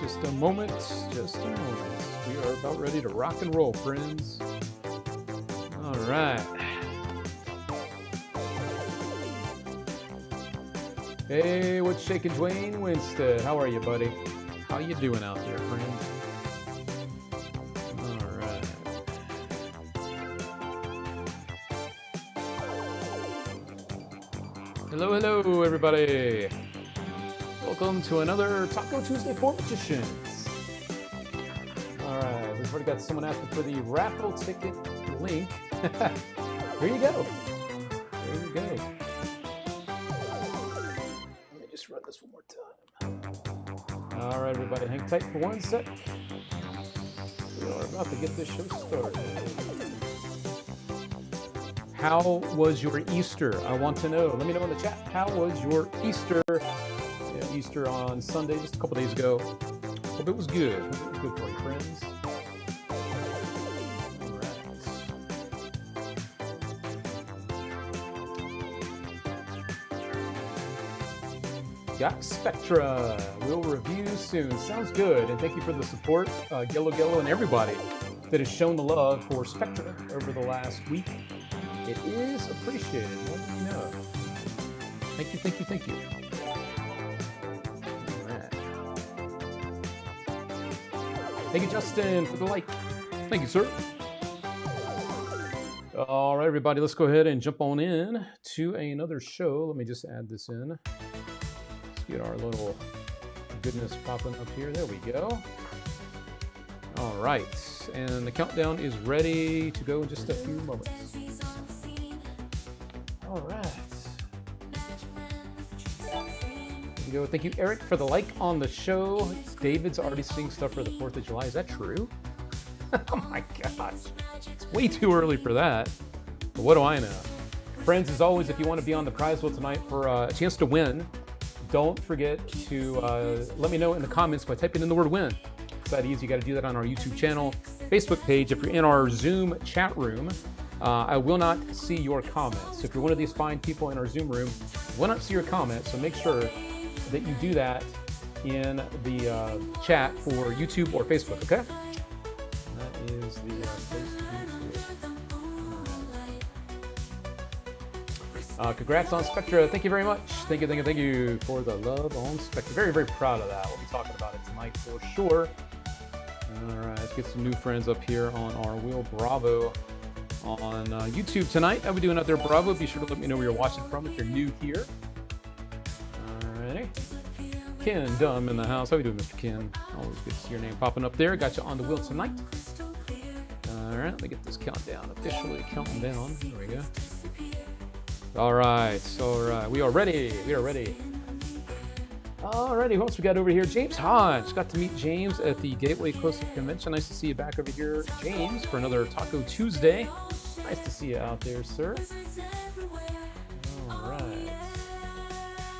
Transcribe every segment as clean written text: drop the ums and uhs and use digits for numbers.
Just a moment. Just a moment. We are about ready to rock and roll, friends. All right. Hey, what's shaking, Dwayne Winstead? How are you, buddy? How you doing out there, friend? All right. Hello, hello, everybody. Welcome to another Taco Tuesday for Magicians. All right, we've already got someone asking for the raffle ticket link. Here you go. There you go. Let me just run this one more time. All right, everybody, hang tight for 1 sec. We are about to get this show started. How was your Easter? I want to know. Let me know in the chat. How was your Easter? Easter on Sunday, just a couple days ago. Hope it was good. Hope it was good for you, friends. All right. Got Spectra. We'll review soon. Sounds good. And thank you for the support, Gello, and everybody that has shown the love for Spectra over the last week. It is appreciated. Let me know. Thank you, thank you, thank you. Thank you, Justin, for the like. Thank you, sir. All right, everybody, let's go ahead and jump on in to another show. Let me just add this in. Let's get our little goodness popping up here. There we go. All right, and the countdown is ready to go in just a few moments. All right. Go. Thank you, Eric, for the like on the show. David's already seeing stuff for the 4th of July. Is that true? Oh my gosh. It's way too early for that. But what do I know? Friends, as always, if you want to be on the prize wheel tonight for a chance to win, don't forget to let me know in the comments by typing in the word win. It's that easy. You got to do that on our YouTube channel, Facebook page. If you're in our Zoom chat room, I will not see your comments. So if you're one of these fine people in our Zoom room, I will not see your comments. So make sure that you do that in the chat for YouTube or Facebook, okay? That is the place to do it. Congrats on Spectra. Thank you very much. Thank you for the love on Spectra. Very, very proud of that. We'll be talking about it tonight for sure. All right, let's get some new friends up here on our Wheel Bravo on YouTube tonight. How we doing out there, Bravo? Be sure to let me know where you're watching from if you're new here. Ken Dunn in the house. How you doing, Mr. Ken? Always good to see your name popping up there. Got you on the wheel tonight. All right, let me get this countdown officially counting down. There we go. All right, we are ready. We are ready. All righty, who else we got over here? James Hodge. Got to meet James at the Gateway Coastal Convention. Nice to see you back over here, James, for another Taco Tuesday. Nice to see you out there, sir. All right.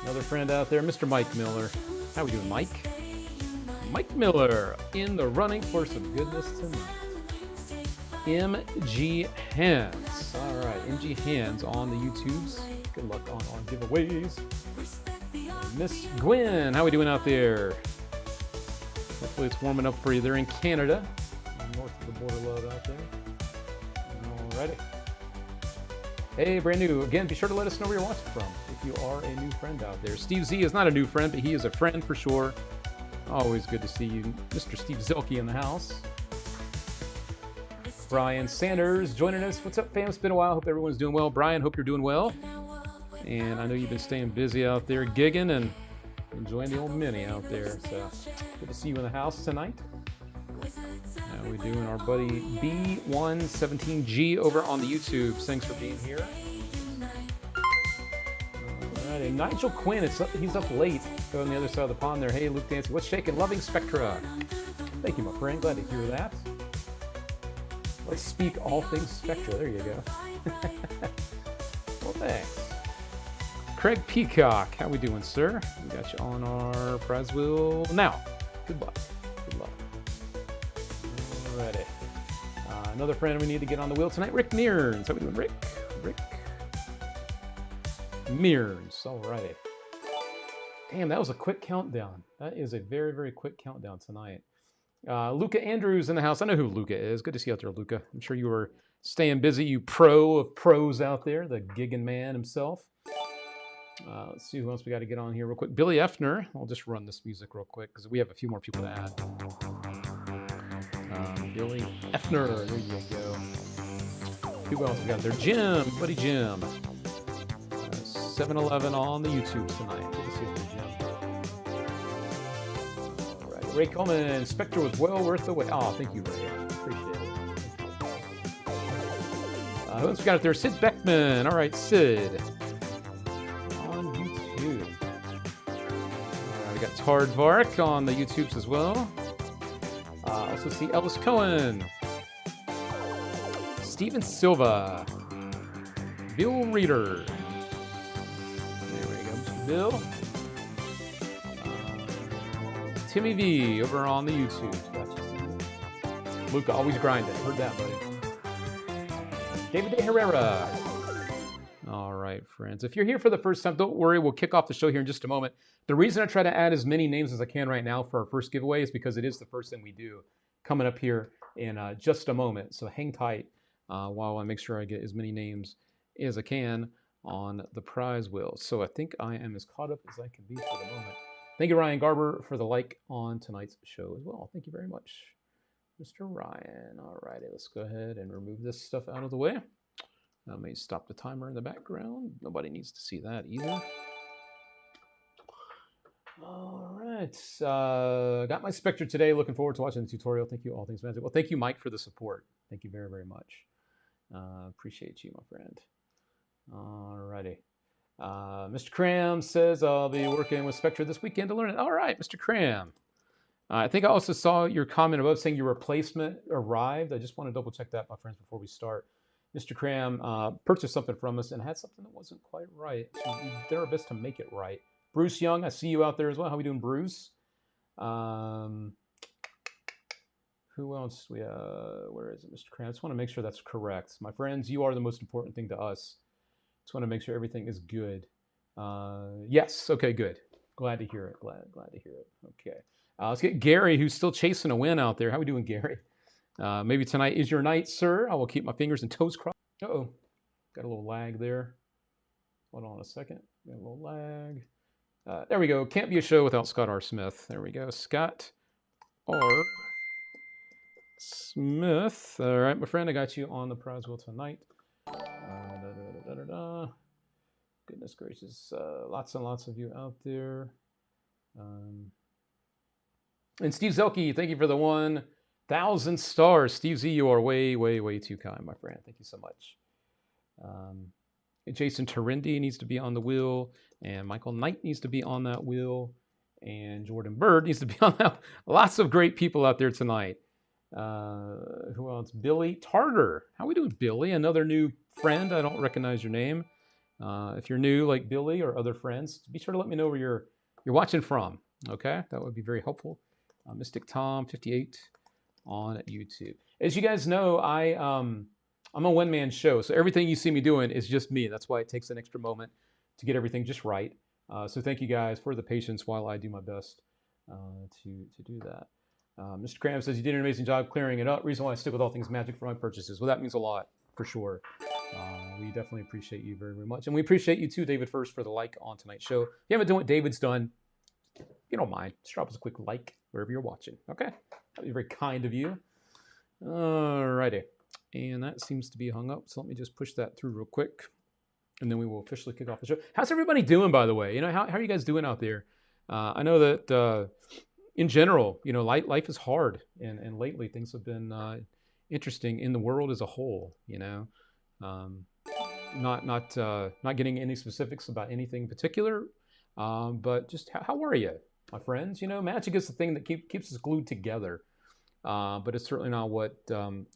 Another friend out there, Mr. Mike Miller. How we doing, Mike? Mike Miller in the running for some goodness tonight. MG Hands. All right, MG Hands on the YouTubes. Good luck on our giveaways. And Miss Gwen, how we doing out there? Hopefully it's warming up for you there in Canada. North of the border love out there. All righty. Hey, brand new. Again, be sure to let us know where you're watching from if you are a new friend out there. Steve Z is not a new friend, but he is a friend for sure. Always good to see you. Mr. Steve Zelke in the house. Brian Sanders joining us. What's up, fam? It's been a while. Hope everyone's doing well. Brian, hope you're doing well. And I know you've been staying busy out there gigging and enjoying the old mini out there. So good to see you in the house tonight. How we doing, our buddy B117G over on the YouTube. Thanks for being here. All right, and Nigel Quinn, he's up late on the other side of the pond there. Hey, Luke Dancy, what's shaking? Loving Spectra. Thank you, my friend. Glad to hear that. Let's speak all things Spectra. There you go. Well, thanks. Craig Peacock, how we doing, sir? We got you on our prize wheel now. Good luck. Good luck. Alrighty. Another friend we need to get on the wheel tonight, Rick Mearns. How we doing, Rick? Rick Mearns. Alrighty. Damn, that was a quick countdown. That is a very, very quick countdown tonight. Luca Andrews in the house. I know who Luca is. Good to see you out there, Luca. I'm sure you were staying busy, you pro of pros out there, the gigging man himself. Let's see who else we got to get on here real quick. Billy Effner. I'll just run this music real quick because we have a few more people to add. Billy Effner. There you go. Who else we got there? Jim. Buddy Jim. 7-Eleven on the YouTube tonight. Good to see you there, Jim. All right. Ray Coleman. Spectre was well worth the wait. Oh, thank you, Ray. Appreciate it. Who else we got out there? Sid Beckman. All right, Sid. We got Tardvark on the YouTubes as well. Also see Elvis Cohen, Steven Silva, Bill Reader. There we go, Mr. Bill. Timmy V over on the YouTube. Gotcha. Luca always grinding. Heard that, buddy. David De Herrera. All right, friends. If you're here for the first time, don't worry. We'll kick off the show here in just a moment. The reason I try to add as many names as I can right now for our first giveaway is because it is the first thing we do coming up here in just a moment. So hang tight while I make sure I get as many names as I can on the prize wheel. So I think I am as caught up as I can be for the moment. Thank you, Ryan Garber, for the like on tonight's show as well. Thank you very much, Mr. Ryan. All righty, let's go ahead and remove this stuff out of the way. Let me stop the timer in the background. Nobody needs to see that either. All right. Got my Spectre today. Looking forward to watching the tutorial. Thank you, All Things Magic. Well, thank you, Mike, for the support. Thank you very, very much. Appreciate you, my friend. All righty. Mr. Cram says, I'll be working with Spectre this weekend to learn it. All right, Mr. Cram. I think I also saw your comment above saying your replacement arrived. I just want to double check that, my friends, before we start. Mr. Cram purchased something from us and had something that wasn't quite right. So we did our best to make it right. Bruce Young, I see you out there as well. How are we doing, Bruce? Who else? Where is it, Mr. Cram? I just want to make sure that's correct. My friends, you are the most important thing to us. Just want to make sure everything is good. Yes. Okay, good. Glad to hear it. Glad to hear it. Okay. Let's get Gary, who's still chasing a win out there. How are we doing, Gary? Maybe tonight is your night, sir. I will keep my fingers and toes crossed. Uh-oh. Got a little lag there. Hold on a second. Got a little lag. There we go. Can't be a show without Scott R. Smith. There we go. Scott R. Smith. All right, my friend, I got you on the prize wheel tonight. Goodness gracious. Lots and lots of you out there. And Steve Zelke, thank you for the 1,000 stars. Steve Z, you are way, way, way too kind, my friend. Thank you so much. Jason Terendi needs to be on the wheel, and Michael Knight needs to be on that wheel, and Jordan Bird needs to be on that. Lots of great people out there tonight. Who else? Billy Tarter. How are we doing, Billy? Another new friend. I don't recognize your name. If you're new, like Billy or other friends, be sure to let me know where you're watching from. Okay, that would be very helpful. Mystic Tom 58 on YouTube. As you guys know, I'm a one-man show, so everything you see me doing is just me. That's why it takes an extra moment to get everything just right. So thank you guys for the patience while I do my best to do that. Mr. Cram says, you did an amazing job clearing it up. Reason why I stick with All Things Magic for my purchases. Well, that means a lot, for sure. We definitely appreciate you very, very much. And we appreciate you too, David, first, for the like on tonight's show. If you haven't done what David's done, if you don't mind, just drop us a quick like wherever you're watching, okay? That'd be very kind of you. All righty. And that seems to be hung up, so let me just push that through real quick, and then we will officially kick off the show. How's everybody doing, by the way? You know, how are you guys doing out there? I know that in general, you know, life is hard, and lately things have been interesting in the world as a whole. You know, not getting any specifics about anything in particular, but just how are you, my friends? You know, magic is the thing that keeps us glued together. But it's certainly not what,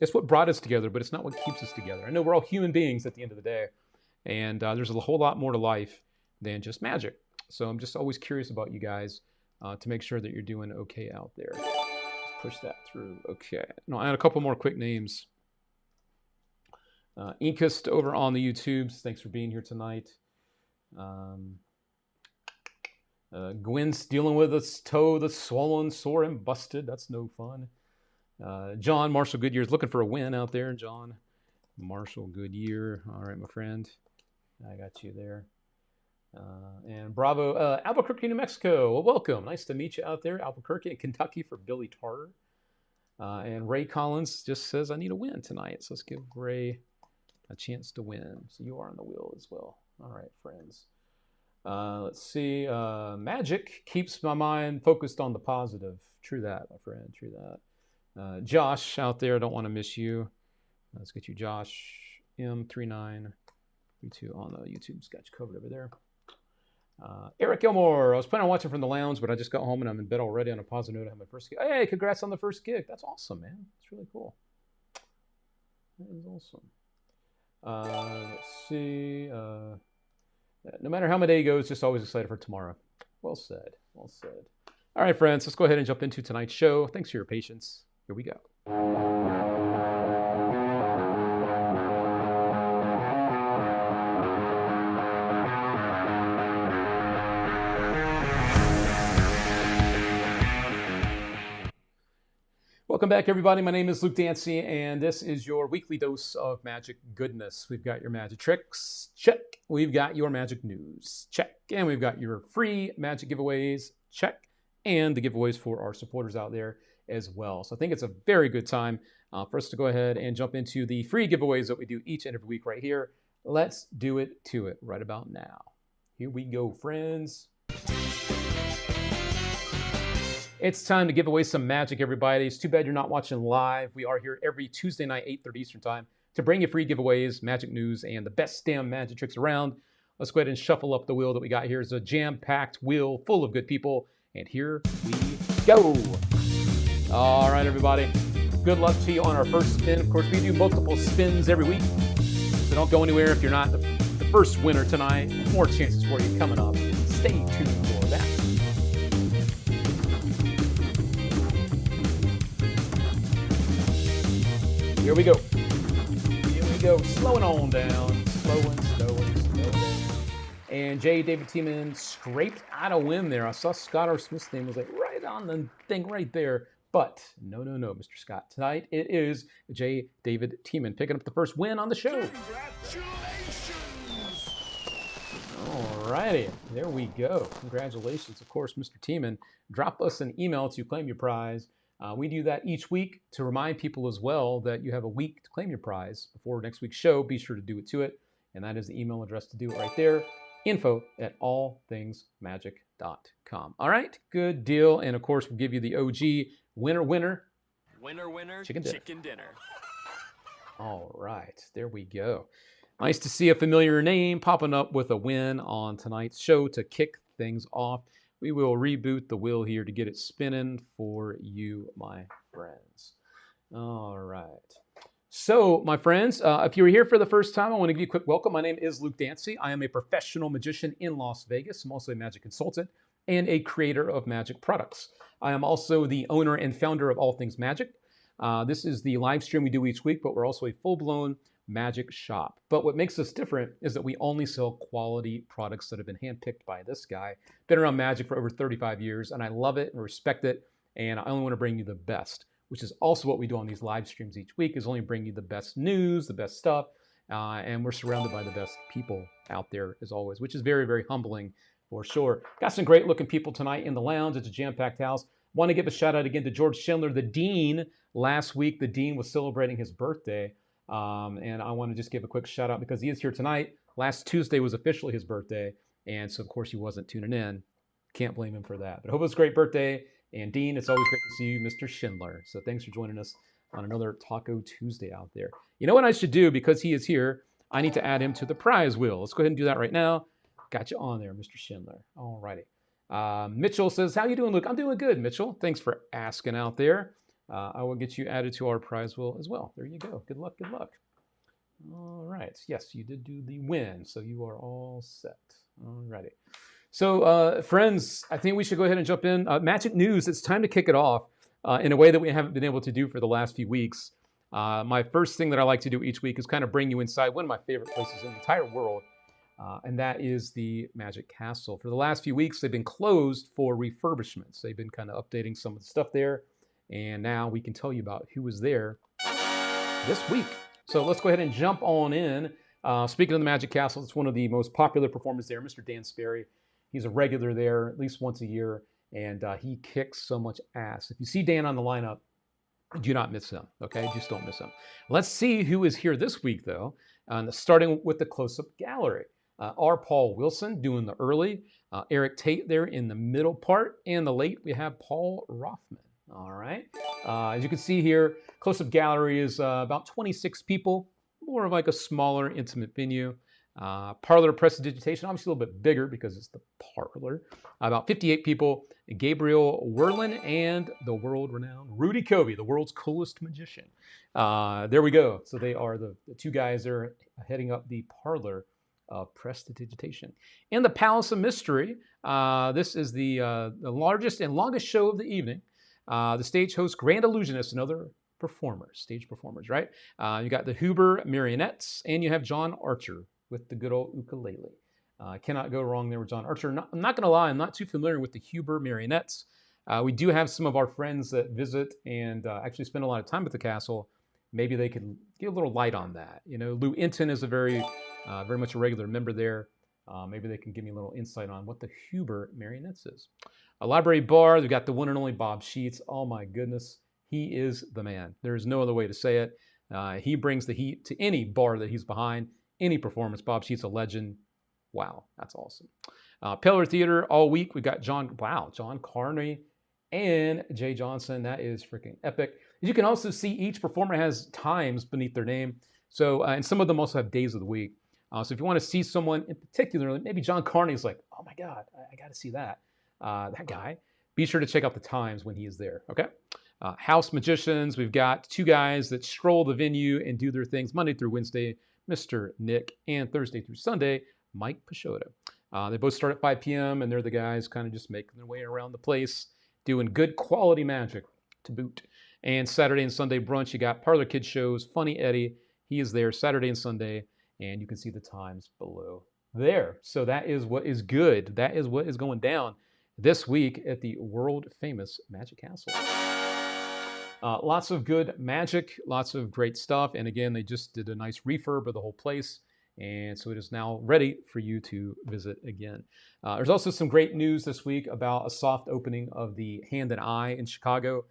it's what brought us together, but it's not what keeps us together. I know we're all human beings at the end of the day, and there's a whole lot more to life than just magic. So I'm just always curious about you guys to make sure that you're doing okay out there. Let's push that through. Okay. Now, I'll add a couple more quick names. Inkist over on the YouTubes. Thanks for being here tonight. Gwen's dealing with a toe that's swollen, sore, and busted. That's no fun. John Marshall Goodyear's looking for a win out there. John Marshall Goodyear. All right, my friend. I got you there. And bravo, Albuquerque, New Mexico. Well, welcome. Nice to meet you out there. Albuquerque and Kentucky for Billy Tarter. And Ray Collins just says, I need a win tonight. So let's give Ray a chance to win. So you are on the wheel as well. All right, friends. Let's see. Magic keeps my mind focused on the positive. True that, my friend. True that. Josh out there, don't want to miss you. Let's get you, Josh M3932 on the YouTube. Got you covered over there. Eric Gilmore, I was planning on watching from the lounge, but I just got home and I'm in bed already. On a positive note, I have my first gig. Hey, congrats on the first gig. That's awesome, man. It's really cool. That is awesome. Let's see. No matter how my day goes, just always excited for tomorrow. Well said. Well said. All right, friends, let's go ahead and jump into tonight's show. Thanks for your patience. Here we go. Welcome back, everybody. My name is Luke Dancy, and this is your weekly dose of magic goodness. We've got your magic tricks, check. We've got your magic news, check. And we've got your free magic giveaways, check. And the giveaways for our supporters out there as well. So I think it's a very good time for us to go ahead and jump into the free giveaways that we do each and every week right here. Let's do it to it right about now. Here we go, friends. It's time to give away some magic, everybody. It's too bad you're not watching live. We are here every Tuesday night, 8:30 Eastern Time, to bring you free giveaways, magic news, and the best damn magic tricks around. Let's go ahead and shuffle up the wheel that we got here. It's a jam-packed wheel full of good people, and here we go. All right, everybody. Good luck to you on our first spin. Of course, we do multiple spins every week, so don't go anywhere if you're not the first winner tonight. More chances for you coming up. Stay tuned for that. Here we go. Here we go. Slowing on down. Slowing down. And J. David Tiemann scraped out a win there. I saw Scott R. Smith's name was like right on the thing right there. But no, Mr. Scott. Tonight it is J. David Tiemann picking up the first win on the show. Congratulations! All righty. There we go. Congratulations. Of course, Mr. Tiemann. Drop us an email to claim your prize. We do that each week to remind people as well that you have a week to claim your prize before next week's show. Be sure to do it to it. And that is the email address to do it right there. info@allthingsmagic.com. All right, good deal. And of course, we'll give you the OG winner, chicken dinner. All right, there we go. Nice to see a familiar name popping up with a win on tonight's show to kick things off. We will reboot the wheel here to get it spinning for you, my friends. All right. So, my friends, if you're here for the first time, I want to give you a quick welcome. My name is Luke Dancy. I am a professional magician in Las Vegas. I'm also a magic consultant and a creator of magic products. I am also the owner and founder of All Things Magic. This is the live stream we do each week, but we're also a full-blown magic shop. But what makes us different is that we only sell quality products that have been handpicked by this guy. Been around magic for over 35 years, and I love it and respect it, and I only want to bring you the best, which is also what we do on these live streams each week, is only bring you the best news, the best stuff, and we're surrounded by the best people out there as always, which is very, very humbling for sure. Got some great looking people tonight in the lounge. It's a jam-packed house. Want to give a shout out again to George Schindler, the Dean. Last week, the Dean was celebrating his birthday. And I want to just give a quick shout out because he is here tonight. Last Tuesday was officially his birthday. And so, of course, he wasn't tuning in. Can't blame him for that. But I hope it was a great birthday. And Dean, it's always great to see you, Mr. Schindler. So thanks for joining us on another Taco Tuesday out there. You know what I should do? Because he is here, I need to add him to the prize wheel. Let's go ahead and do that right now. Got you on there, Mr. Schindler. All righty. Mitchell says, how you doing, Luke? I'm doing good, Mitchell. Thanks for asking out there. I will get you added to our prize wheel as well. There you go. Good luck, good luck. All right. Yes, you did do the win, so you are all set. All righty. So, friends, I think we should go ahead and jump in. Magic news, it's time to kick it off in a way that we haven't been able to do for the last few weeks. My first thing that I like to do each week is kind of bring you inside one of my favorite places in the entire world, and that is the Magic Castle. For the last few weeks, they've been closed for refurbishments. They've been kind of updating some of the stuff there, and now we can tell you about who was there this week. So let's go ahead and jump on in. Speaking of the Magic Castle, it's one of the most popular performers there, Mr. Dan Sperry. He's a regular there at least once a year, and he kicks so much ass. If you see Dan on the lineup, do not miss him, okay? Just don't miss him. Let's see who is here this week, though, starting with the close-up gallery. R. Paul Wilson doing the early, Eric Tate there in the middle part, and the late we have Paul Rothman. All right. As you can see here, close-up gallery is about 26 people, more of like a smaller, intimate venue. Parlor Prestidigitation, obviously a little bit bigger because it's the parlor. About 58 people. Gabriel Werlin and the world-renowned Rudy Kobe, the world's coolest magician. There we go. So they are the two guys that are heading up the parlor of Prestidigitation. And the Palace of Mystery. This is the largest and longest show of the evening. The stage host, Grand Illusionist, and other performers, stage performers, right? You got the Huber Marionettes, and you have John Archer with the good old ukulele. Cannot go wrong there with John Archer. I'm not going to lie, I'm not too familiar with the Huber Marionettes. We do have some of our friends that visit and actually spend a lot of time at the castle. Maybe they can get a little light on that. You know, Lou Inton is a very much a regular member there. Maybe they can give me a little insight on what the Huber Marionettes is. A library bar, we've got the one and only Bob Sheets. Oh my goodness, he is the man. There's no other way to say it. He brings the heat to any bar that he's behind, any performance. Bob Sheets, a legend. Wow, that's awesome. Pillar Theater all week. We've got John Carney and Jay Johnson. That is freaking epic. You can also see each performer has times beneath their name. So, and some of them also have days of the week. So if you want to see someone in particular, maybe John Carney is like, oh my God, I got to see that. That guy. Be sure to check out the times when he is there, okay? House Magicians, we've got two guys that stroll the venue and do their things Monday through Wednesday, Mr. Nick, and Thursday through Sunday, Mike Pashota. They both start at 5 p.m., and they're the guys kind of just making their way around the place, doing good quality magic to boot. And Saturday and Sunday brunch, you got Parlor Kid shows, Funny Eddie. He is there Saturday and Sunday, and you can see the times below there. So that is what is good. That is what is going down this week at the world-famous Magic Castle. Lots of good magic, lots of great stuff. And again, they just did a nice refurb of the whole place. And so it is now ready for you to visit again. There's also some great news this week about a soft opening of the Hand and Eye in Chicago.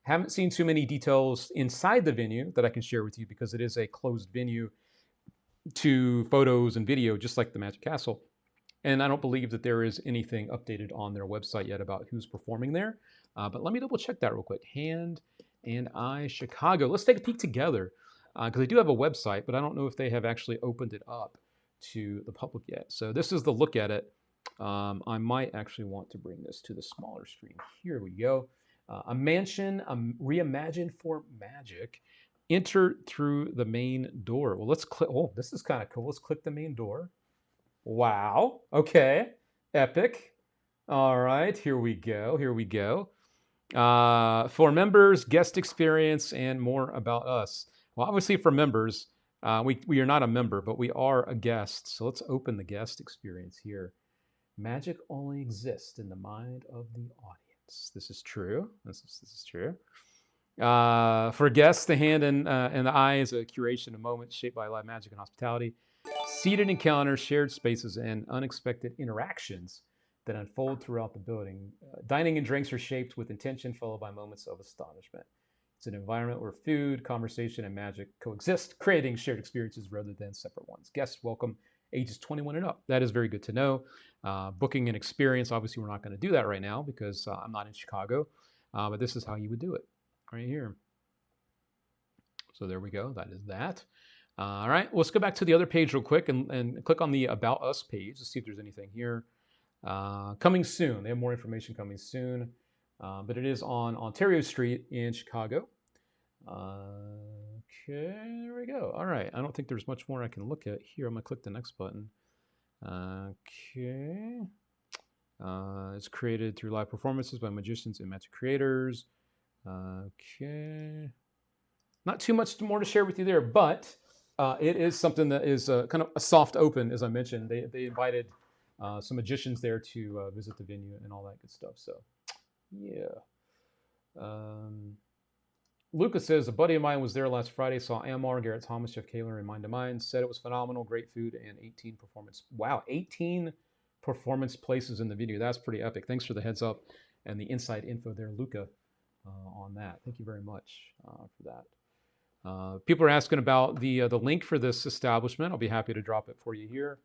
Haven't seen too many details inside the venue that I can share with you because it is a closed venue to photos and video, just like the Magic Castle. And I don't believe that there is anything updated on their website yet about who's performing there. But let me double check that real quick. Hand and Eye Chicago. Let's take a peek together because they do have a website, but I don't know if they have actually opened it up to the public yet. So this is the look at it. I might actually want to bring this to the smaller screen. Here we go. A mansion reimagined for magic. Enter through the main door. Well, let's click. Oh, this is kind of cool. Let's click the main door. Wow. Okay. Epic. All right. Here we go. Here we go. For members, guest experience, and more about us. Well, obviously for members, we are not a member, but we are a guest. So let's open the guest experience here. Magic only exists in the mind of the audience. This is true. This is true. For guests, the Hand and the Eye is a curation of moments shaped by live magic and hospitality. Seated encounters, shared spaces, and unexpected interactions that unfold throughout the building. Dining and drinks are shaped with intention, followed by moments of astonishment. It's an environment where food, conversation, and magic coexist, creating shared experiences rather than separate ones. Guests welcome ages 21 and up. That is very good to know. Booking an experience, obviously we're not going to do that right now because I'm not in Chicago, but this is how you would do it right here. So there we go. That is that. All right, let's go back to the other page real quick and click on the About Us page to see if there's anything here. Coming soon. They have more information coming soon, but it is on Ontario Street in Chicago. Okay, there we go. All right, I don't think there's much more I can look at here. I'm going to click the next button. Okay. It's created through live performances by magicians and magic creators. Okay. Not too much more to share with you there, but It is something that is kind of a soft open, as I mentioned. They invited some magicians there to visit the venue and all that good stuff. So, yeah. Lucas says, a buddy of mine was there last Friday, saw Amar, Garrett Thomas, Jeff Kaler, and Mind to Mind. Said it was phenomenal, great food, and 18 performance. Wow, 18 performance places in the video. That's pretty epic. Thanks for the heads up and the inside info there, Luca, on that. Thank you very much for that. People are asking about the link for this establishment. I'll be happy to drop it for you here.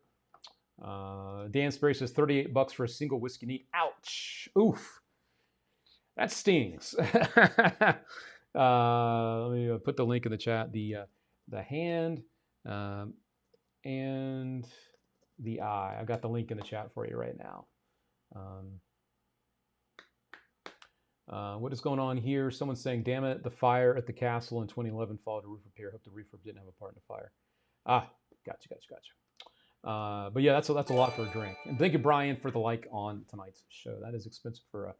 Dan Sperry says $38 for a single whiskey neat. Ouch. Oof. That stings. Let me put the link in the chat. The hand and the eye. I've got the link in the chat for you right now. What is going on here? Someone's saying, damn it, the fire at the castle in 2011 followed a roof repair. Hope the refurb didn't have a part in the fire. Ah, gotcha. But yeah, that's a lot for a drink. And thank you, Brian, for the like on tonight's show. That is expensive for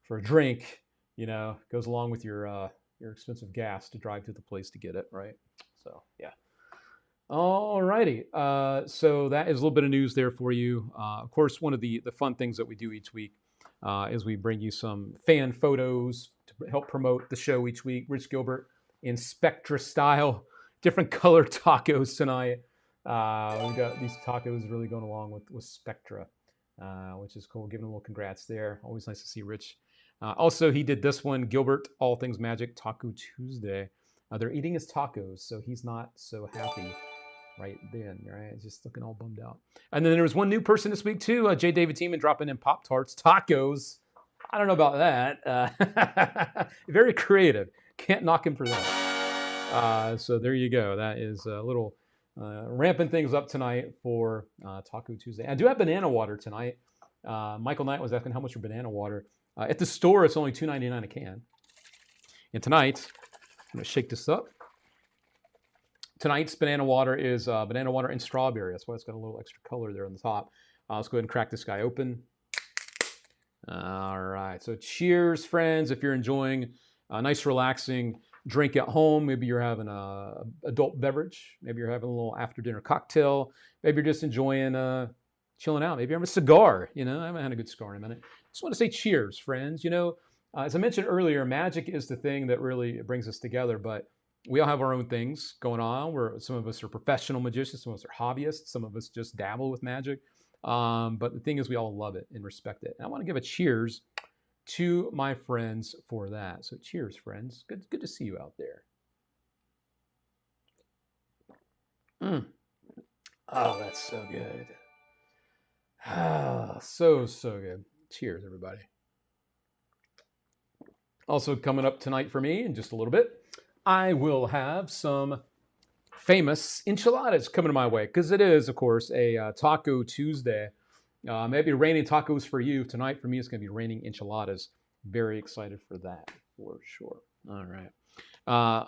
a drink. You know, goes along with your expensive gas to drive to the place to get it, right? So yeah. All righty. So that is a little bit of news there for you. Of course, one of the fun things that we do each week is we bring you some fan photos to help promote the show each week. Rich Gilbert in Spectra style, different colored tacos tonight. We've got these tacos really going along with Spectra, which is cool. Giving a little congrats there. Always nice to see Rich. Also, he did this one, Gilbert, All Things Magic, Taco Tuesday. They're eating his tacos, so he's not so happy right then, right? Just looking all bummed out. And then there was one new person this week, too, J. David Teeman dropping in Pop-Tarts, tacos. I don't know about that. Very creative. Can't knock him for that. So there you go. That is a little ramping things up tonight for Taco Tuesday. I do have banana water tonight. Michael Knight was asking how much for banana water. At the store, it's only $2.99 a can. And tonight, I'm going to shake this up. Tonight's banana water is banana water and strawberry. That's why it's got a little extra color there on the top. Let's go ahead and crack this guy open. All right. So cheers, friends. If you're enjoying a nice, relaxing drink at home, maybe you're having an adult beverage. Maybe you're having a little after-dinner cocktail. Maybe you're just enjoying chilling out. Maybe you're having a cigar. You know, I haven't had a good cigar in a minute. Just want to say cheers, friends. You know, as I mentioned earlier, magic is the thing that really brings us together, but we all have our own things going on. Some of us are professional magicians, some of us are hobbyists, some of us just dabble with magic. But the thing is, we all love it and respect it. And I want to give a cheers to my friends for that. So cheers, friends. Good to see you out there. Oh, that's so good. Ah, so good. Cheers, everybody. Also coming up tonight for me in just a little bit, I will have some famous enchiladas coming my way because it is, of course, a Taco Tuesday. Maybe raining tacos for you. Tonight for me, it's going to be raining enchiladas. Very excited for that, for sure. All right.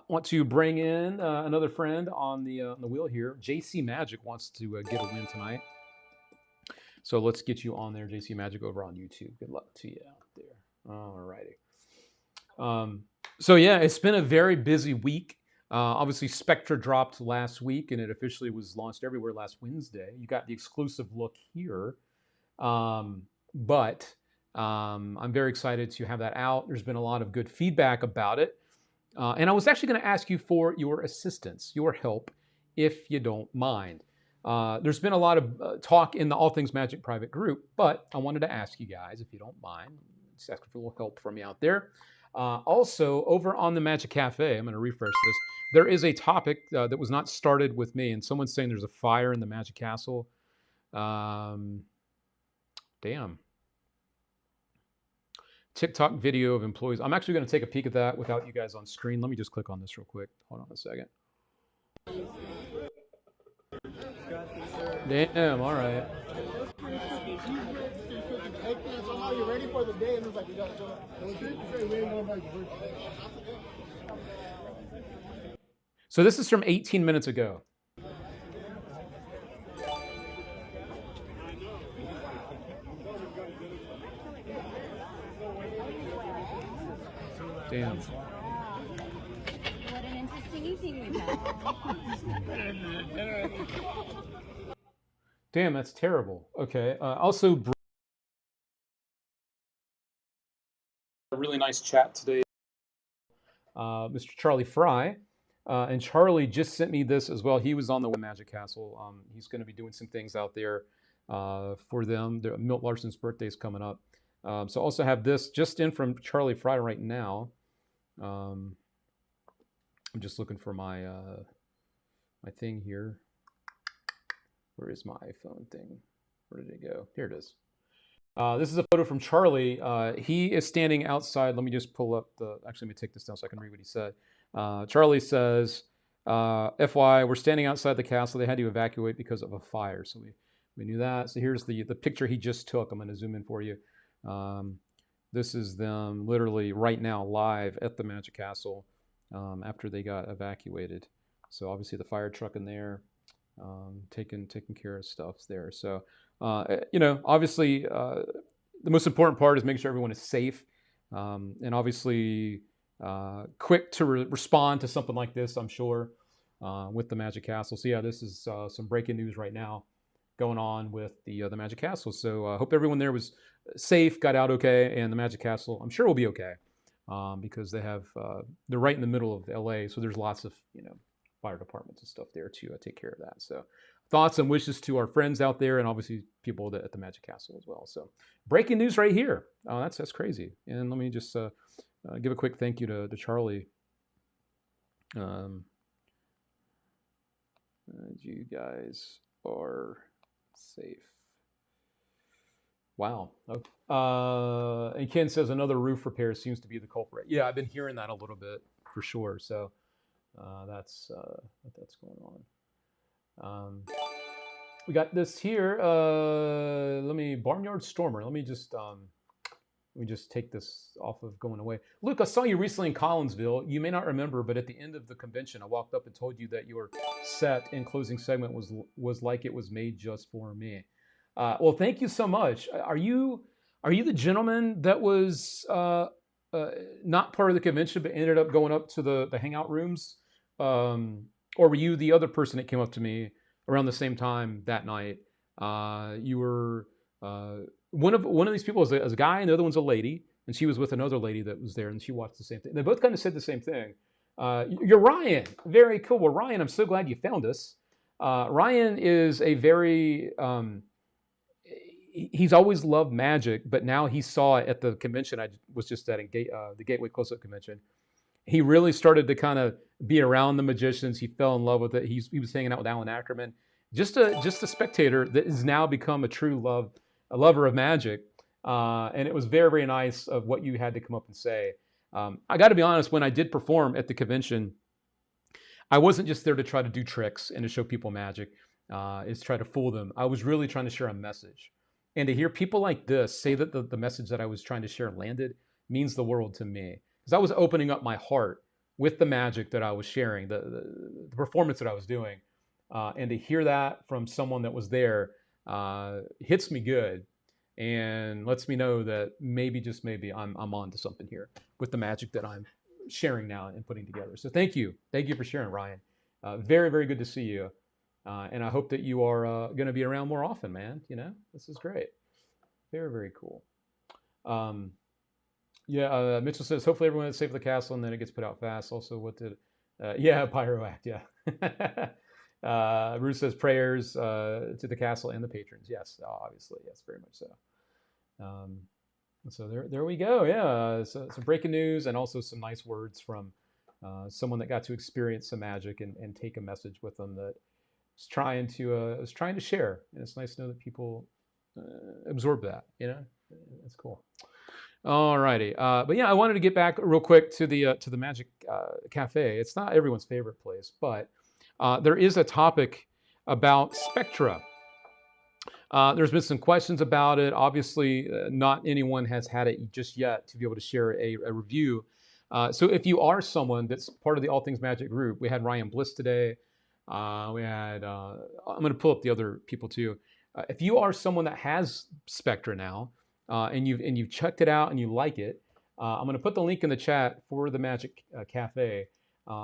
Want to bring in another friend on the wheel here. JC Magic wants to get a win tonight. So let's get you on there, JC Magic, over on YouTube. Good luck to you out there. All righty. So yeah, it's been a very busy week. Obviously, Spectra dropped last week, and it officially was launched everywhere last Wednesday. You got the exclusive look here. But I'm very excited to have that out. There's been a lot of good feedback about it. And I was actually going to ask you for your assistance, your help, if you don't mind. There's been a lot of talk in the All Things Magic private group, but I wanted to ask you guys, if you don't mind, just ask for a little help from me out there. Also, over on the Magic Cafe, I'm going to refresh this. There is a topic that was not started with me, and someone's saying there's a fire in the Magic Castle. Damn. TikTok video of employees. I'm actually going to take a peek at that without you guys on screen. Let me just click on this real quick. Hold on a second. Damn, all right. Somehow you're ready for the day, and it's like, we got to So this is from 18 minutes ago. Damn. What an anything with that. Damn, that's terrible. Okay. Also, a really nice chat today, Mr. Charlie Fry. And Charlie just sent me this as well. He was on the Magic Castle. He's going to be doing some things out there for them. Milt Larson's birthday is coming up. So I also have this just in from Charlie Fry right now. I'm just looking for my my thing here. Where is my iPhone thing? Where did it go? Here it is. This is a photo from Charlie. He is standing outside. Let me just pull up the. Actually, let me take this down so I can read what he said. Charlie says, "FY, we're standing outside the castle. They had to evacuate because of a fire." So we knew that. So here's the picture he just took. I'm going to zoom in for you. This is them literally right now live at the Magic Castle after they got evacuated. So obviously the fire truck in there, taking care of stuff there. So obviously the most important part is making sure everyone is safe, and obviously quick to respond to something like this. I'm sure with the Magic Castle. So yeah, this is some breaking news right now going on with the Magic Castle. So I hope everyone there was safe, got out okay, and the Magic Castle, I'm sure, will be okay because they're right in the middle of LA, so there's lots of fire departments and stuff there to take care of that. So thoughts and wishes to our friends out there, and obviously people at the Magic Castle as well. So breaking news right here. That's crazy. And let me just give a quick thank you to Charlie. You guys are safe. Wow. Okay. And Ken says another roof repair seems to be the culprit. Yeah, I've been hearing that a little bit for sure. So that's what's going on. We got this here. Barnyard Stormer. Let me just take this off of going away. Luke, I saw you recently in Collinsville. You may not remember, but at the end of the convention, I walked up and told you that your set and closing segment was like it was made just for me. Well, thank you so much. Are you the gentleman that was not part of the convention but ended up going up to the hangout rooms, or were you the other person that came up to me around the same time that night? You were. One of these people is a guy, and the other one's a lady, and she was with another lady that was there, and she watched the same thing. They both kind of said the same thing. You're Ryan. Very cool. Well, Ryan, I'm so glad you found us. Ryan is a very... he's always loved magic, but now he saw it at the convention I was just at, the Gateway Close-Up Convention. He really started to kind of be around the magicians. He fell in love with it. He was hanging out with Alan Ackerman. Just a spectator that has now become a lover of magic, and it was very, very nice of what you had to come up and say. I got to be honest, when I did perform at the convention, I wasn't just there to try to do tricks and to show people magic, is try to fool them. I was really trying to share a message. And to hear people like this say that the message that I was trying to share landed means the world to me. Because I was opening up my heart with the magic that I was sharing, the performance that I was doing. And to hear that from someone that was there hits me good and lets me know that maybe, just maybe, I'm on to something here with the magic that I'm sharing now and putting together. So thank you. Thank you for sharing, Ryan. Very, very good to see you. And I hope that you are going to be around more often, man. This is great. Very, very cool. Mitchell says, hopefully everyone is safe at the castle and then it gets put out fast. Also, Pyro Act, yeah. Bruce says prayers to the castle and the patrons. Yes, obviously. Yes, very much so. So there we go. Yeah, so some breaking news and also some nice words from someone that got to experience some magic and take a message with them that was trying to share. And it's nice to know that people absorb that. It's cool. All righty. But yeah, I wanted to get back real quick to the Magic Cafe. It's not everyone's favorite place, but there is a topic about Spectra. There's been some questions about it. Obviously, not anyone has had it just yet to be able to share a review. So if you are someone that's part of the All Things Magic group, we had Ryan Bliss today. We had, I'm going to pull up the other people too. If you are someone that has Spectra now, and you've checked it out and you like it, I'm going to put the link in the chat for the Magic Cafe.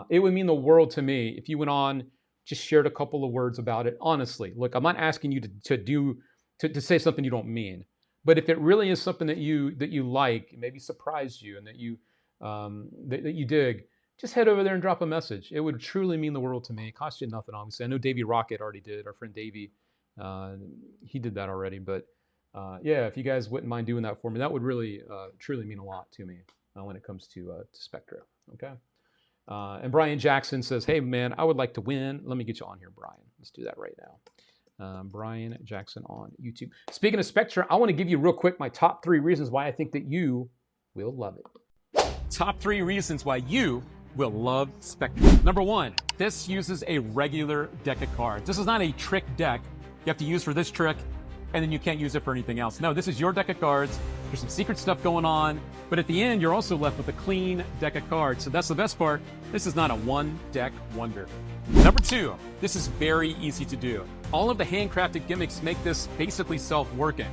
It would mean the world to me if you went on, just shared a couple of words about it. Honestly, look, I'm not asking you to say something you don't mean, but if it really is something that you like, maybe surprised you, and that you dig, just head over there and drop a message. It would truly mean the world to me. It costs you nothing, obviously. I know Davey Rocket already did. Our friend Davey, he did that already. But yeah, if you guys wouldn't mind doing that for me, that would really truly mean a lot to me when it comes to Spectra. Okay. And Brian Jackson says, "Hey man, I would like to win." Let me get you on here, Brian. Let's do that right now. Brian Jackson on YouTube. Speaking of Spectra, I want to give you real quick my top 3 reasons why I think that you will love it. Top 3 reasons why you will love Spectra. Number 1, this uses a regular deck of cards. This is not a trick deck you have to use for this trick, and then you can't use it for anything else. No, this is your deck of cards. There's some secret stuff going on, but at the end, you're also left with a clean deck of cards. So that's the best part. This is not a one-deck wonder. Number 2, this is very easy to do. All of the handcrafted gimmicks make this basically self-working.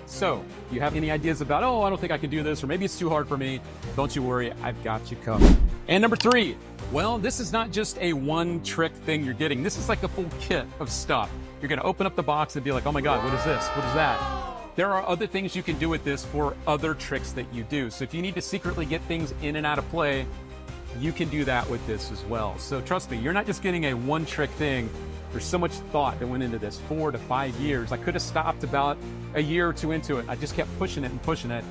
So, you have any ideas about, oh, I don't think I can do this, or maybe it's too hard for me, don't you worry, I've got you covered. And number 3, well, this is not just a one-trick thing you're getting. This is like a full kit of stuff. You're gonna open up the box and be like, oh my God, what is this? What is that? There are other things you can do with this for other tricks that you do. So if you need to secretly get things in and out of play, you can do that with this as well. So trust me, you're not just getting a one-trick thing. There's so much thought that went into this, 4 to 5 years. I could have stopped about a year or 2 into it. I just kept pushing it and pushing it.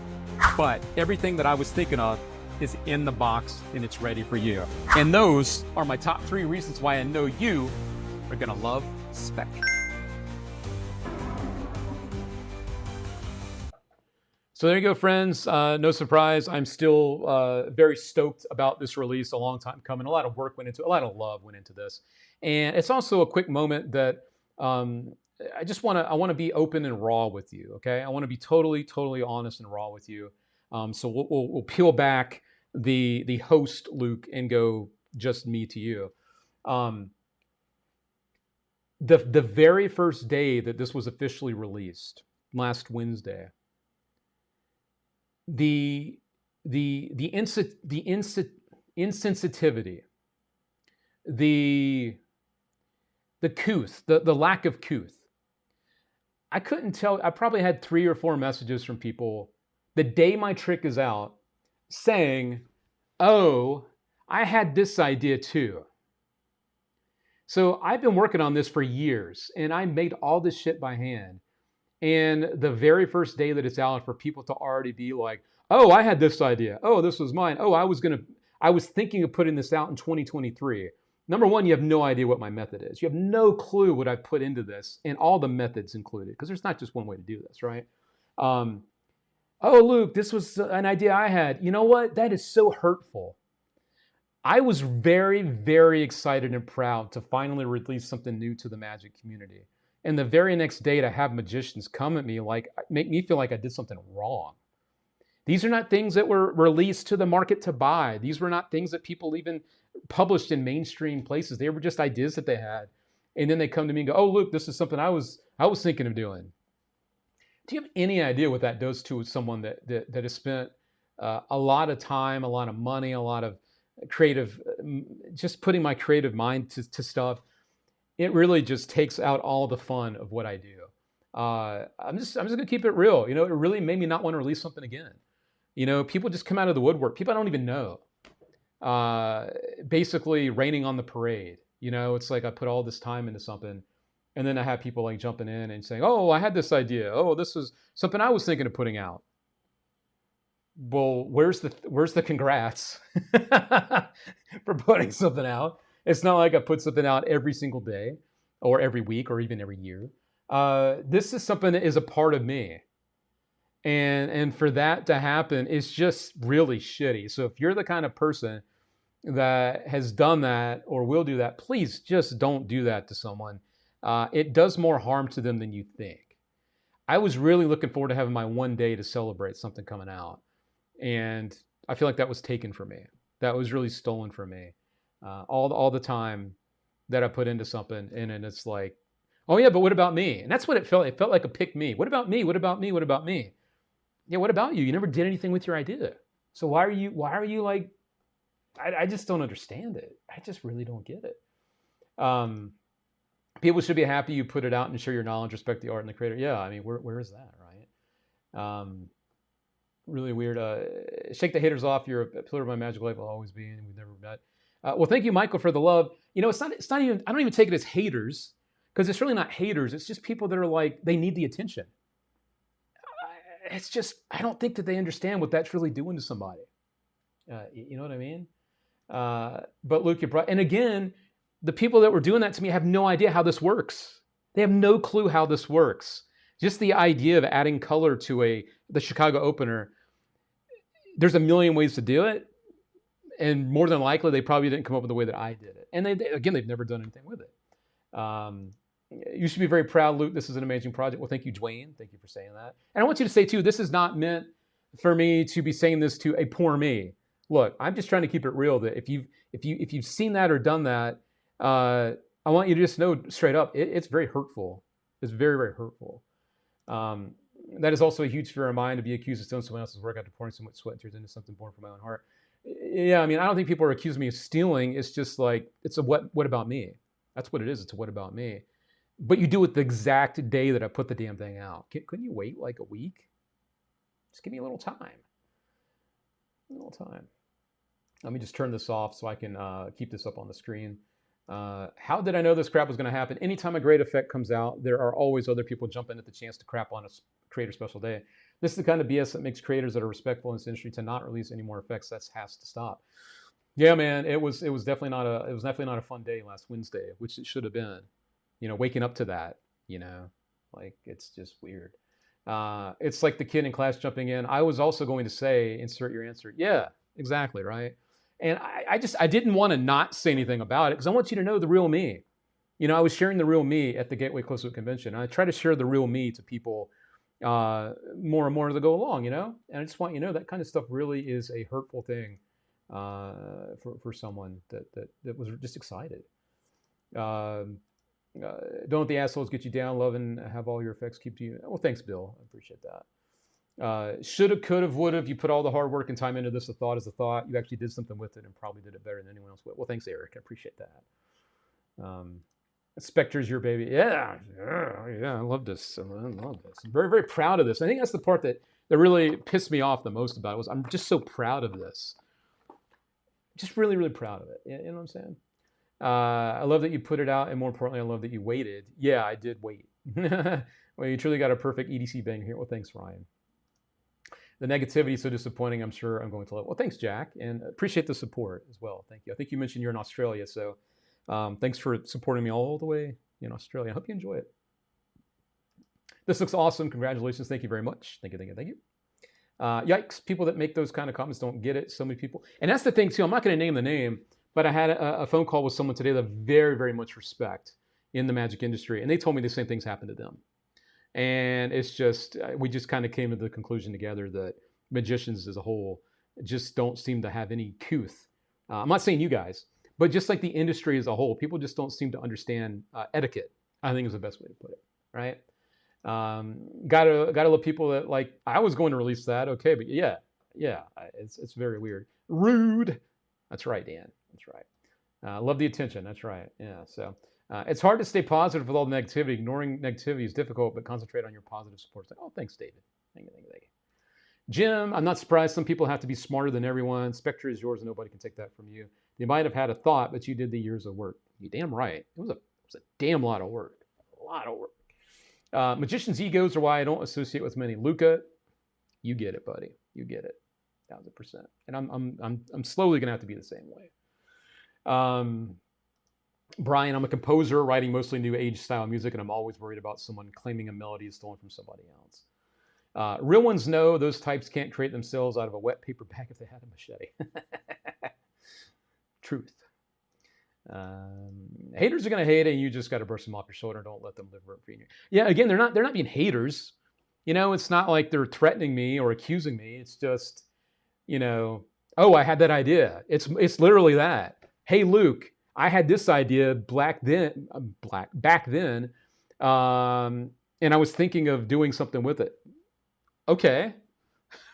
But everything that I was thinking of is in the box and it's ready for you. And those are my top 3 reasons why I know you are gonna love Spectra. So there you go, friends. No surprise, I'm still very stoked about this release. A long time coming. A lot of work went into it. A lot of love went into this. And it's also a quick moment that I want to be open and raw with you, okay? I want to be totally honest and raw with you. So we'll peel back the host, Luke, and go just me to you. The very first day that this was officially released, last Wednesday, the insensitivity, the couth, the lack of couth. I couldn't tell. I probably had 3 or 4 messages from people the day my trick is out saying, "Oh, I had this idea too." So I've been working on this for years, and I made all this shit by hand. And the very first day that it's out, for people to already be like, "Oh, I had this idea. Oh, this was mine. Oh, I was thinking of putting this out in 2023. Number 1, you have no idea what my method is. You have no clue what I've put into this, and all the methods included, because there's not just one way to do this, right? Oh, Luke, this was an idea I had. You know what? That is so hurtful. I was very, very excited and proud to finally release something new to the Magic community. And the very next day to have magicians come at me, like, make me feel like I did something wrong. These are not things that were released to the market to buy. These were not things that people even published in mainstream places. They were just ideas that they had. And then they come to me and go, "Oh, Luke, this is something I was thinking of doing." Do you have any idea what that does to someone that has spent a lot of time, a lot of money, a lot of creative, just putting my creative mind to stuff? It really just takes out all the fun of what I do. I'm just gonna keep it real. You know, it really made me not want to release something again. You know, people just come out of the woodwork. People I don't even know. Basically raining on the parade. You know, it's like I put all this time into something, and then I have people like jumping in and saying, "Oh, I had this idea. Oh, this was something I was thinking of putting out." Well, where's the congrats for putting something out? It's not like I put something out every single day or every week or even every year. This is something that is a part of me. And for that to happen, it's just really shitty. So if you're the kind of person that has done that or will do that, please just don't do that to someone. It does more harm to them than you think. I was really looking forward to having my one day to celebrate something coming out. And I feel like that was taken from me. That was really stolen from me. All the time that I put into something, and then it's like, "Oh yeah, but what about me?" And that's what it felt. It felt like a pick me. What about me? What about me? What about me? Yeah, what about you? You never did anything with your idea. So why are you like I just don't understand it. I just really don't get it. People should be happy you put it out and share your knowledge, respect the art and the creator. Yeah, I mean, where is that, right? Really weird. Shake the haters off. You're a pillar of my magical life. Will always be, and we've never met. Well, thank you, Michael, for the love. You know, it's not even. I don't even take it as haters because it's really not haters. It's just people that are like they need the attention. It's just I don't think that they understand what that's really doing to somebody. You know what I mean? But Luke, you brought, and again, the people that were doing that to me have no idea how this works. They have no clue how this works. Just the idea of adding color to the Chicago opener, there's a million ways to do it. And more than likely, they probably didn't come up with the way that I did it. And they've never done anything with it. You should be very proud, Luke. This is an amazing project. Well, thank you, Dwayne. Thank you for saying that. And I want you to say, too, this is not meant for me to be saying this to a poor me. Look, I'm just trying to keep it real that if you've seen that or done that, I want you to just know straight up, it's very hurtful. It's very, very hurtful. That is also a huge fear of mine, to be accused of stealing someone else's work after pouring so much sweat and tears into something born from my own heart. Yeah, I mean, I don't think people are accusing me of stealing. It's just like, it's a what about me? That's what it is. It's a what about me? But you do it the exact day that I put the damn thing out. Couldn't you wait like a week? Just give me a little time. A little time. Let me just turn this off so I can keep this up on the screen. How did I know this crap was going to happen? Anytime a great effect comes out, there are always other people jumping at the chance to crap on a creator special day. This is the kind of BS that makes creators that are respectful in this industry to not release any more effects. That has to stop. Yeah, man, it was definitely not a fun day last Wednesday, which it should have been. You know, waking up to that, you know, like it's just weird. It's like the kid in class jumping in. I was also going to say, insert your answer. Yeah, exactly, right? And I didn't want to not say anything about it because I want you to know the real me. You know, I was sharing the real me at the Gateway Close Loop Convention. I try to share the real me to people more and more as I go along, you know? And I just want you to know that kind of stuff really is a hurtful thing for someone that was just excited. Don't let the assholes get you down. Love and have all your effects keep you. Well, thanks, Bill. I appreciate that. Shoulda, coulda, woulda. You put all the hard work and time into this. A thought is a thought. You actually did something with it and probably did it better than anyone else would. Well, thanks, Eric. I appreciate that. Spectre's your baby. Yeah. I love this. I'm very, very proud of this. I think that's the part that really pissed me off the most about it was I'm just so proud of this. Just really, really proud of it. You know what I'm saying? I love that you put it out, and more importantly, I love that you waited. Yeah, I did wait. Well, you truly got a perfect EDC bang here. Well, thanks, Ryan. The negativity is so disappointing. I'm sure I'm going to love it. Well, thanks, Jack, and appreciate the support as well. Thank you. I think you mentioned you're in Australia, so thanks for supporting me all the way in Australia. I hope you enjoy it. This looks awesome. Congratulations. Thank you very much. Thank you. Yikes. People that make those kind of comments don't get it. So many people. And that's the thing, too. I'm not going to name the name, but I had a phone call with someone today that I very, very much respect in the magic industry, and they told me the same things happened to them. And it's just, we just kind of came to the conclusion together that magicians as a whole just don't seem to have any couth. I'm not saying you guys, but just like the industry as a whole, people just don't seem to understand etiquette, I think is the best way to put it, right? Gotta love people that like, I was going to release that, okay, but yeah, it's very weird. Rude. That's right, Dan. That's right. Love the attention. That's right. Yeah. So it's hard to stay positive with all the negativity. Ignoring negativity is difficult, but concentrate on your positive support. Like, oh, thanks, David. Thank you. Jim, I'm not surprised. Some people have to be smarter than everyone. Spectre is yours, and nobody can take that from you. You might have had a thought, but you did the years of work. You're damn right. It was a damn lot of work. A lot of work. Magicians' egos are why I don't associate with many. Luca, you get it, buddy. You get it. 1,000%. And I'm slowly gonna have to be the same way. Brian, I'm a composer writing mostly new age style music, and I'm always worried about someone claiming a melody is stolen from somebody else. Real ones know those types can't create themselves out of a wet paper bag if they had a machete. Truth. Haters are gonna hate it, and you just gotta brush them off your shoulder. Don't let them live rent free in you. Yeah, again, they're not being haters. You know, it's not like they're threatening me or accusing me. It's just, you know, oh, I had that idea. It's literally that. Hey, Luke, I had this idea back then, and I was thinking of doing something with it. Okay.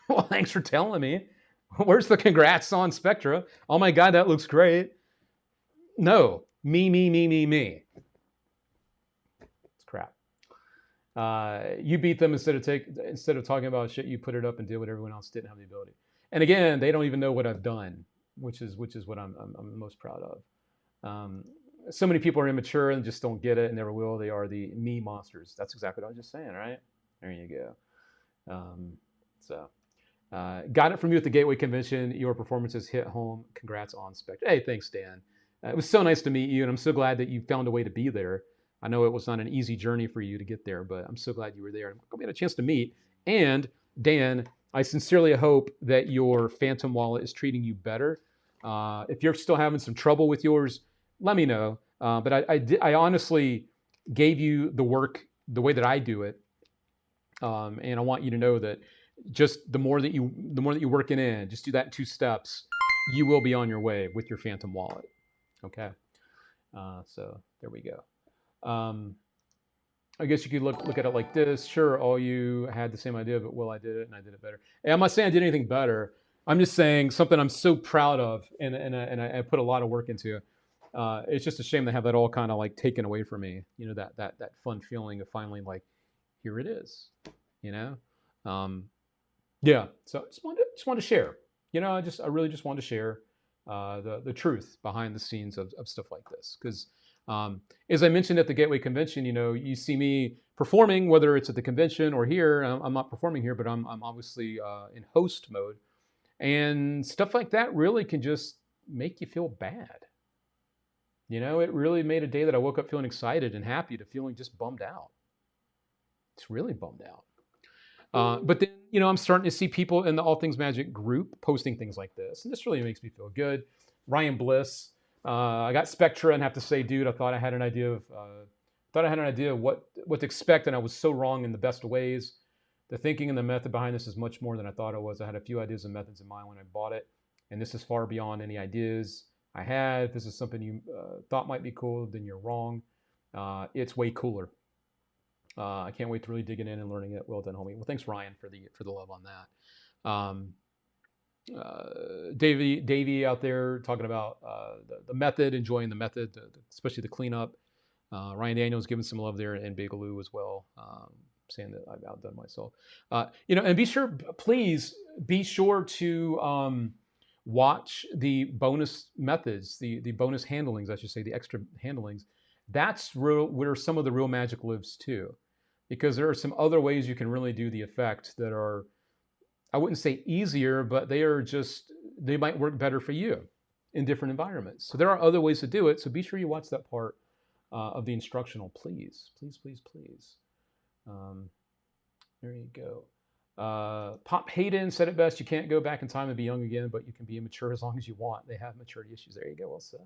Well, thanks for telling me. Where's the congrats on Spectra? Oh my God, that looks great. No, me. It's crap. You beat them instead of talking about shit. You put it up and did what everyone else didn't have the ability. And again, they don't even know what I've done, which is what I'm most proud of. So many people are immature and just don't get it and never will. They are the me monsters. That's exactly what I was just saying, right? There you go. Got it from you at the Gateway Convention. Your performances hit home. Congrats on Spectre. Hey, thanks, Dan. It was so nice to meet you, and I'm so glad that you found a way to be there. I know it was not an easy journey for you to get there, but I'm so glad you were there. We had a chance to meet. And Dan, I sincerely hope that your Phantom wallet is treating you better. If you're still having some trouble with yours, let me know. But I honestly gave you the work the way that I do it, and I want you to know that just the more that you work it in, just do that in 2 steps, you will be on your way with your Phantom wallet. Okay, so there we go. I guess you could look at it like this. Sure, all you had the same idea, but Will, I did it, and I did it better. And I'm not saying I did anything better. I'm just saying something I'm so proud of, and I put a lot of work into. It's just a shame to have that all kind of like taken away from me. You know, that fun feeling of finally like, here it is. You know, yeah. So just wanted to share. You know, I really just wanted to share the truth behind the scenes of stuff like this, because as I mentioned at the Gateway Convention, you know, you see me performing, whether it's at the convention or here. I'm not performing here, but I'm obviously in host mode, and stuff like that really can just make you feel bad. You know, it really made a day that I woke up feeling excited and happy to feeling just bummed out. It's really bummed out. But then, you know, I'm starting to see people in the All Things Magic group posting things like this, and this really makes me feel good. Ryan Bliss. I got Spectra and have to say, dude, I thought I had an idea of what to expect, and I was so wrong in the best ways. The thinking and the method behind this is much more than I thought it was. I had a few ideas and methods in mind when I bought it, and this is far beyond any ideas I had. If this is something you thought might be cool, then you're wrong. It's way cooler. I can't wait to really dig in and learning it. Well done, homie. Well, thanks, Ryan, for the love on that. Davey out there talking about the method, enjoying the method, especially the cleanup. Ryan Daniels giving some love there, and Bigaloo as well, saying that I've outdone myself. You know, and please be sure to watch the bonus methods, the bonus handlings, I should say, the extra handlings. That's where some of the real magic lives too, because there are some other ways you can really do the effect that are, I wouldn't say easier, but they might work better for you in different environments. So there are other ways to do it. So be sure you watch that part of the instructional, please. There you go. Pop Hayden said it best. You can't go back in time and be young again, but you can be immature as long as you want. They have maturity issues. There you go. Well said.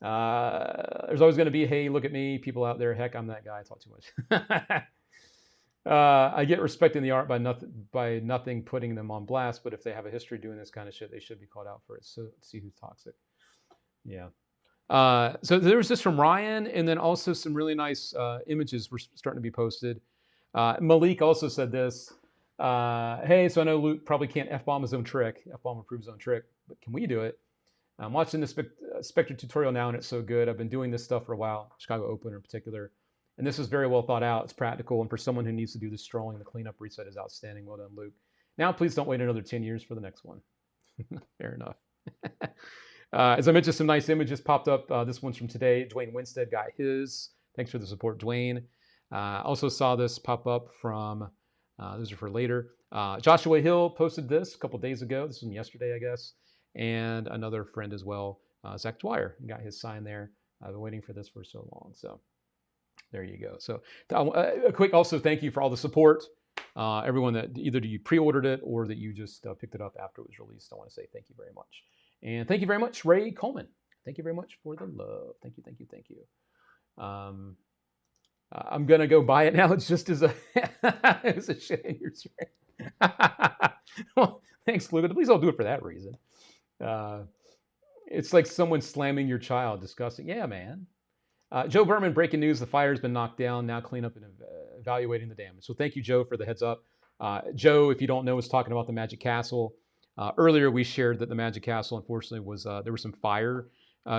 There's always going to be, hey, look at me, people out there. Heck, I'm that guy. I talk too much. I get respect in the art by nothing putting them on blast, but if they have a history doing this kind of shit, they should be called out for it. So see who's toxic. Yeah. So there's this from Ryan, and then also some really nice images were starting to be posted. Malik also said this. Hey, so I know Luke probably can't F-bomb his own trick. F-bomb approves his own trick, but can we do it? I'm watching the Spectre tutorial now, and it's so good. I've been doing this stuff for a while, Chicago Open in particular. And this is very well thought out. It's practical. And for someone who needs to do the strolling, the cleanup reset is outstanding. Well done, Luke. Now, please don't wait another 10 years for the next one. Fair enough. As I mentioned, some nice images popped up. This one's from today. Dwayne Winstead got his. Thanks for the support, Dwayne. Also saw this pop up from, those are for later. Joshua Hill posted this a couple days ago. This was from yesterday, I guess. And another friend as well, Zach Dwyer, got his sign there. I've been waiting for this for so long. So there you go. So a quick also thank you for all the support. Everyone that either you pre-ordered it or that you just picked it up after it was released. I want to say thank you very much. And thank you very much, Ray Coleman. Thank you very much for the love. Thank you. I'm going to go buy it now. It's just as a, it's a shit in your screen. Well, thanks, Luke. Please don't do it for that reason. It's like someone slamming your child. Disgusting. Yeah, man. Joe Berman, breaking news. The fire's been knocked down. Now clean up and evaluating the damage. So thank you, Joe, for the heads up. Joe, if you don't know, is talking about the Magic Castle. Earlier, we shared that the Magic Castle, unfortunately, was there was some fire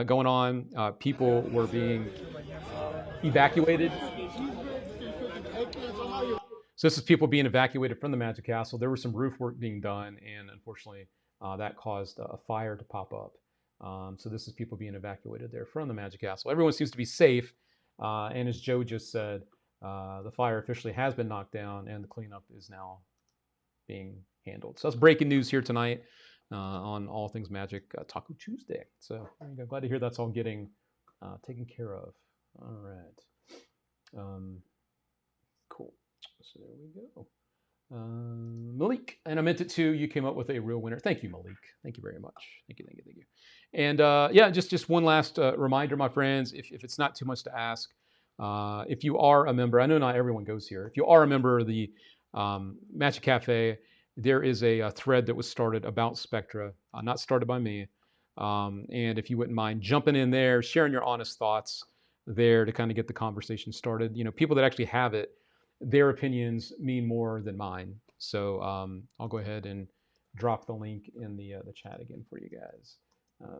going on. People were being evacuated. So this is people being evacuated from the Magic Castle. There was some roof work being done, and unfortunately, that caused a fire to pop up. So this is people being evacuated there from the Magic Castle. Everyone seems to be safe, and as Joe just said, the fire officially has been knocked down, and the cleanup is now being handled. So that's breaking news here tonight on All Things Magic Taco Tuesday. So I'm glad to hear that's all getting taken care of. All right. Cool. So there we go. Malik, and I meant it too. You came up with a real winner. Thank you, Malik. Thank you very much. Thank you. And yeah, just one last reminder, my friends, if it's not too much to ask, if you are a member, I know not everyone goes here. If you are a member of the Magic Cafe, there is a thread that was started about Spectra, not started by me. And if you wouldn't mind jumping in there, sharing your honest thoughts there to kind of get the conversation started. You know, people that actually have it, their opinions mean more than mine. So I'll go ahead and drop the link in the chat again for you guys.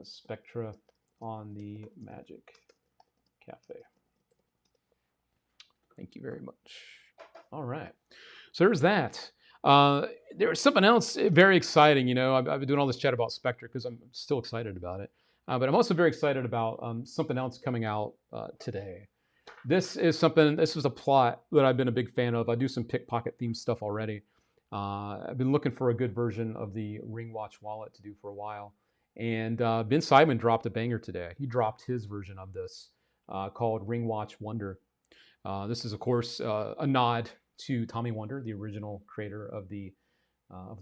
Spectra on the Magic Cafe. Thank you very much. All right. So there's that. There was something else very exciting. You know, I've been doing all this chat about Spectre because I'm still excited about it. But I'm also very excited about something else coming out today. This was a plot that I've been a big fan of. I do some pickpocket themed stuff already. I've been looking for a good version of the Ring Watch wallet to do for a while. And Ben Simon dropped a banger today. He dropped his version of this called Ring Watch Wonder. This is, of course, a nod to Tommy Wonder, the original creator of the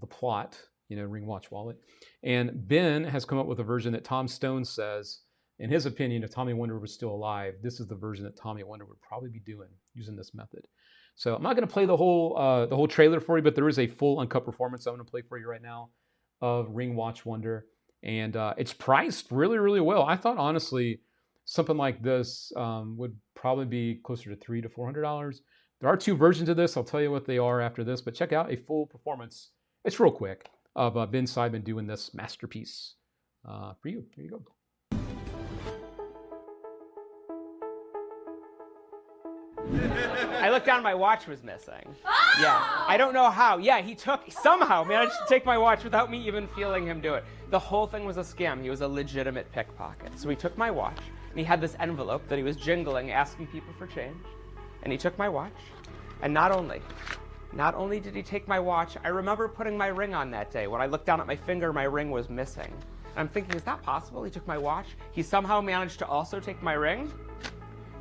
plot, you know, Ring Watch wallet. And Ben has come up with a version that Tom Stone says, in his opinion, if Tommy Wonder was still alive, this is the version that Tommy Wonder would probably be doing using this method. So I'm not going to play the whole trailer for you, but there is a full uncut performance I'm going to play for you right now of Ring Watch Wonder, and it's priced really, really well. I thought honestly something like this would probably be closer to $300 to $400. There are two versions of this. I'll tell you what they are after this, but check out a full performance. It's real quick of Ben Simon doing this masterpiece for you. Here you go. I looked down, my watch was missing. Yeah, I don't know how. Yeah, he somehow managed to take my watch without me even feeling him do it. The whole thing was a scam. He was a legitimate pickpocket. So he took my watch, and he had this envelope that he was jingling, asking people for change. And he took my watch, and not only did he take my watch, I remember putting my ring on that day. When I looked down at my finger, my ring was missing. And I'm thinking, is that possible? He took my watch. He somehow managed to also take my ring.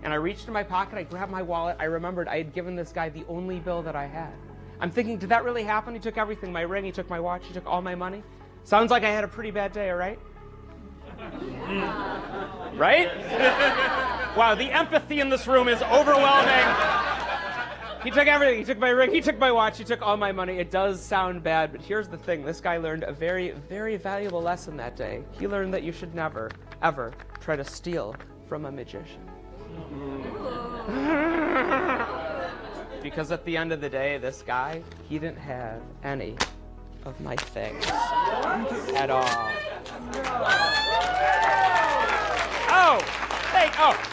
And I reached in my pocket, I grabbed my wallet, I remembered I had given this guy the only bill that I had. I'm thinking, did that really happen? He took everything, my ring, he took my watch, he took all my money. Sounds like I had a pretty bad day, all right? Right? Wow, the empathy in this room is overwhelming. He took everything, he took my ring, he took my watch, he took all my money. It does sound bad, but here's the thing. This guy learned a very, very valuable lesson that day. He learned that you should never, ever try to steal from a magician. Because at the end of the day, this guy, he didn't have any of my things at all.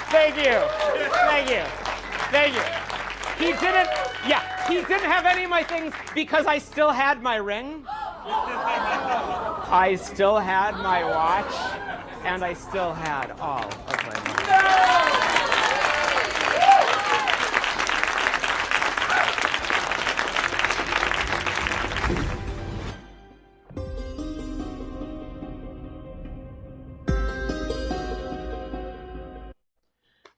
Thank you. He didn't have any of my things because I still had my ring. I still had my watch, and I still had all of my money.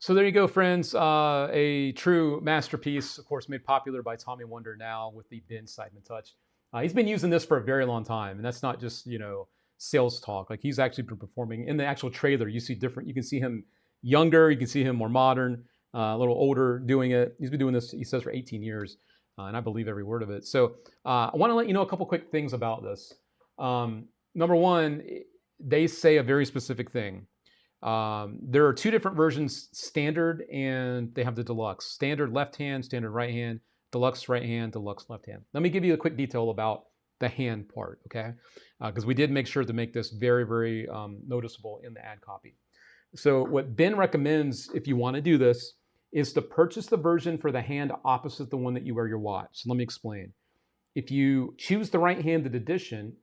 So there you go, friends. A true masterpiece, of course, made popular by Tommy Wonder now with the Ben Simon touch. He's been using this for a very long time, and that's not just, you know, sales talk. Like, he's actually been performing in the actual trailer. You see different. You can see him younger. You can see him more modern, a little older doing it. He's been doing this, he says, for 18 years, and I believe every word of it. So I want to let you know a couple quick things about this. Number one, they say a very specific thing. There are two different versions, standard, and they have the deluxe. Standard left hand, standard right hand, deluxe right hand, deluxe left hand. Let me give you a quick detail about the hand part, okay? Because we did make sure to make this very, very noticeable in the ad copy. So what Ben recommends if you want to do this is to purchase the version for the hand opposite the one that you wear your watch. So let me explain. If you choose the right-handed edition,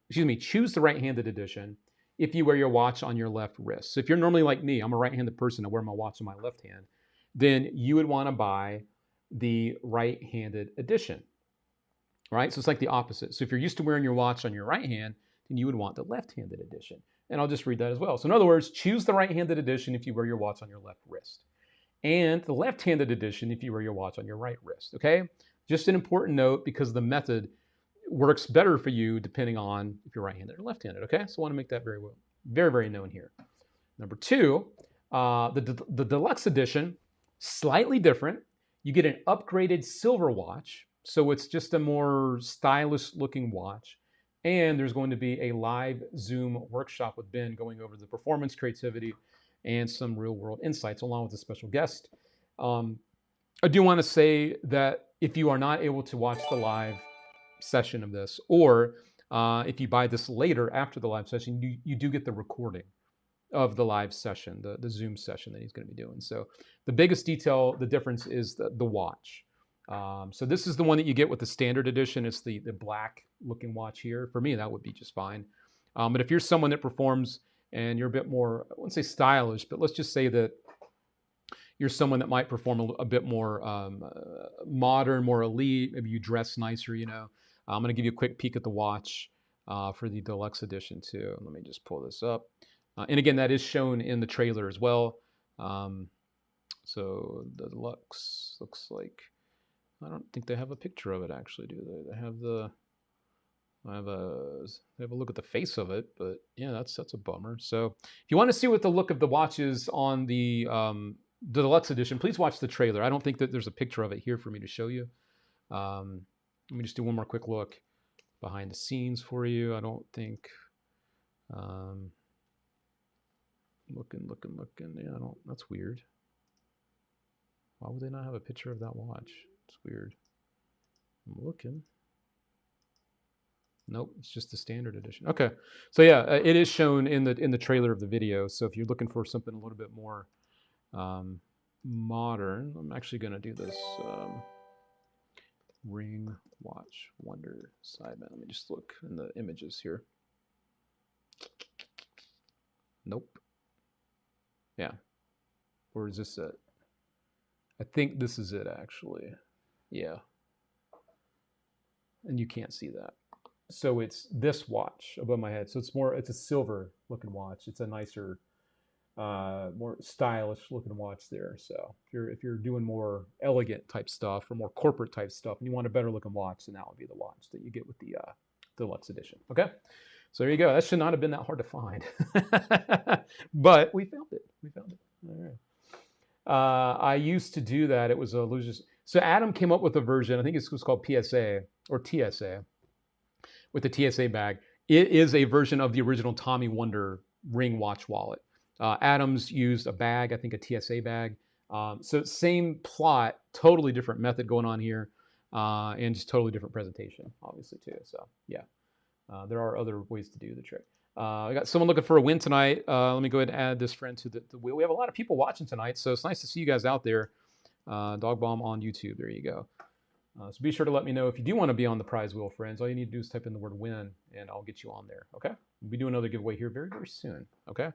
choose the right-handed edition if you wear your watch on your left wrist. So if you're normally like me, I'm a right-handed person, I wear my watch on my left hand, then you would want to buy the right-handed edition, right? So it's like the opposite. So if you're used to wearing your watch on your right hand, then you would want the left-handed edition. And I'll just read that as well. So in other words, choose the right-handed edition if you wear your watch on your left wrist, and the left-handed edition if you wear your watch on your right wrist, okay? Just an important note because the method works better for you depending on if you're right-handed or left-handed, okay? So I want to make that very, very known here. Number two, the deluxe edition, slightly different. You get an upgraded silver watch, so it's just a more stylish looking watch. And there's going to be a live Zoom workshop with Ben going over the performance, creativity, and some real world insights along with a special guest. I do want to say that if you are not able to watch the live session of this, or if you buy this later after the live session, you do get the recording of the live session, the Zoom session that he's going to be doing. So the biggest detail, the difference is the watch. So this is the one that you get with the standard edition. It's the black looking watch here. For me, that would be just fine. But if you're someone that performs and you're a bit more, I wouldn't say stylish, but let's just say that you're someone that might perform a bit more modern, more elite, maybe you dress nicer, you know. I'm going to give you a quick peek at the watch for the deluxe edition too. Let me just pull this up. And again, that is shown in the trailer as well. So the deluxe looks like, I don't think they have a picture of it actually, do they? They have they have a look at the face of it, but yeah, that's a bummer. So if you want to see what the look of the watch is on the deluxe edition, please watch the trailer. I don't think that there's a picture of it here for me to show you. Let me just do one more quick look behind the scenes for you. I don't think, looking. Yeah, that's weird. Why would they not have a picture of that watch? It's weird. I'm looking. Nope, it's just the standard edition. Okay, so yeah, it is shown in the trailer of the video. So if you're looking for something a little bit more modern, I'm actually going to do this Ring Watch Wonder Sideband. Let me just look in the images here. Nope. Yeah. Or is this it? I think this is it actually. Yeah. And you can't see that. So it's this watch above my head. So it's a silver looking watch. It's a nicer, more stylish looking watch there. So if you're doing more elegant type stuff or more corporate type stuff and you want a better looking watch, then that would be the watch that you get with the deluxe edition. Okay. So there you go. That should not have been that hard to find, but we found it. All right. I used to do that. It was a losers. So Adam came up with a version. I think it was called PSA or TSA. With the TSA bag, it is a version of the original Tommy Wonder ring watch wallet. Adams used a bag, I think a TSA bag. So same plot, totally different method going on here, and just totally different presentation, obviously too. So yeah, there are other ways to do the trick. I got someone looking for a win tonight. Let me go ahead and add this friend to the wheel. We have a lot of people watching tonight, so it's nice to see you guys out there. Dog Bomb on YouTube. There you go. So be sure to let me know if you do want to be on the prize wheel, friends. All you need to do is type in the word win, and I'll get you on there, okay? We'll be doing another giveaway here very, very soon, okay?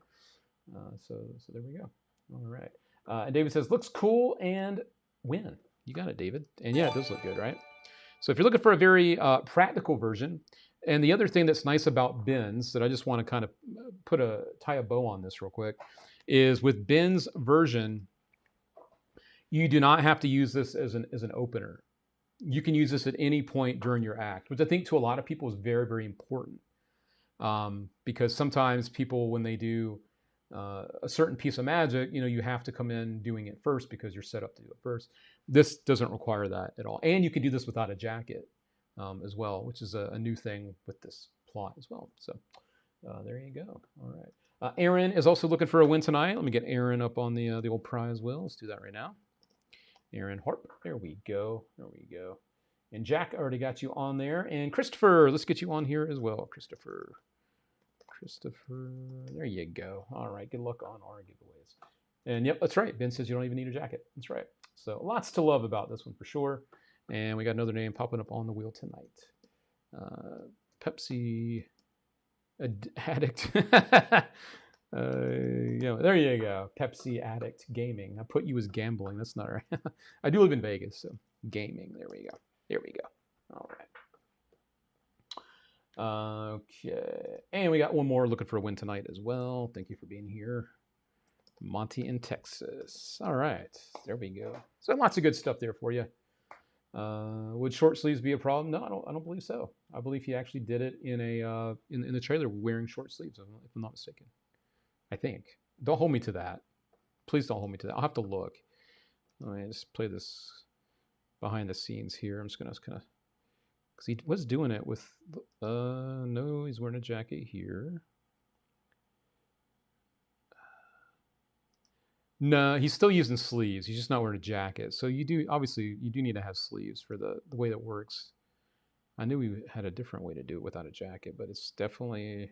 So there we go. All right. And David says, looks cool and win. You got it, David. And yeah, it does look good, right? So if you're looking for a very practical version, and the other thing that's nice about Ben's that I just want to kind of tie a bow on this real quick, is with Ben's version, you do not have to use this as an opener. You can use this at any point during your act, which I think to a lot of people is very, very important. Because sometimes people, when they do a certain piece of magic, you have to come in doing it first because you're set up to do it first. This doesn't require that at all. And you can do this without a jacket as well, which is a new thing with this plot as well. So there you go. All right. Aaron is also looking for a win tonight. Let me get Aaron up on the old prize wheel. Let's do that right now. Aaron Harp. There we go. And Jack, already got you on there. And Christopher, let's get you on here as well. Christopher, there you go. All right, good luck on our giveaways. And yep, that's right. Ben says you don't even need a jacket. That's right. So lots to love about this one for sure. And we got another name popping up on the wheel tonight. Pepsi Addict. There you go. Pepsi Addict Gaming. I put you as gambling. That's not right. I do live in Vegas, so gaming. There we go. There we go. All right. Okay. And we got one more looking for a win tonight as well. Thank you for being here. Monty in Texas. All right. There we go. So lots of good stuff there for you. Would short sleeves be a problem? No, I don't believe so. I believe he actually did it in a in the trailer wearing short sleeves, if I'm not mistaken. I think. Don't hold me to that. Please don't hold me to that. I'll have to look. Let me just play this behind the scenes here. I'm just gonna kind of, because he was doing it with. No, he's wearing a jacket here. No, he's still using sleeves. He's just not wearing a jacket. So you do, obviously, you do need to have sleeves for the way that works. I knew we had a different way to do it without a jacket, but it's definitely...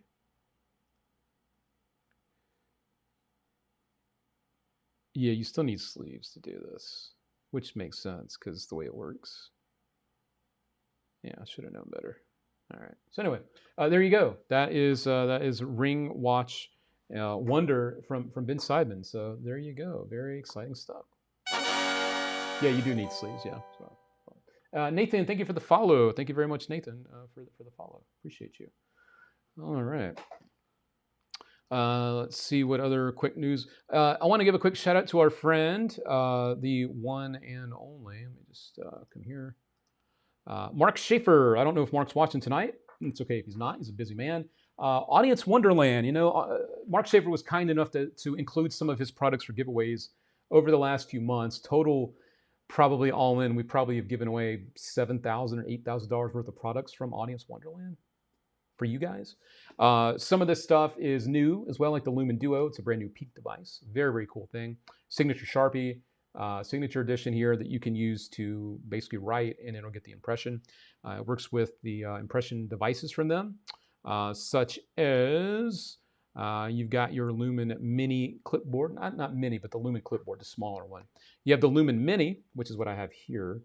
Yeah, you still need sleeves to do this, which makes sense because the way it works. Yeah, I should have known better. All right. So anyway, there you go. That is Ring Watch Wonder from Ben Seidman. So there you go. Very exciting stuff. Yeah, you do need sleeves. Yeah. So, Nathan, thank you for the follow. Thank you very much, Nathan, for the follow. Appreciate you. All right. Let's see what other quick news. I want to give a quick shout out to our friend, the one and only. Let me just come here. Mark Schaefer. I don't know if Mark's watching tonight. It's okay if he's not. He's a busy man. Audience Wonderland. You know, Mark Schaefer was kind enough to include some of his products for giveaways over the last few months. Total, probably all in, we probably have given away $7,000 or $8,000 worth of products from Audience Wonderland for you guys. Some of this stuff is new as well, like the Lumen Duo. It's a brand new Peak device. Very, very cool thing. Signature Sharpie. Signature edition here that you can use to basically write and it'll get the impression. It works with the impression devices from them, such as you've got your Lumen Mini clipboard, not Mini, but the Lumen clipboard, the smaller one. You have the Lumen Mini, which is what I have here.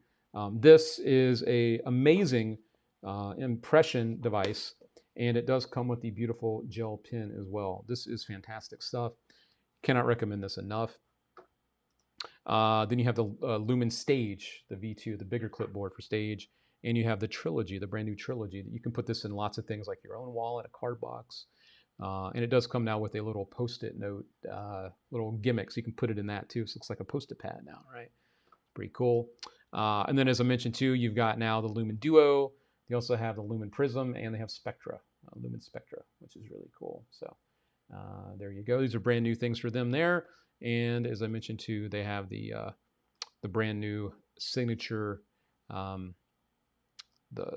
This is a amazing impression device, and it does come with the beautiful gel pen as well. This is fantastic stuff. Cannot recommend this enough. Then you have the Lumen Stage, the V2, the bigger clipboard for Stage, and you have the Trilogy, the brand new Trilogy. That you can put this in lots of things like your own wallet, a card box, and it does come now with a little Post-it note, little gimmick, so you can put it in that too. So it looks like a Post-it pad now, right? Pretty cool. And then as I mentioned too, you've got now the Lumen Duo. They also have the Lumen Prism, and they have Spectra, Lumen Spectra, which is really cool. So there you go. These are brand new things for them there. And as I mentioned too, they have the brand new signature, the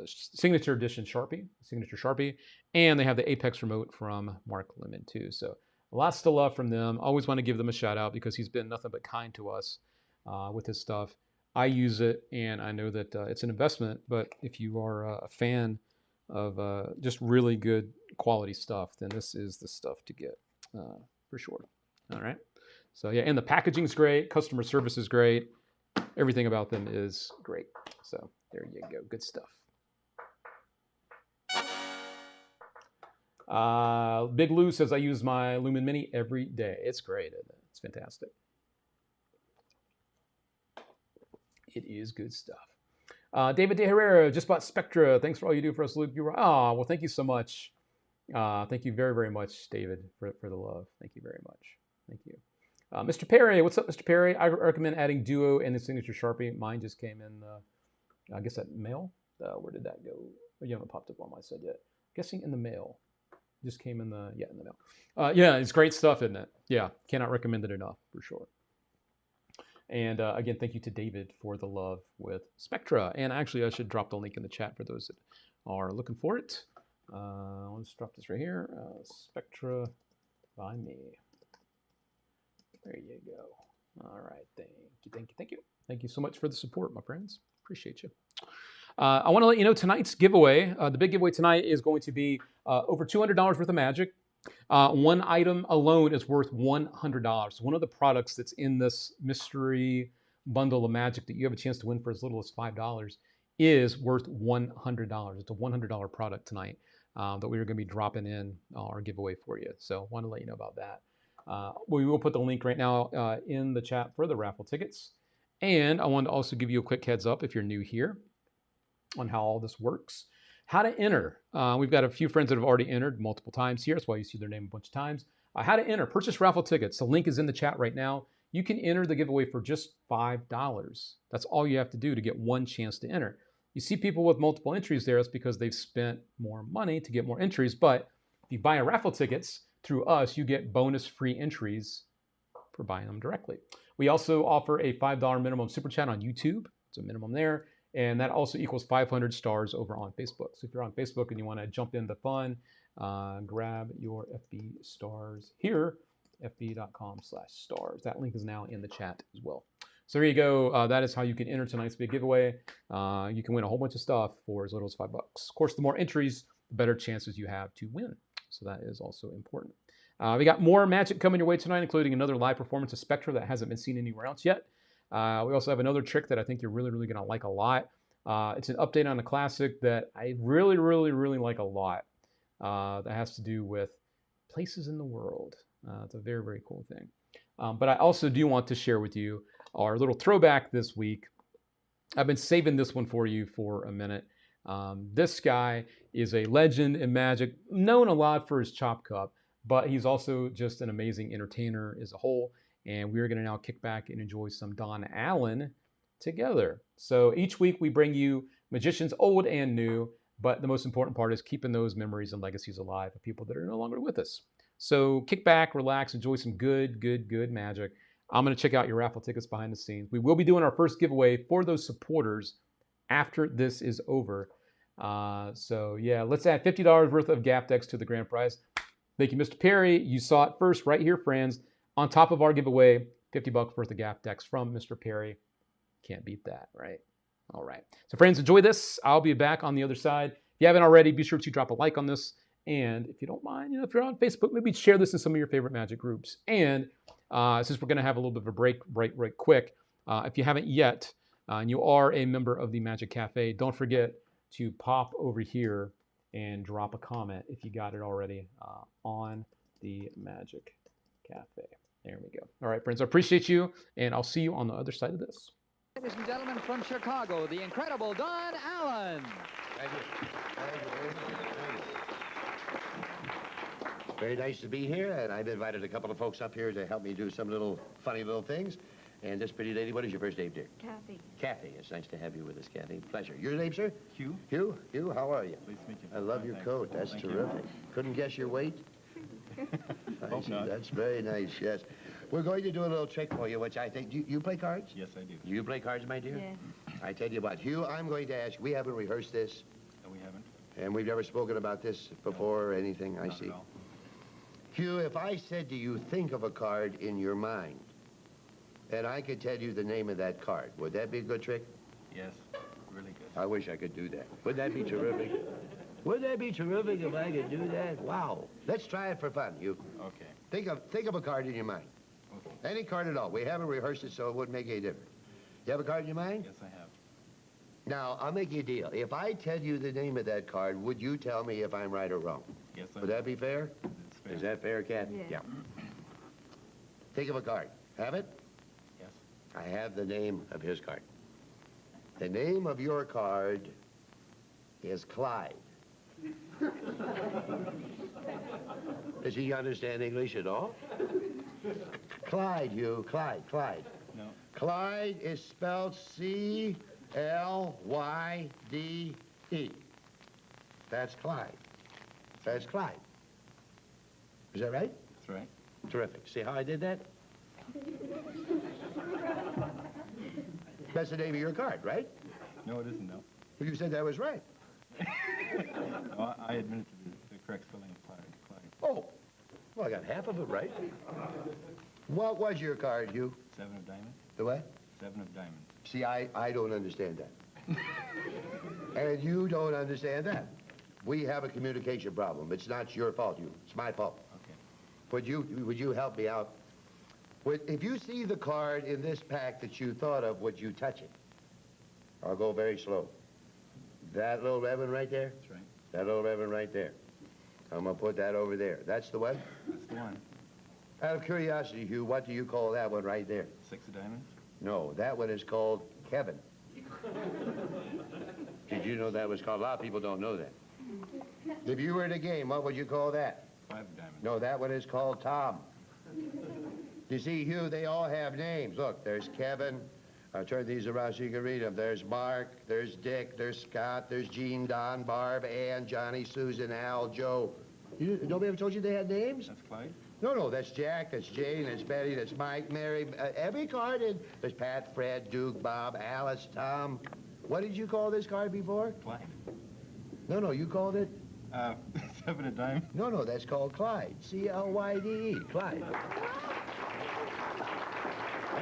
signature edition Sharpie, and they have the Apex remote from Mark Lemon too. So lots to love from them. Always want to give them a shout out because he's been nothing but kind to us with his stuff. I use it, and I know that it's an investment. But if you are a fan of just really good quality stuff, then this is the stuff to get for sure. All right. So yeah, and the packaging's great, customer service is great, everything about them is great. So there you go, good stuff. Big Lou says I use my Lumen Mini every day. It's great, isn't it? It's fantastic. It is good stuff. David De Herrera just bought Spectra. Thanks for all you do for us, Luke. Oh, well, thank you so much. Thank you very, very much, David, for the love. Thank you very much. Thank you. Mr. Perry, what's up, Mr. Perry? I recommend adding Duo and the Signature Sharpie. Mine just came in, I guess that mail. Where did that go? You haven't popped up on my side yet. Guessing in the mail. Just came in the mail. Yeah, it's great stuff, isn't it? Yeah, cannot recommend it enough, for sure. And again, thank you to David for the love with Spectra. And actually, I should drop the link in the chat for those that are looking for it. Let's drop this right here. Spectra by me. There you go. All right, thank you. Thank you so much for the support, my friends. Appreciate you. I want to let you know tonight's giveaway. The big giveaway tonight is going to be over $200 worth of magic. One item alone is worth $100. One of the products that's in this mystery bundle of magic that you have a chance to win for as little as $5 is worth $100. It's a $100 product tonight that we are going to be dropping in our giveaway for you. So I want to let you know about that. We will put the link right now in the chat for the raffle tickets. And I want to also give you a quick heads up if you're new here on how all this works. How to enter. We've got a few friends that have already entered multiple times here. That's why you see their name a bunch of times. How to enter. Purchase raffle tickets. The link is in the chat right now. You can enter the giveaway for just $5. That's all you have to do to get one chance to enter. You see people with multiple entries there. That's because they've spent more money to get more entries. But if you buy raffle tickets through us, you get bonus free entries for buying them directly. We also offer a $5 minimum super chat on YouTube. It's a minimum there. And that also equals 500 stars over on Facebook. So if you're on Facebook and you want to jump in the fun, grab your FB stars here, fb.com/stars. That link is now in the chat as well. So there you go. That is how you can enter tonight's big giveaway. You can win a whole bunch of stuff for as little as $5. Of course, the more entries, the better chances you have to win. So that is also important. We got more magic coming your way tonight, including another live performance of Spectra that hasn't been seen anywhere else yet. We also have another trick that I think you're really, really going to like a lot. It's an update on a classic that I really, really, really like a lot. That has to do with places in the world. It's a very, very cool thing. But I also do want to share with you our little throwback this week. I've been saving this one for you for a minute. This guy is a legend in magic, known a lot for his chop cup, but he's also just an amazing entertainer as a whole. And we're going to now kick back and enjoy some Don Allen together. So each week we bring you magicians old and new, but the most important part is keeping those memories and legacies alive of people that are no longer with us. So kick back, relax, enjoy some good magic. I'm going to check out your raffle tickets behind the scenes. We will be doing our first giveaway for those supporters after this is over. So yeah, let's add $50 worth of Gap decks to the grand prize. Thank you, Mr. Perry. You saw it first right here, friends. On top of our giveaway, $50 worth of Gap decks from Mr. Perry. Can't beat that, right? All right. So friends, enjoy this. I'll be back on the other side. If you haven't already, be sure to drop a like on this. And if you don't mind, if you're on Facebook, maybe share this in some of your favorite magic groups. And since we're going to have a little bit of a break right quick, if you haven't yet, and you are a member of the Magic Cafe, don't forget to pop over here and drop a comment if you got it already on the Magic Cafe. There we go. All right, friends, I appreciate you, and I'll see you on the other side of this. Ladies and gentlemen, from Chicago, the incredible Don Allen. Thank you. Very nice to be here, and I've invited a couple of folks up here to help me do some funny little things. And this pretty lady, what is your first name, dear? Kathy. Kathy. It's nice to have you with us, Kathy. Pleasure. Your name, sir? Hugh. Hugh? Hugh, how are you? Pleased to meet you. I love your Thanks. coat. That's Thank you. terrific. Couldn't guess your weight? I Hope see. not. That's very nice, yes. We're going to do a little trick for you, which I think... You play cards? Yes, I do. Do you play cards, my dear? Yes. I tell you what, Hugh, I'm going to ask... We haven't rehearsed this, No, we haven't. and we've never spoken about this before or anything, I Not see. at all. Hugh, if I said to you, think of a card in your mind, and I could tell you the name of that card, would that be a good trick? Yes, really good. I wish I could do that. Wouldn't that be terrific? Wouldn't that be terrific if I could do that? Wow. Let's try it for fun, Hugh. Okay. Think of a card in your mind. Okay. Any card at all. We haven't rehearsed it, so it wouldn't make any difference. You have a card in your mind? Yes, I have. Now, I'll make you a deal. If I tell you the name of that card, would you tell me if I'm right or wrong? Yes, I Would that be fair? It's fair. Is that fair, Kat? Yes. Yeah. Think of a card. Have it? Yes. I have the name of his card. The name of your card is Clyde. Does he understand English at all? Clyde, Hugh. Clyde. No. Clyde is spelled C-L-Y-D-E. That's Clyde. That's Clyde. Is that right? That's right. Terrific. See how I did that? That's the name of your card, right? No, it isn't, no. Well, you said that was right. Oh, I admitted to the correct spelling of Clyde. Oh, well, I got half of it right. What was your card, Hugh? 7 of diamonds. The what? 7 of diamonds. See, I don't understand that. And you don't understand that. We have a communication problem. It's not your fault, It's my fault. Okay. Would you help me out? If you see the card in this pack that you thought of, would you touch it? I'll go very slow. That little ribbon right there? That's right. That little ribbon right there. I'm gonna put that over there. That's the one? That's the one. Out of curiosity, Hugh, what do you call that one right there? 6 of diamonds. No, that one is called Kevin. Did you know that was called? A lot of people don't know that. If you were in a game, what would you call that? 5 of diamonds. No, that one is called Tom. You see, Hugh, they all have names. Look, there's Kevin. I'll turn these around so you can read them. There's Mark, there's Dick, there's Scott, there's Gene, Don, Barb, Ann, Johnny, Susan, Al, Joe. Nobody ever told you they had names? That's Clyde. No, that's Jack, that's Jane, that's Betty, that's Mike, Mary. Every card there's Pat, Fred, Duke, Bob, Alice, Tom. What did you call this card before? Clyde. No, you called it? 7 of diamonds. No, that's called Clyde. C-L-Y-D-E, Clyde.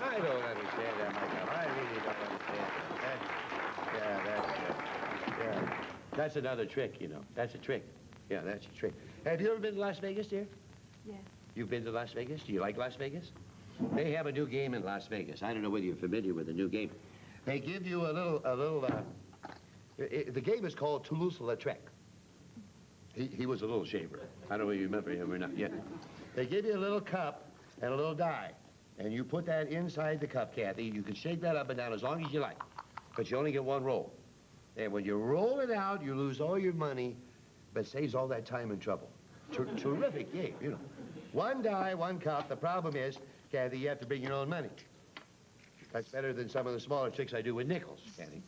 I don't understand that, Michael. I really don't understand that. That's another trick, That's a trick. Yeah, that's a trick. Have you ever been to Las Vegas, dear? Yes. You've been to Las Vegas? Do you like Las Vegas? They have a new game in Las Vegas. I don't know whether you're familiar with the new game. They give you the game is called Toulouse-Lautrec. He was a little shaver. I don't know if you remember him or not yet. They give you a little cup and a little die, and you put that inside the cup, Kathy. You can shake that up and down as long as you like, but you only get one roll. And when you roll it out, you lose all your money, but saves all that time and trouble. Terrific game, One die, one cup. The problem is, Kathy, you have to bring your own money. That's better than some of the smaller tricks I do with nickels, Kathy.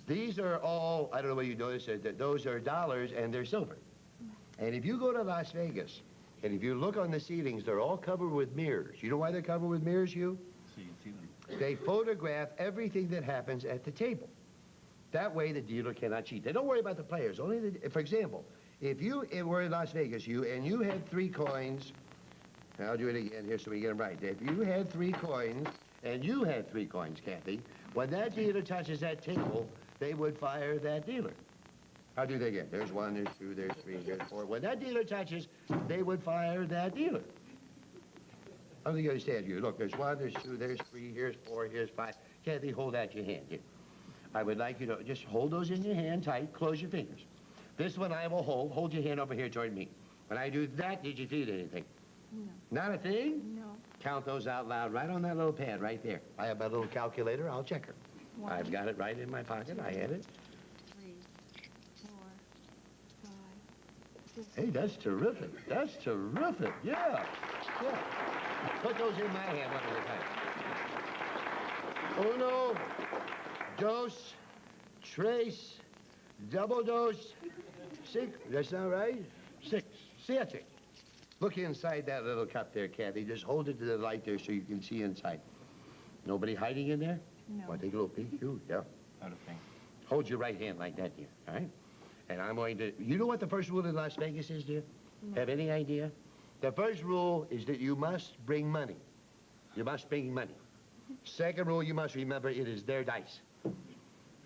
These are all, I don't know whether you noticed that those are dollars and they're silver. And if you go to Las Vegas, and if you look on the ceilings, they're all covered with mirrors. You know why they're covered with mirrors, Hugh? So you can see them. They photograph everything that happens at the table. That way, the dealer cannot cheat. They don't worry about the players. For example, if you were in Las Vegas, and you had 3 coins, and I'll do it again here so we get them right. If you had 3 coins, and you had 3 coins, Kathy, when that dealer touches that table, they would fire that dealer. I'll do that again. There's 1, there's 2, there's 3, there's 4. When that dealer touches, they would fire that dealer. I don't think you understand, you. Look, there's 1, there's 2, there's 3, here's 4, here's 5. Kathy, hold out your hand here. I would like you to just hold those in your hand tight, close your fingers. This one I will hold. Hold your hand over here toward me. When I do that, did you feel anything? No. Not a thing? No. Count those out loud right on that little pad right there. I have my little calculator. I'll check her. 1, I've got it right in my pocket. I had it. 3, 4, 5, 6. Hey, that's terrific. That's terrific. Yeah. Put those in my hand one at a time. Uno, dos, tres, double dos, 6. That's not right? 6. Siete. Look inside that little cup there, Kathy. Just hold it to the light there so you can see inside. Nobody hiding in there? No. Want to take a little peek? You? Yeah. Not a thing. Hold your right hand like that, dear. All right? And I'm going to... You know what the first rule in Las Vegas is, dear? No. Have any idea? The first rule is that you must bring money. You must bring money. Second rule, you must remember it is their dice.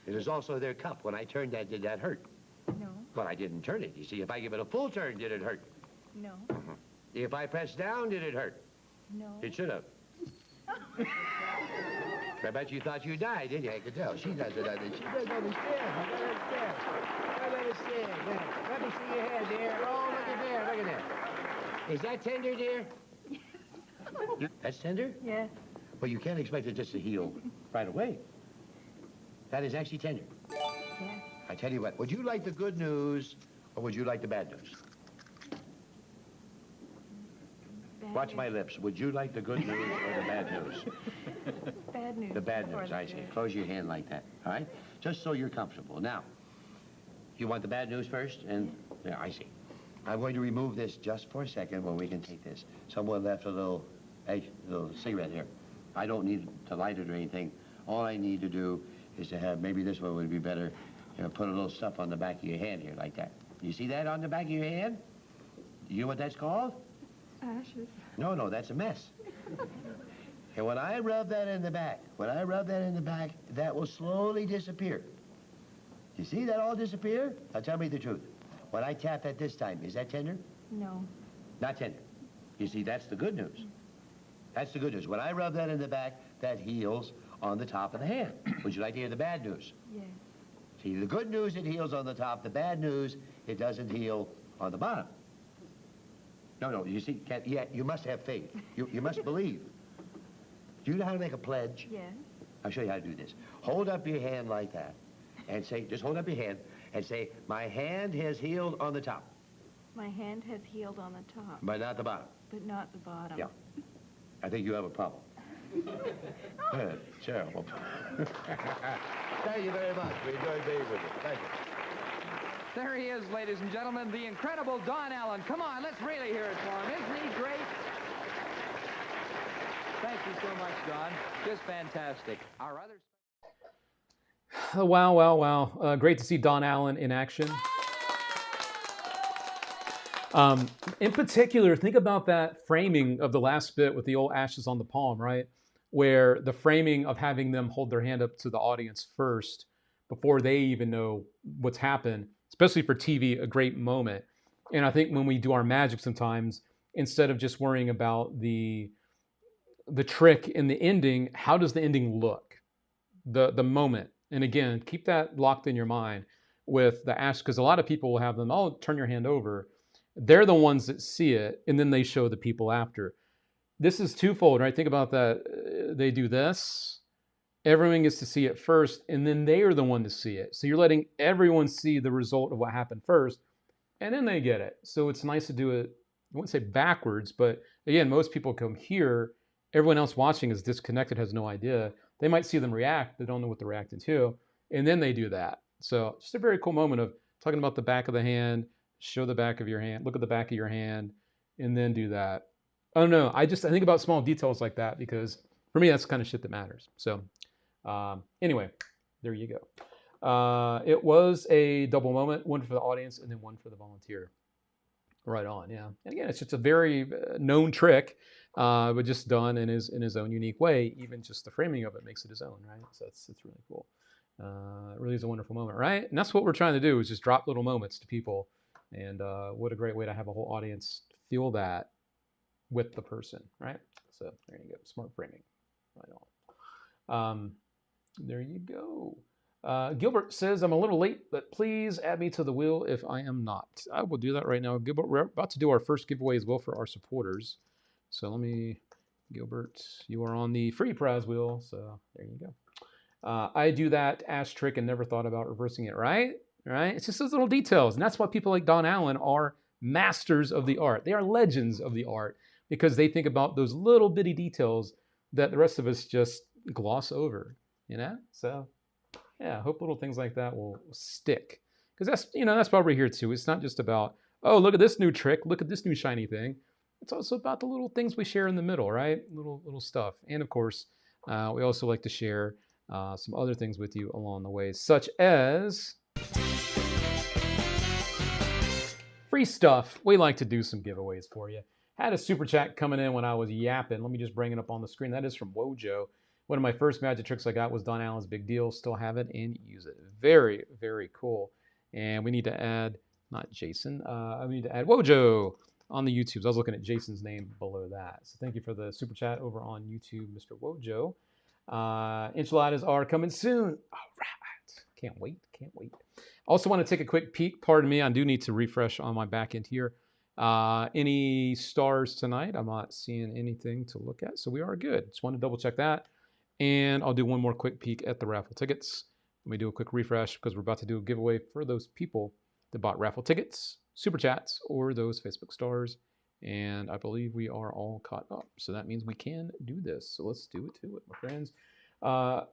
It is also their cup. When I turned that, did that hurt? No. Well, I didn't turn it. You see, if I give it a full turn, did it hurt? No. If I press down, did it hurt? No. It should have. I bet you thought you died, didn't you? I could tell. She doesn't understand. She doesn't understand. You don't understand. Yeah. Let me see your hand, dear. Oh, look at there. Look at that. Is that tender, dear? That's tender? Yes. Well, you can't expect it just to heal right away. That is actually tender. Yes. I tell you what, would you like the good news or would you like the bad news? Bad Watch news. my lips. Would you like the good news or the bad news? Bad news. The bad Or news, the I see. good. Close your hand like that, all right? Just so you're comfortable. Now, you want the bad news first? And yeah, I see. I'm going to remove this just for a second when we can take this. Someone left a little cigarette here. I don't need to light it or anything. All I need to do is to have, maybe this one would be better, put a little stuff on the back of your hand here like that. You see that on the back of your hand? You know what that's called? Ashes. No, that's a mess. And when I rub that in the back, that will slowly disappear. You see that all disappear? Now tell me the truth. When I tap that this time, is that tender? No. Not tender. You see, that's the good news. That's the good news. When I rub that in the back, that heals on the top of the hand. Would you like to hear the bad news? Yes. See, the good news, it heals on the top. The bad news, it doesn't heal on the bottom. No, you see, yeah, you must have faith. You must believe. Do you know how to make a pledge? Yes. I'll show you how to do this. Hold up your hand like that and say, just hold up your hand and say, my hand has healed on the top, My hand has healed on the top, but not the bottom. but not the bottom. Yeah. I think you have a problem. Terrible. Thank you very much. We enjoyed being with you. Thank you. There he is, ladies and gentlemen, the incredible Don Allen. Come on, let's really hear it for him. Isn't he great? Thank you so much, Don. Just fantastic. Our other... Wow, wow, wow. Great to see Don Allen in action. In particular, think about that framing of the last bit with the old ashes on the palm, right? Where the framing of having them hold their hand up to the audience first before they even know what's happened, especially for TV, a great moment. And I think when we do our magic sometimes, instead of just worrying about the trick in the ending, how does the ending look? The moment. And again, keep that locked in your mind with the ash, because a lot of people will have them, oh, turn your hand over. They're the ones that see it, and then they show the people after. This is twofold, right? Think about that. They do this. Everyone gets to see it first, and then they are the one to see it. So you're letting everyone see the result of what happened first, and then they get it. So it's nice to do it, I wouldn't say backwards, but again, most people come here. Everyone else watching is disconnected, has no idea. They might see them react. They don't know what they're reacting to, and then they do that. So just a very cool moment of talking about the back of the hand, show the back of your hand, look at the back of your hand, and then do that. I don't know. I think about small details like that because for me, that's the kind of shit that matters. So anyway, there you go. It was a double moment, one for the audience and then one for the volunteer. Right on, yeah. And again, it's just a very known trick, but just done in his own unique way. Even just the framing of it makes it his own, right? So it's really cool. It really is a wonderful moment, right? And that's what we're trying to do is just drop little moments to people. And what a great way to have a whole audience feel that with the person, right? So there you go, smart framing, right on. There you go. Gilbert says, I'm a little late, but please add me to the wheel if I am not. I will do that right now. Gilbert, we're about to do our first giveaway as well for our supporters. So Gilbert, you are on the free prize wheel, so there you go. I do that ash trick and never thought about reversing it, right? Right? It's just those little details. And that's why people like Don Allen are masters of the art. They are legends of the art because they think about those little bitty details that the rest of us just gloss over, you know? So yeah, I hope little things like that will stick. Because that's why we're here too. It's not just about, oh, look at this new trick, look at this new shiny thing. It's also about the little things we share in the middle, right? Little stuff. And of course, we also like to share some other things with you along the way, such as free stuff. We like to do some giveaways for you. Had a super chat coming in when I was yapping. Let me just bring it up on the screen. That is from Wojo. One of my first magic tricks I got was Don Allen's Big Deal. Still have it and use it. Very, very cool. And we need to add, not Jason, I need to add Wojo on the YouTubes. I was looking at Jason's name below that. So thank you for the super chat over on YouTube, Mr. Wojo. Enchiladas are coming soon. All right. Can't wait. Also want to take a quick peek. Pardon me, I do need to refresh on my back end here. Any stars tonight? I'm not seeing anything to look at, so we are good. Just want to double check that. And I'll do one more quick peek at the raffle tickets. Let me do a quick refresh because we're about to do a giveaway for those people that bought raffle tickets, super chats, or those Facebook stars. And I believe we are all caught up. So that means we can do this. So let's do it my friends.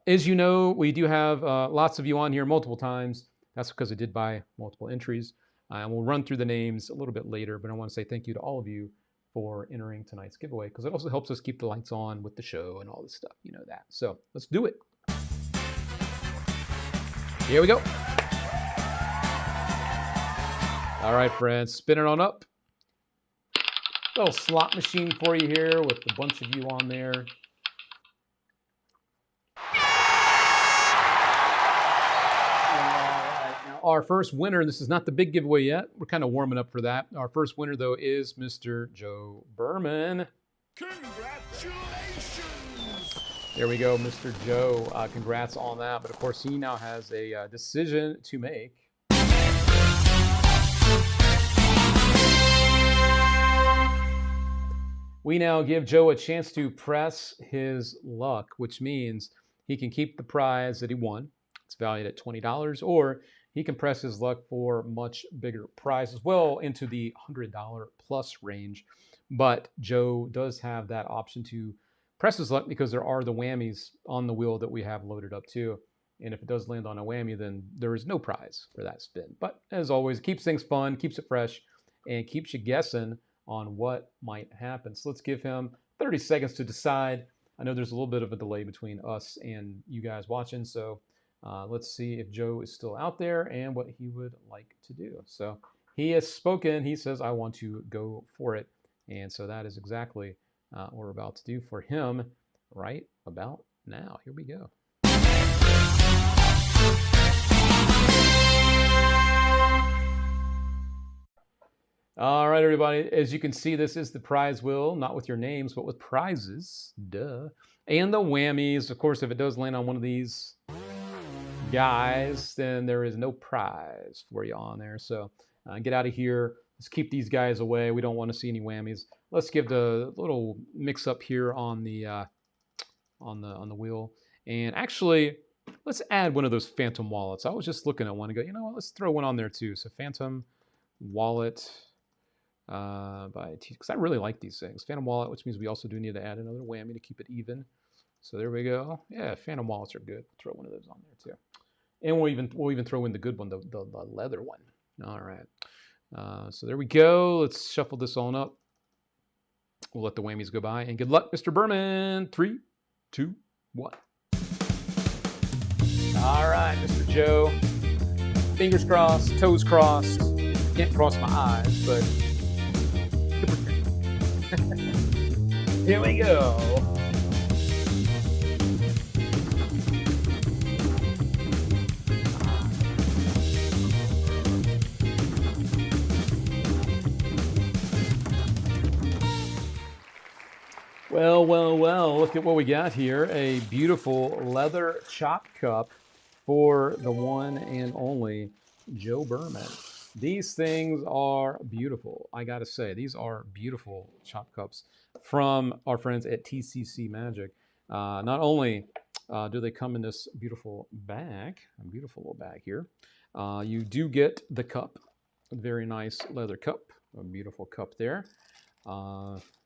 As you know, we do have lots of you on here multiple times. That's because I did buy multiple entries. And we'll run through the names a little bit later, but I want to say thank you to all of you for entering tonight's giveaway because it also helps us keep the lights on with the show and all this stuff. You know that. So let's do it. Here we go. All right, friends, spin it on up. Little slot machine for you here with a bunch of you on there. our first winner, this is not the big giveaway yet. We're kind of warming up for that. Our first winner, though, is Mr. Joe Berman. Congratulations! There we go, Mr. Joe. Congrats on that. But, of course, he now has a decision to make. We now give Joe a chance to press his luck, which means he can keep the prize that he won. It's valued at $20, or he can press his luck for much bigger prizes, well into the $100 plus range. But Joe does have that option to press his luck because there are the whammies on the wheel that we have loaded up too. And if it does land on a whammy, then there is no prize for that spin. But as always, it keeps things fun, keeps it fresh, and keeps you guessing on what might happen. So let's give him 30 seconds to decide. I know there's a little bit of a delay between us and you guys watching, so let's see if Joe is still out there and what he would like to do. So he has spoken. He says, I want to go for it. And so that is exactly what we're about to do for him right about now. Here we go. All right, everybody. As you can see, this is the prize wheel, not with your names, but with prizes. Duh. And the whammies. Of course, if it does land on one of these guys, then there is no prize for you on there. So get out of here. Let's keep these guys away. We don't want to see any whammies. Let's give the little mix up here on the wheel. And actually, let's add one of those Phantom wallets. I was just looking at one and go, you know what? Let's throw one on there too. So Phantom wallet. Because I really like these things. Phantom wallet, which means we also do need to add another whammy to keep it even. So there we go. Yeah, Phantom wallets are good. Throw one of those on there too. And we'll even throw in the good one, the leather one. All right. So there we go. Let's shuffle this on up. We'll let the whammies go by. And good luck, Mr. Berman. 3, 2, 1. All right, Mr. Joe. Fingers crossed, toes crossed. Can't cross my eyes, but here we go. Well, look at what we got here. A beautiful leather chop cup for the one and only Joe Berman. These things are beautiful. I gotta say, these are beautiful chop cups from our friends at TCC Magic. Not only do they come in this beautiful bag, a beautiful little bag here, you do get the cup, a very nice leather cup, a beautiful cup there.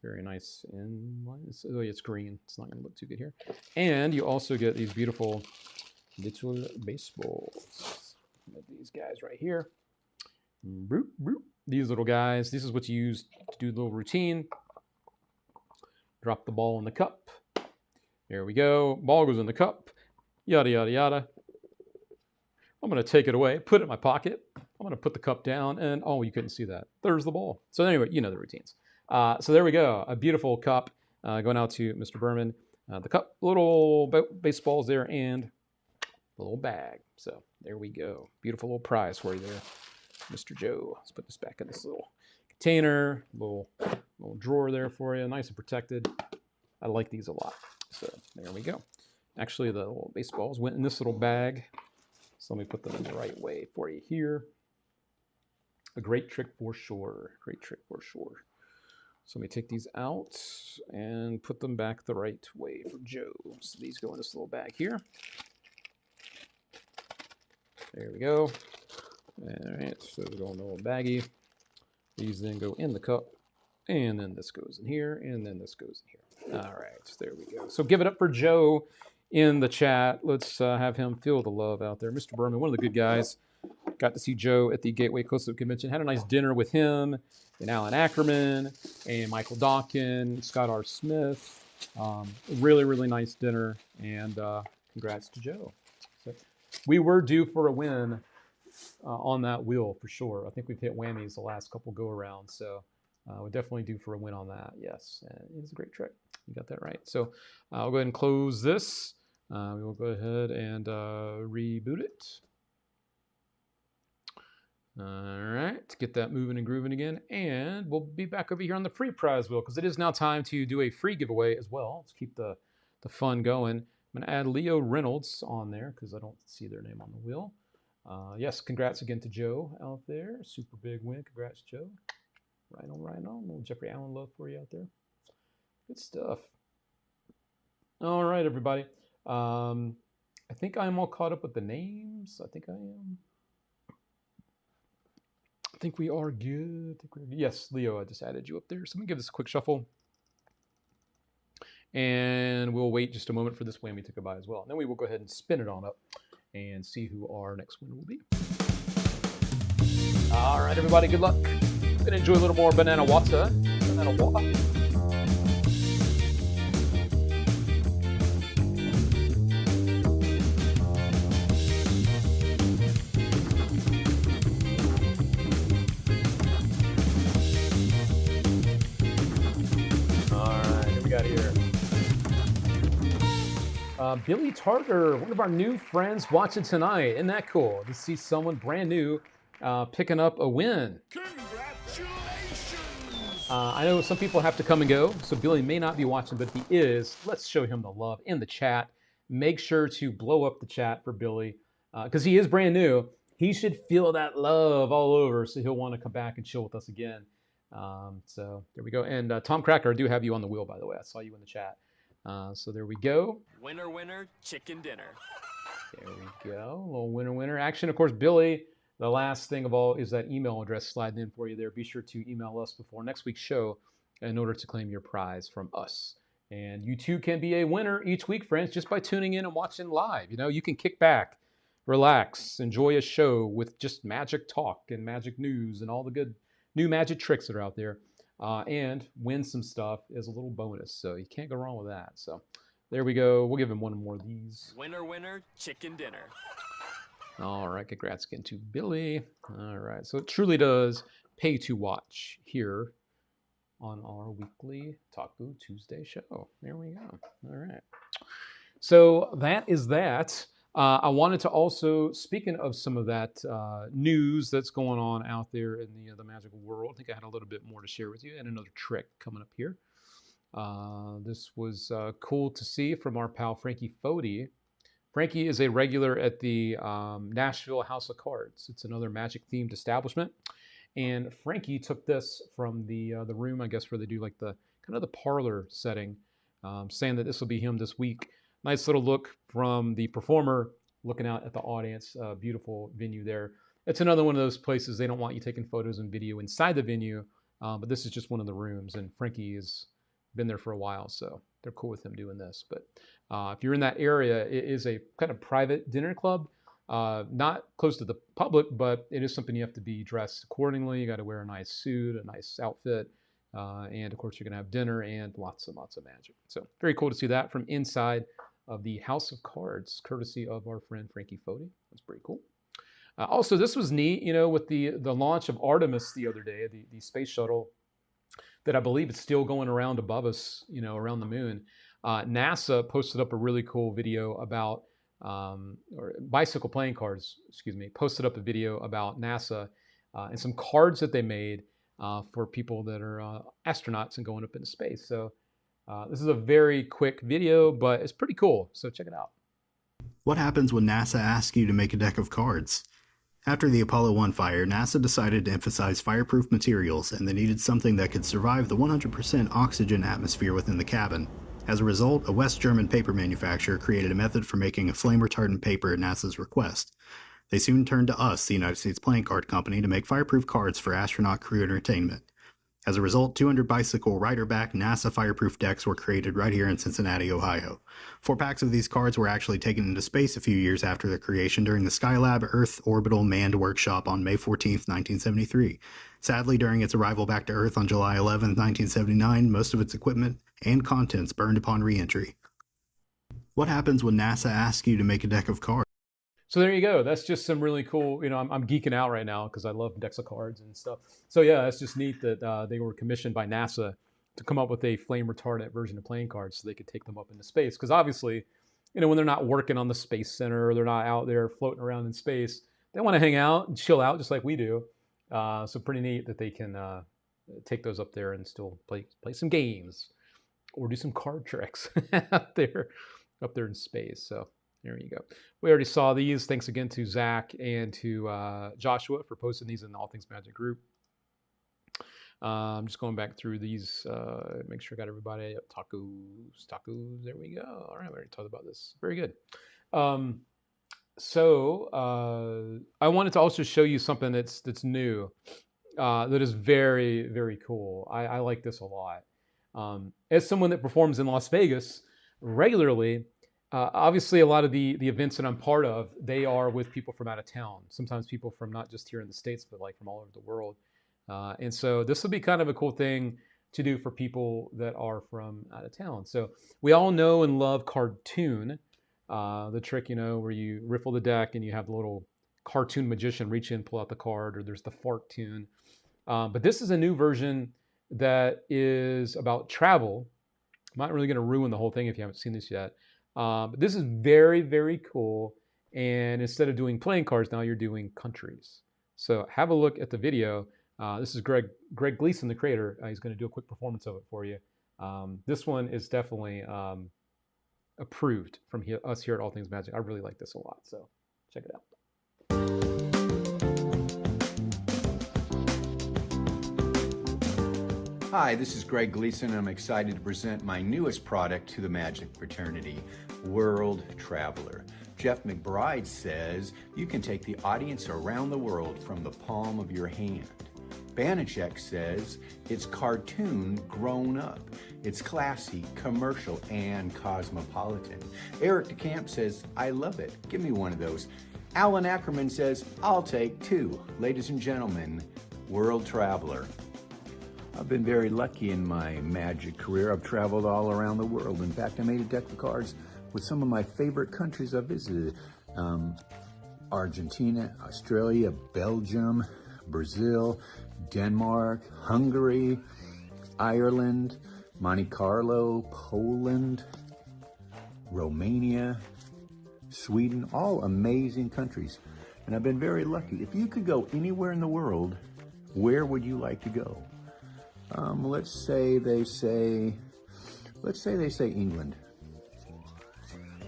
Very nice, and it's green. It's not gonna look too good here. And you also get these beautiful little baseballs. These guys right here. Boop, boop. These little guys, this is what you use to do the little routine. Drop the ball in the cup. There we go. Ball goes in the cup. Yada, yada, yada. I'm going to take it away, put it in my pocket. I'm going to put the cup down, and oh, you couldn't see that. There's the ball. So anyway, you know the routines. So there we go. A beautiful cup going out to Mr. Berman. The cup, little baseballs there, and the little bag. So there we go. Beautiful little prize for you there, Mr. Joe. Let's put this back in this little container, little drawer there for you, nice and protected. I like these a lot. So there we go. Actually, the little baseballs went in this little bag. So let me put them in the right way for you here. A great trick for sure. Great trick for sure. So let me take these out and put them back the right way for Joe. So these go in this little bag here. There we go. All right, so we go in the little baggie. These then go in the cup, and then this goes in here, and then this goes in here. All right, there we go. So give it up for Joe in the chat. Let's have him feel the love out there. Mr. Berman, one of the good guys. Got to see Joe at the Gateway Close-Up Convention. Had a nice dinner with him and Alan Ackerman and Michael Dawkins, Scott R. Smith. Really, really nice dinner, and congrats to Joe. So we were due for a win on that wheel for sure. I think we've hit whammies the last couple go-arounds, so we're definitely due for a win on that. Yes, and it's a great trick. You got that right. So I'll go ahead and close this. We will go ahead and reboot it. All right, let's get that moving and grooving again. And we'll be back over here on the free prize wheel because it is now time to do a free giveaway as well. Let's keep the fun going. I'm going to add Leo Reynolds on there because I don't see their name on the wheel. Yes, congrats again to Joe out there. Super big win. Congrats, Joe. Right on, right on. A little Jeffrey Allen love for you out there. Good stuff. All right, everybody. I think I'm all caught up with the names. I think I am. I think we are good. Yes, Leo, I just added you up there. So let me give this a quick shuffle. And we'll wait just a moment for this whammy to go by as well. And then we will go ahead and spin it on up and see who our next winner will be. All right, everybody, good luck. I'm going to enjoy a little more banana water. Banana water. Billy Tarter, one of our new friends watching tonight. Isn't that cool to see someone brand new picking up a win? Congratulations! I know some people have to come and go, so Billy may not be watching, but if he is, let's show him the love in the chat. Make sure to blow up the chat for Billy because he is brand new. He should feel that love all over, so he'll want to come back and chill with us again. So there we go. And Tom Cracker, I do have you on the wheel, by the way. I saw you in the chat. So there we go. Winner, winner, chicken dinner. There we go. A little winner, winner action. Of course, Billy, the last thing of all is that email address sliding in for you there. Be sure to email us before next week's show in order to claim your prize from us. And you too can be a winner each week, friends, just by tuning in and watching live. You know, you can kick back, relax, enjoy a show with just magic talk and magic news and all the good new magic tricks that are out there. And win some stuff as a little bonus. So you can't go wrong with that. So there we go. We'll give him one more of these. Winner, winner, chicken dinner. All right. Congrats again to Billy. All right. So it truly does pay to watch here on our weekly Taco Tuesday show. There we go. All right. So that is that. I wanted to also, speaking of some of that news that's going on out there in the magical world, I think I had a little bit more to share with you and another trick coming up here. This was cool to see from our pal Frankie Foti. Frankie is a regular at the Nashville House of Cards. It's another magic-themed establishment. And Frankie took this from the room, I guess, where they do like the kind of the parlor setting, saying that this will be him this week. Nice little look from the performer looking out at the audience. Beautiful venue there. It's another one of those places they don't want you taking photos and video inside the venue, but this is just one of the rooms, and Frankie has been there for a while, so they're cool with him doing this. But if you're in that area, it is a kind of private dinner club, not close to the public, but it is something you have to be dressed accordingly. You got to wear a nice suit, a nice outfit, and of course you're going to have dinner and lots and lots of magic. So very cool to see that from inside of the House of Cards, courtesy of our friend Frankie Foti. That's pretty cool. Also, this was neat, you know, with the launch of Artemis the other day, the space shuttle that I believe is still going around above us, you know, around the moon. NASA posted up a really cool video about, or Bicycle Playing Cards, excuse me, posted up a video about NASA and some cards that they made for people that are astronauts and going up into space. So this is a very quick video, but it's pretty cool. So check it out. What happens when NASA asks you to make a deck of cards? After the Apollo 1 fire, NASA decided to emphasize fireproof materials, and they needed something that could survive the 100% oxygen atmosphere within the cabin. As a result, a West German paper manufacturer created a method for making a flame-retardant paper at NASA's request. They soon turned to us, the United States Playing Card Company, to make fireproof cards for astronaut crew entertainment. As a result, 200 bicycle rider-back NASA fireproof decks were created right here in Cincinnati, Ohio. 4 packs of these cards were actually taken into space a few years after their creation during the Skylab Earth Orbital Manned Workshop on May 14, 1973. Sadly, during its arrival back to Earth on July 11, 1979, most of its equipment and contents burned upon re-entry. What happens when NASA asks you to make a deck of cards? So there you go. That's just some really cool, you know, I'm geeking out right now because I love decks of cards and stuff. So yeah, it's just neat that they were commissioned by NASA to come up with a flame retardant version of playing cards so they could take them up into space. Because obviously, you know, when they're not working on the Space Center or they're not out there floating around in space, they want to hang out and chill out just like we do. So pretty neat that they can take those up there and still play some games or do some card tricks up there in space. So there you go. We already saw these. Thanks again to Zach and to Joshua for posting these in the All Things Magic group. I'm just going back through these, make sure I got everybody. Tacos, there we go. All right, we already talked about this. Very good. So I wanted to also show you something that's new, that is very, very cool. I like this a lot. As someone that performs in Las Vegas regularly, obviously a lot of the events that I'm part of, they are with people from out of town. Sometimes people from not just here in the States, but like from all over the world. And so this will be kind of a cool thing to do for people that are from out of town. So we all know and love Cartoon, the trick, where you riffle the deck and you have the little cartoon magician reach in, pull out the card, or there's the fart tune. But this is a new version that is about travel. I'm not really going to ruin the whole thing if you haven't seen this yet. But this is very, very cool. And instead of doing playing cards, now you're doing countries. So have a look at the video. This is Greg Gleason, the creator. He's going to do a quick performance of it for you. This one is definitely approved from us here at All Things Magic. I really like this a lot, so check it out. Hi, this is Greg Gleason. I'm excited to present my newest product to the Magic fraternity, World Traveler. Jeff McBride says you can take the audience around the world from the palm of your hand. Banachek says it's cartoon grown up. It's classy, commercial, and cosmopolitan. Eric DeCamp says, I love it. Give me one of those. Alan Ackerman says, I'll take two. Ladies and gentlemen, World Traveler. I've been very lucky in my magic career. I've traveled all around the world. In fact, I made a deck of cards with some of my favorite countries I've visited. Argentina, Australia, Belgium, Brazil, Denmark, Hungary, Ireland, Monte Carlo, Poland, Romania, Sweden, all amazing countries. And I've been very lucky. If you could go anywhere in the world, where would you like to go? Let's say they say England.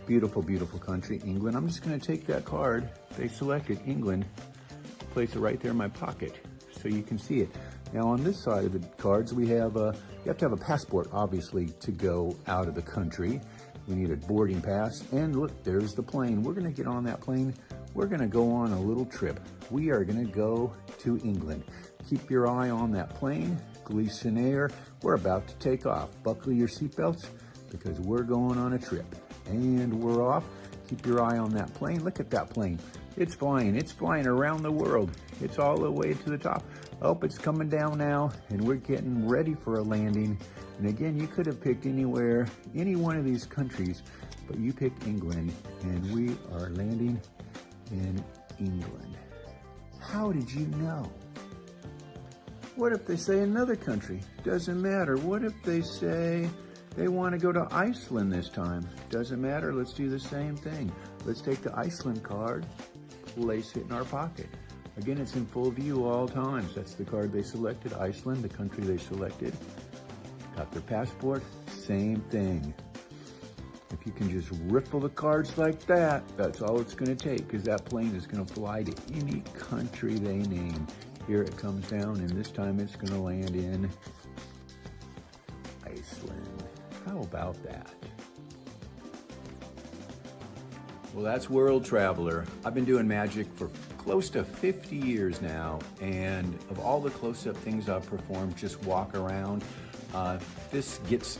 Beautiful, beautiful country, England. I'm just going to take that card. They selected England, place it right there in my pocket so you can see it. Now on this side of the cards, we have you have to have a passport, obviously, to go out of the country. We need a boarding pass. And look, there's the plane. We're going to get on that plane. We're going to go on a little trip. We are going to go to England. Keep your eye on that plane. Gleason Air. We're about to take off. Buckle your seatbelts because we're going on a trip. And we're off. Keep your eye on that plane. Look at that plane. It's flying. It's flying around the world. It's all the way to the top. Oh, it's coming down now, and we're getting ready for a landing. And again, you could have picked anywhere, any one of these countries, but you picked England, and we are landing in England. How did you know? What if they say another country? Doesn't matter. What if they say they want to go to Iceland this time? Doesn't matter. Let's do the same thing. Let's take the Iceland card, place it in our pocket. Again, it's in full view all times. That's the card they selected, Iceland, the country they selected. Got their passport, same thing. If you can just riffle the cards like that, that's all it's going to take, because that plane is going to fly to any country they name. Here it comes down, and this time it's going to land in Iceland. How about that? Well, that's World Traveler. I've been doing magic for close to 50 years now, and of all the close-up things I've performed, just walk around, this gets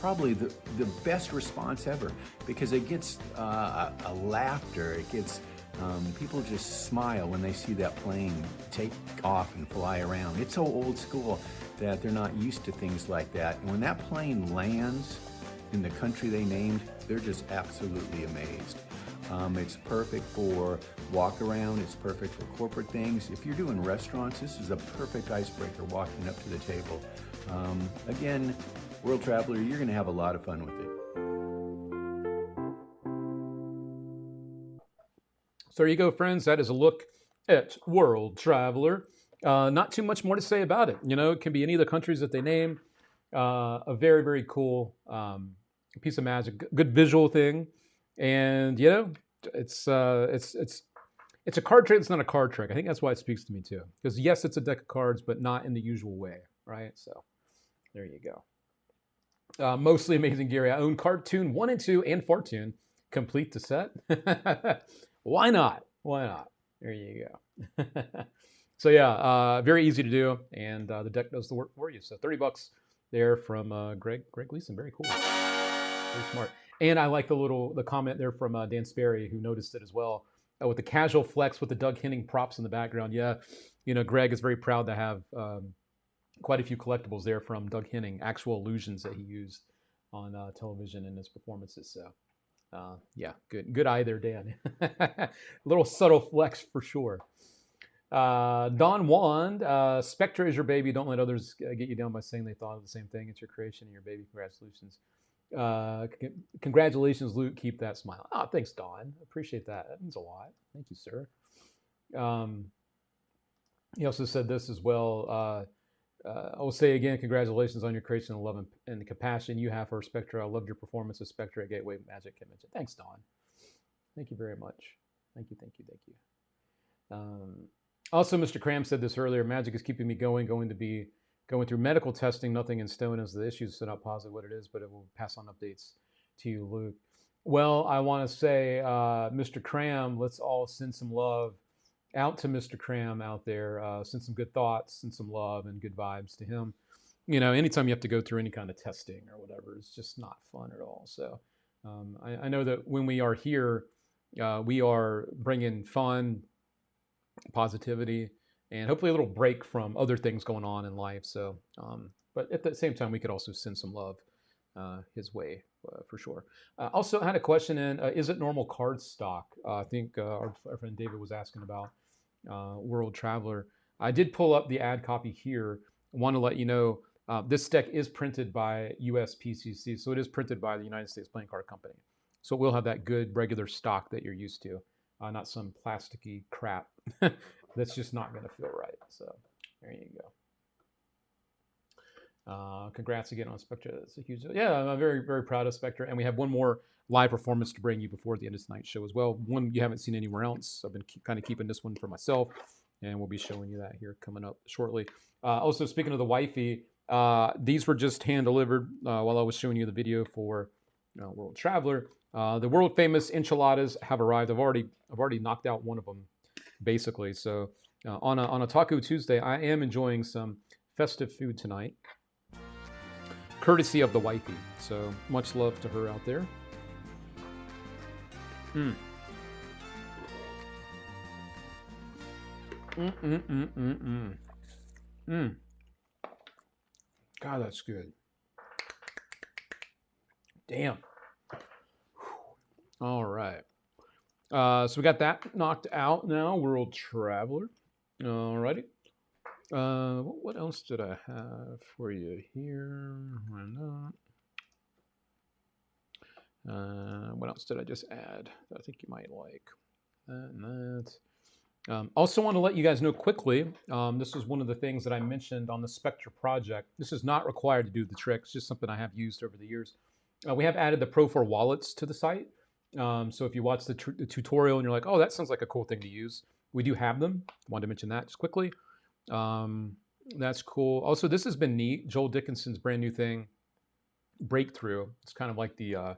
probably the best response ever, because it gets a laughter. It gets people just smile when they see that plane take off and fly around. It's so old school that they're not used to things like that. And when that plane lands in the country they named, they're just absolutely amazed. It's perfect for walk around. It's perfect for corporate things. If you're doing restaurants, this is a perfect icebreaker walking up to the table. Again, World Traveler, you're going to have a lot of fun with it. So there you go, friends. That is a look at World Traveler. Not too much more to say about it. You know, it can be any of the countries that they name. A very, very cool piece of magic. Good visual thing. And, you know, it's a card trick. It's not a card trick. I think that's why it speaks to me too. Because yes, it's a deck of cards, but not in the usual way, right? So there you go. Mostly amazing Gary. I own Cartoon 1 and 2 and Fartoon. Complete the set. Why not? Why not? There you go. So yeah, very easy to do, and the deck does the work for you. So $30 there from Greg Gleason. Very cool. Very smart. And I like the comment there from Dan Sperry, who noticed it as well. With the casual flex with the Doug Henning props in the background. Yeah, you know, Greg is very proud to have quite a few collectibles there from Doug Henning, actual illusions that he used on television in his performances. So yeah, good eye there, Dan. A little subtle flex for sure. Don Wand, Spectre is your baby. Don't let others get you down by saying they thought of the same thing. It's your creation and your baby. Congratulations. Congratulations, Luke. Keep that smile. Oh, thanks, Don. Appreciate that. That means a lot. Thank you, sir. He also said this as well. I will say again, congratulations on your creation of love and the compassion you have for Spectre. I loved your performance of Spectre at Gateway Magic Convention. Thanks, Don. Thank you very much. Thank you. Also, Mr. Cram said this earlier. Magic is keeping me going to be going through medical testing. Nothing in stone as the issues, so not positive what it is, but it will pass on updates to you, Luke. Well, I want to say, Mr. Cram, let's all send some love out to Mr. Cram out there. Send some good thoughts and some love and good vibes to him. You know, anytime you have to go through any kind of testing or whatever, it's just not fun at all. So I know that when we are here, we are bringing fun, positivity, and hopefully a little break from other things going on in life. So, but at the same time, we could also send some love his way for sure. Also had a question in, is it normal card stock? I think our friend David was asking about World Traveler. I did pull up the ad copy here. I want to let you know this deck is printed by USPCC, so it is printed by the United States Playing Card Company. So we'll have that good regular stock that you're used to, not some plasticky crap that's just not going to feel right. So there you go. Congrats again on Spectre. That's a huge, yeah, I'm very, very proud of Spectre. And we have one more live performance to bring you before the end of tonight's show as well. One you haven't seen anywhere else. I've been kind of keeping this one for myself, and we'll be showing you that here coming up shortly. Also, speaking of the wifey, these were just hand delivered while I was showing you the video for World Traveler. The world famous enchiladas have arrived. I've already knocked out one of them, basically. So on a Taco Tuesday, I am enjoying some festive food tonight, courtesy of the wifey. So much love to her out there. God, that's good. Damn. All right. So we got that knocked out now. World Traveler. All righty. What else did I have for you here? Why not? What else did I just add that I think you might like? That and that. Also want to let you guys know quickly, this is one of the things that I mentioned on the Spectre project. This is not required to do the trick. It's just something I have used over the years. We have added the Pro 4 wallets to the site. So if you watch the tutorial and you're like, oh, that sounds like a cool thing to use, we do have them. Wanted to mention that just quickly. That's cool. Also, this has been neat. Joel Dickinson's brand new thing, Breakthrough. It's kind of like the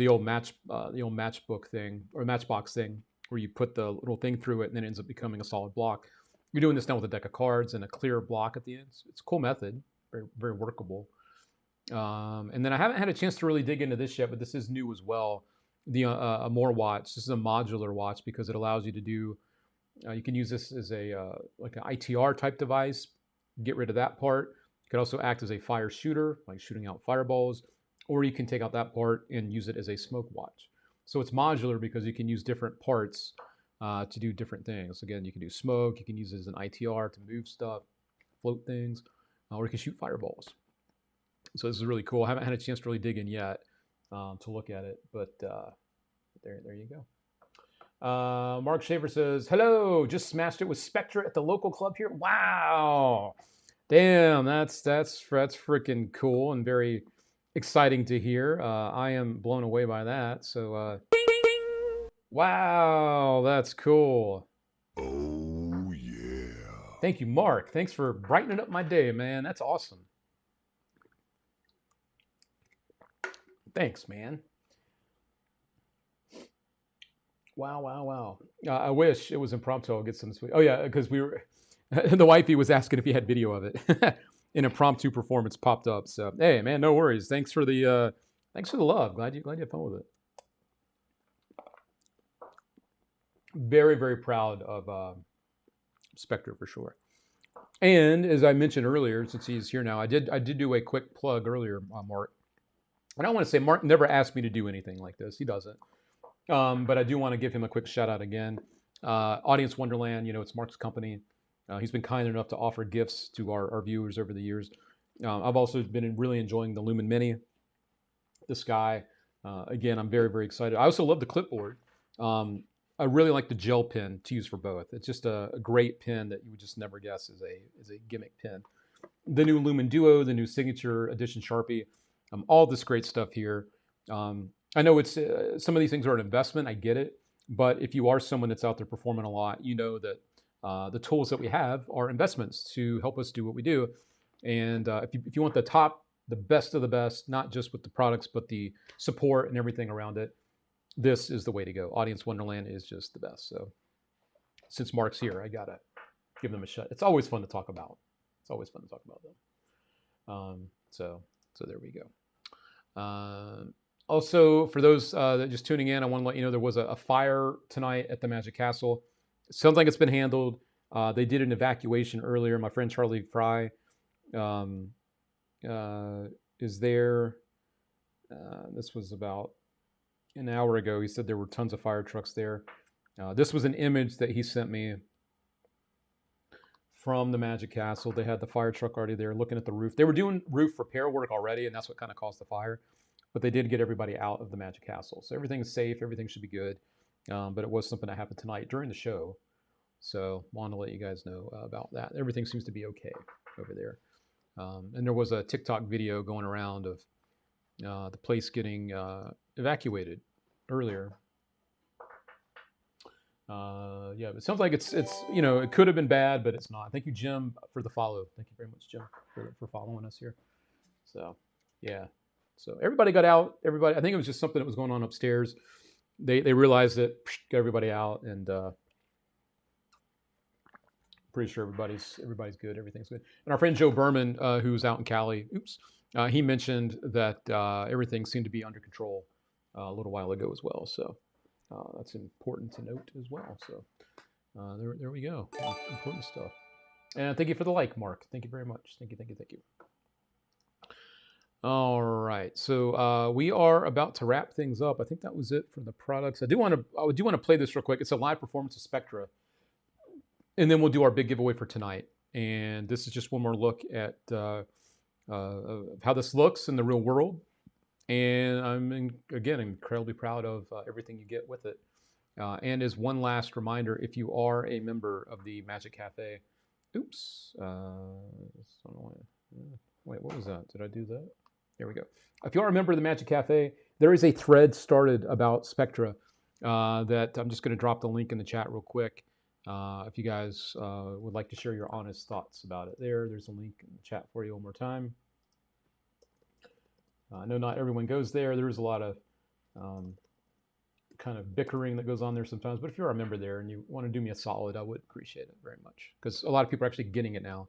old matchbook thing or Matchbox thing, where you put the little thing through it and then it ends up becoming a solid block. You're doing this now with a deck of cards and a clear block at the end. It's a cool method, very, very workable. And then I haven't had a chance to really dig into this yet, but this is new as well. The Amore watch. This is a modular watch because it allows you to do. You can use this as a like an ITR type device. Get rid of that part. It could also act as a fire shooter, like shooting out fireballs, or you can take out that part and use it as a smoke watch. So it's modular because you can use different parts to do different things. Again, you can do smoke. You can use it as an ITR to move stuff, float things, or you can shoot fireballs. So this is really cool. I haven't had a chance to really dig in yet to look at it, but there you go. Mark Shaver says, hello, just smashed it with Spectra at the local club here. Wow. Damn, that's freaking cool and very exciting to hear. I am blown away by that. So, wow, that's cool. Oh, yeah. Thank you, Mark. Thanks for brightening up my day, man. That's awesome. Thanks, man. Wow. I wish it was impromptu. I'll get some sweet. Oh, yeah, because we were... the wifey was asking if he had video of it. An impromptu performance popped up. So, hey, man, no worries. Thanks for the love. Glad you had fun with it. Very, very proud of Spectra for sure. And as I mentioned earlier, since he's here now, I did do a quick plug earlier, Mark. And I want to say Mark never asked me to do anything like this. He doesn't. But I do want to give him a quick shout out again. Audience Wonderland, it's Mark's company. He's been kind enough to offer gifts to our viewers over the years. I've also been really enjoying the Lumen Mini, the Sky. Again, I'm very, very excited. I also love the clipboard. I really like the gel pen to use for both. It's just a great pen that you would just never guess is a gimmick pen. The new Lumen Duo, the new Signature Edition Sharpie, all this great stuff here. I know it's some of these things are an investment. I get it. But if you are someone that's out there performing a lot, you know that the tools that we have are investments to help us do what we do. And if you want the best of the best, not just with the products, but the support and everything around it, this is the way to go. Audience Wonderland is just the best. So since Mark's here, I got to give them a shot. It's always fun to talk about. Them. So there we go. Also, for those that are just tuning in, I want to let you know there was a fire tonight at the Magic Castle. Sounds like it's been handled. They did an evacuation earlier. My friend Charlie Fry is there. This was about an hour ago. He said there were tons of fire trucks there. This was an image that he sent me from the Magic Castle. They had the fire truck already there looking at the roof. They were doing roof repair work already, and that's what kind of caused the fire. But they did get everybody out of the Magic Castle. So everything's safe. Everything should be good. But it was something that happened tonight during the show. So wanted to let you guys know about that. Everything seems to be okay over there. And there was a TikTok video going around of the place getting evacuated earlier. Yeah, it sounds like it's it could have been bad, but it's not. Thank you, Jim, for the follow. Thank you very much, Jim, for following us here. So, yeah. So everybody got out. Everybody, I think it was just something that was going on upstairs. They realized it, got everybody out, and pretty sure everybody's good. Everything's good. And our friend Joe Berman, who's out in Cali, he mentioned that everything seemed to be under control a little while ago as well. So that's important to note as well. So there we go. Important stuff. And thank you for the like, Mark. Thank you very much. Thank you. All right, so we are about to wrap things up. I think that was it for the products. I do want to play this real quick. It's a live performance of Spectra, and then we'll do our big giveaway for tonight. And this is just one more look at how this looks in the real world. And I'm again incredibly proud of everything you get with it. And as one last reminder, if you are a member of the Magic Cafe, wait, what was that? Did I do that? There we go. If you are a member of the Magic Cafe, there is a thread started about Spectra that I'm just going to drop the link in the chat real quick. If you guys would like to share your honest thoughts about it there's a link in the chat for you one more time. I know not everyone goes there. There's a lot of kind of bickering that goes on there sometimes. But if you're a member there and you want to do me a solid, I would appreciate it very much. Because a lot of people are actually getting it now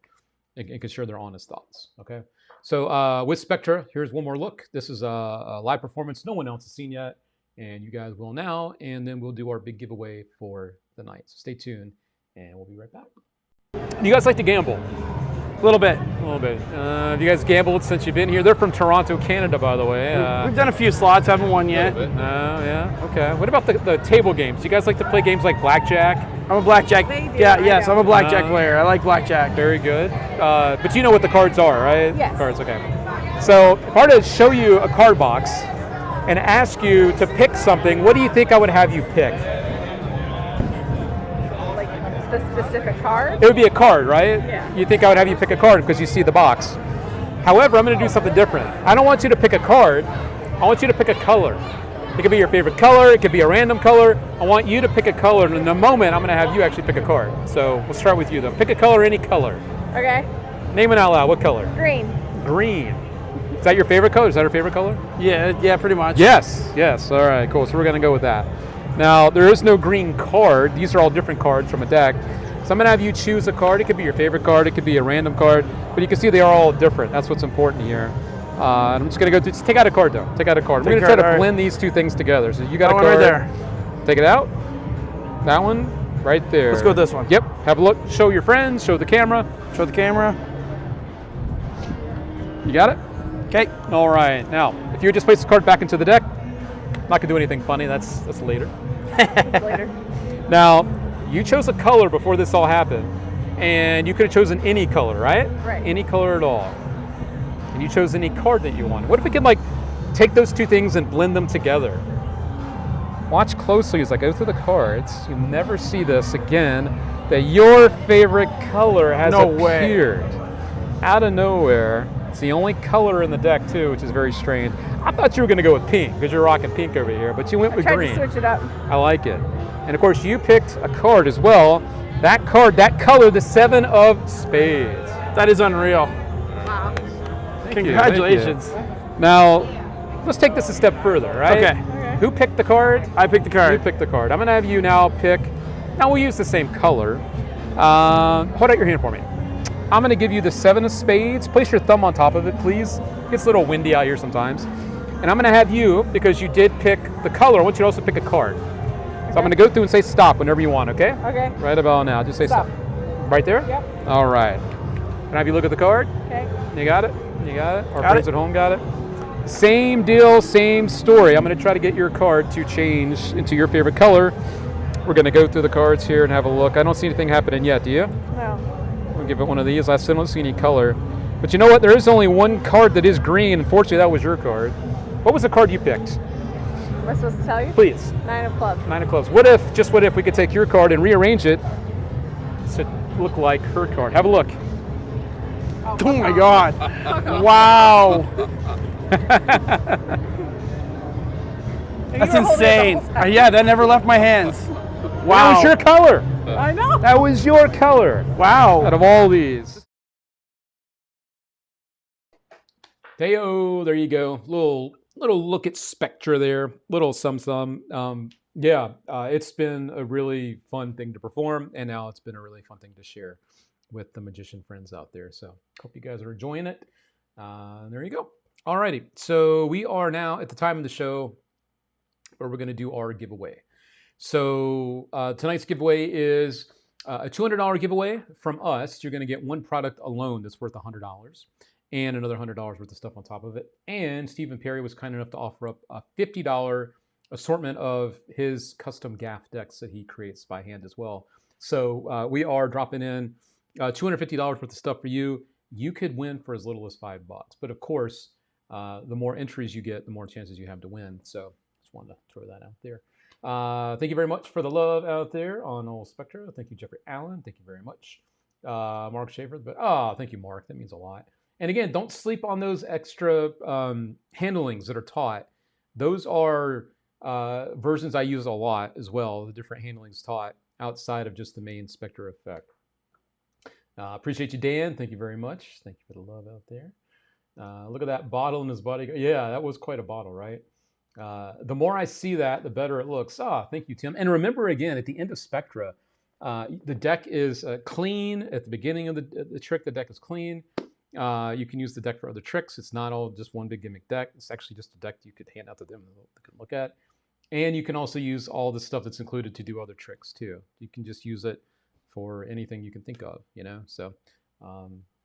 and can share their honest thoughts, okay? So with Spectra, here's one more look. This is a live performance no one else has seen yet, and you guys will now, and then we'll do our big giveaway for the night. So stay tuned, and we'll be right back. You guys like to gamble? A little bit. Have you guys gambled since you've been here? They're from Toronto, Canada, by the way. We've done a few slots, haven't won yet. Yeah, okay. What about the table games? Do you guys like to play games like blackjack? I'm a blackjack. Yes, I'm a blackjack player. I like blackjack. Very good. But you know what the cards are, right? Yes. Cards, okay. So if I were to show you a card box and ask you to pick something, what do you think I would have you pick? the specific card? It would be a card, right? Yeah. You think I would have you pick a card because you see the box. However, I'm going to do something different. I don't want you to pick a card. I want you to pick a color. It could be your favorite color. It could be a random color. I want you to pick a color. And in a moment, I'm going to have you actually pick a card. So we'll start with you, though. Pick a color, any color. Okay. Name it out loud. What color? Green. Green. Is that your favorite color? Is that her favorite color? Yeah, pretty much. Yes. All right, cool. So we're going to go with that. Now, there is no green card. These are all different cards from a deck. So I'm going to have you choose a card. It could be your favorite card. It could be a random card. But you can see they are all different. That's what's important here. I'm just going to go through. Just take out a card, though. Take out a card. We're going to try to blend these two things together. So you got a card. Right there. Take it out. That one right there. Let's go with this one. Yep. Have a look. Show your friends. Show the camera. Show the camera. You got it? Okay. All right. Now, if you would just place the card back into the deck, I'm not going to do anything funny. That's later. Later. Now, you chose a color before this all happened, and you could have chosen any color, right? Right. Any color at all. And you chose any card that you wanted. What if we could take those two things and blend them together? Watch closely as I go through the cards. You'll never see this again, that your favorite color has appeared. Out of nowhere. It's the only color in the deck too, which is very strange. I thought you were going to go with pink because you're rocking pink over here, but you went with green. I tried to switch it up. I like it. And of course, you picked a card as well. That card, that color, the 7 of spades. That is unreal. Wow. Congratulations. Now, let's take this a step further, right? Okay. Who picked the card? I picked the card. You picked the card. I'm going to have you now pick. Now, we'll use the same color. Hold out your hand for me. I'm going to give you the 7 of spades. Place your thumb on top of it, please. It gets a little windy out here sometimes. And I'm going to have you, because you did pick the color, I want you to also pick a card. So I'm going to go through and say stop whenever you want, okay? Okay. Right about now. Just say stop. Right there? Yep. All right. Can I have you look at the card? Okay. You got it? You got it? Our friends at home got it? Same deal, same story. I'm going to try to get your card to change into your favorite color. We're going to go through the cards here and have a look. I don't see anything happening yet, do you? No. I'll give it one of these. I still don't see any color. But you know what? There is only one card that is green. Unfortunately, that was your card. What was the card you picked? Am I supposed to tell you? Please. 9 of clubs. 9 of clubs. What if we could take your card and rearrange it to look like her card? Have a look. Oh my God. Wow. That's insane. Yeah, that never left my hands. Wow. That was your color. I know. That was your color. Wow. Out of all these. Heyo, there you go. Little look at Spectra there. Little some. Yeah, it's been a really fun thing to perform, and now it's been a really fun thing to share with the magician friends out there. So hope you guys are enjoying it. There you go. Alrighty, so we are now at the time of the show where we're going to do our giveaway. So tonight's giveaway is a $200 giveaway from us. You're going to get one product alone that's worth $100 and another $100 worth of stuff on top of it. And Stephen Perry was kind enough to offer up a $50 assortment of his custom gaff decks that he creates by hand as well. So we are dropping in $250 worth of stuff for you. You could win for as little as $5. But of course, the more entries you get, the more chances you have to win. So just wanted to throw that out there. Thank you very much for the love out there on Old Spectra. Thank you, Jeffrey Allen. Thank you very much. Mark Schaefer. Thank you, Mark. That means a lot. And again, don't sleep on those extra handlings that are taught. Those are versions I use a lot as well, the different handlings taught outside of just the main Spectra effect. Appreciate you, Dan. Thank you very much. Thank you for the love out there. Look at that bottle in his body. Yeah, that was quite a bottle, right? The more I see that, the better it looks. Thank you, Tim. And remember, again, at the end of Spectra, the deck is clean. At the beginning of the trick, the deck is clean. You can use the deck for other tricks. It's not all just one big gimmick deck. It's actually just a deck you could hand out to them and they could look at. And you can also use all the stuff that's included to do other tricks too. You can just use it for anything you can think of, you know? So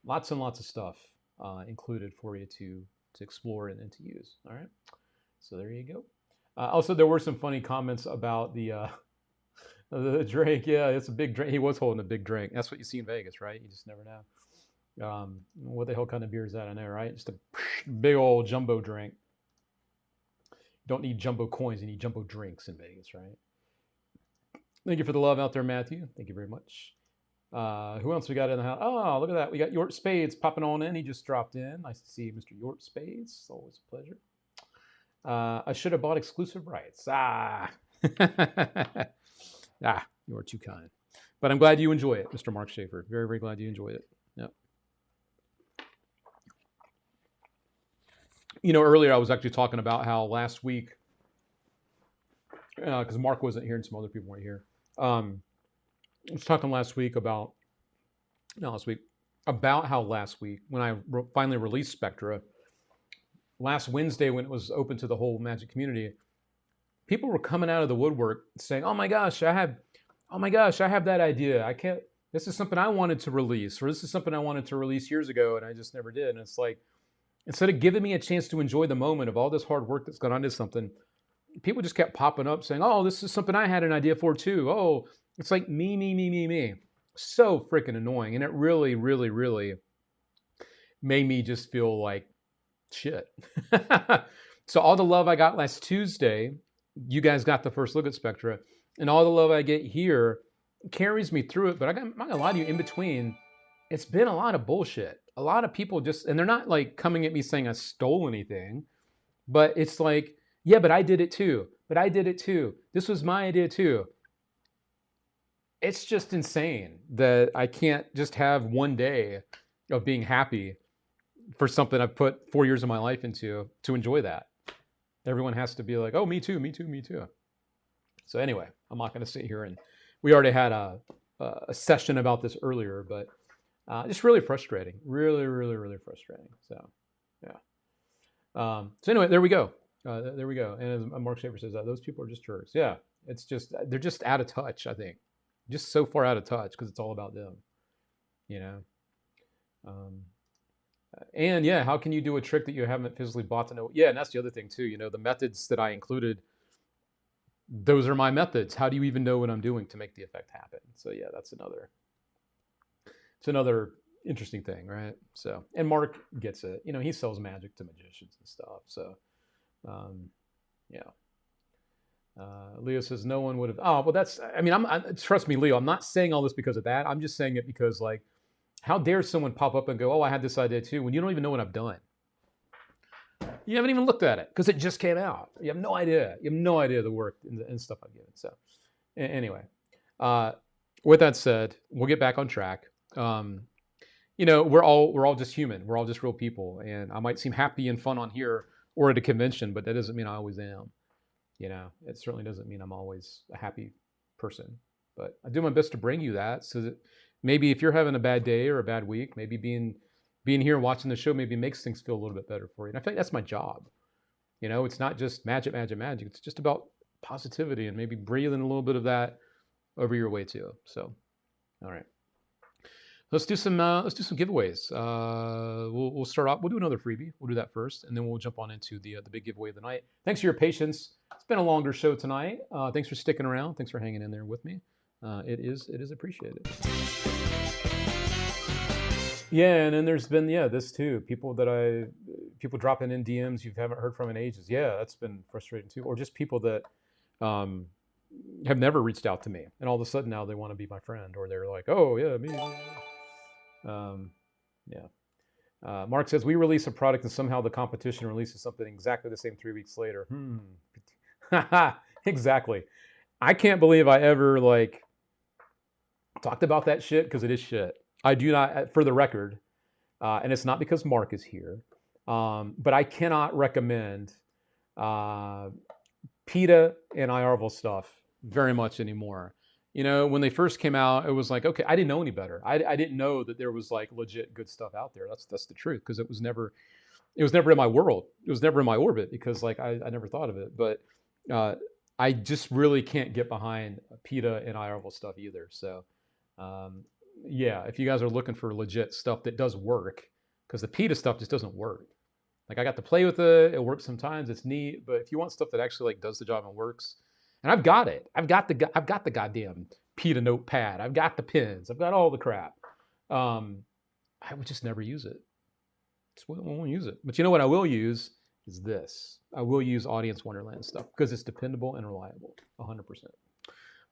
lots and lots of stuff included for you to explore and to use, all right? So there you go. Also, there were some funny comments about the drink. Yeah, it's a big drink. He was holding a big drink. That's what you see in Vegas, right? You just never know. What the hell kind of beer is that in there, right? Just a big old jumbo drink. You don't need jumbo coins. You need jumbo drinks in Vegas, right? Thank you for the love out there, Matthew. Thank you very much. Who else we got in the house? Oh, look at that. We got Yort Spades popping on in. He just dropped in. Nice to see you, Mr. Yort Spades. It's always a pleasure. I should have bought exclusive rights. Ah, you are too kind. But I'm glad you enjoy it, Mr. Mark Schaefer. Very, very glad you enjoyed it. Yep. You know, earlier I was actually talking about how last week, because Mark wasn't here and some other people weren't here. I was talking last week about how last week when I finally released Spectra, last Wednesday when it was open to the whole Magic community, people were coming out of the woodwork saying, "Oh my gosh, I have that idea. This is something I wanted to release, or this is something I wanted to release years ago and I just never did." And it's like, instead of giving me a chance to enjoy the moment of all this hard work that's gone into something, people just kept popping up saying, "Oh, this is something I had an idea for too. Oh," it's like me. So freaking annoying. And it really, really, really made me just feel like shit. So all the love I got last Tuesday, you guys got the first look at Spectra, and all the love I get here carries me through it. But I'm not gonna lie to you, in between, it's been a lot of bullshit. A lot of people just, and they're not like coming at me saying I stole anything, but it's like, yeah, but I did it too. This was my idea too. It's just insane that I can't just have one day of being happy for something I've put 4 years of my life into to enjoy that. Everyone has to be like, "Oh, me too. So anyway, I'm not going to sit here, and we already had a session about this earlier, but just really frustrating. Really, really, really frustrating. So, yeah. So anyway, there we go. And as Mark Schaefer says, those people are just jerks. Yeah, it's just, they're just out of touch, I think. Just so far out of touch because it's all about them, you know? And yeah, how can you do a trick that you haven't physically bought to know? Yeah, and that's the other thing too, you know, the methods that I included, those are my methods. How do you even know what I'm doing to make the effect happen? So yeah, it's another interesting thing, right? So, and Mark gets it. You know, he sells magic to magicians and stuff. So, yeah. Leo says no one would have. Oh, well, that's. I mean, trust me, Leo. I'm not saying all this because of that. I'm just saying it because, like, how dare someone pop up and go, "Oh, I had this idea too," when you don't even know what I've done. You haven't even looked at it because it just came out. You have no idea. You have no idea the work and stuff I've given. So, anyway, with that said, we'll get back on track. You know, we're all just human. We're all just real people, and I might seem happy and fun on here or at a convention, but that doesn't mean I always am. You know, it certainly doesn't mean I'm always a happy person, but I do my best to bring you that so that maybe if you're having a bad day or a bad week, maybe being here and watching the show maybe makes things feel a little bit better for you. And I think that's my job. You know, it's not just magic. It's just about positivity and maybe breathing a little bit of that over your way too. So, all right. Let's do some giveaways. We'll start off. We'll do another freebie. We'll do that first, and then we'll jump on into the big giveaway of the night. Thanks for your patience. It's been a longer show tonight. Thanks for sticking around. Thanks for hanging in there with me. It is appreciated. Yeah, and then there's been this too. People dropping in DMs you haven't heard from in ages. Yeah, that's been frustrating too. Or just people that have never reached out to me, and all of a sudden now they want to be my friend, or they're like, "Oh yeah, me." Mark says we release a product and somehow the competition releases something exactly the same 3 weeks later. Exactly. I can't believe I ever talked about that shit because it is shit. I do not, for the record, and it's not because Mark is here, but I cannot recommend PETA and IRVL stuff very much anymore. You know, when they first came out, it was like, okay, I didn't know any better. I didn't know that there was legit good stuff out there. That's the truth, because it was never in my world. It was never in my orbit because I never thought of it. But I just really can't get behind PETA and IRVL stuff either. So yeah, if you guys are looking for legit stuff that does work, because the PETA stuff just doesn't work. I got to play with it. It works sometimes. It's neat. But if you want stuff that actually does the job and works, and I've got it. I've got the goddamn PETA notepad. I've got the pins. I've got all the crap. I would just never use it. Just won't use it. But you know what I will use is this. I will use Audience Wonderland stuff because it's dependable and reliable, 100%.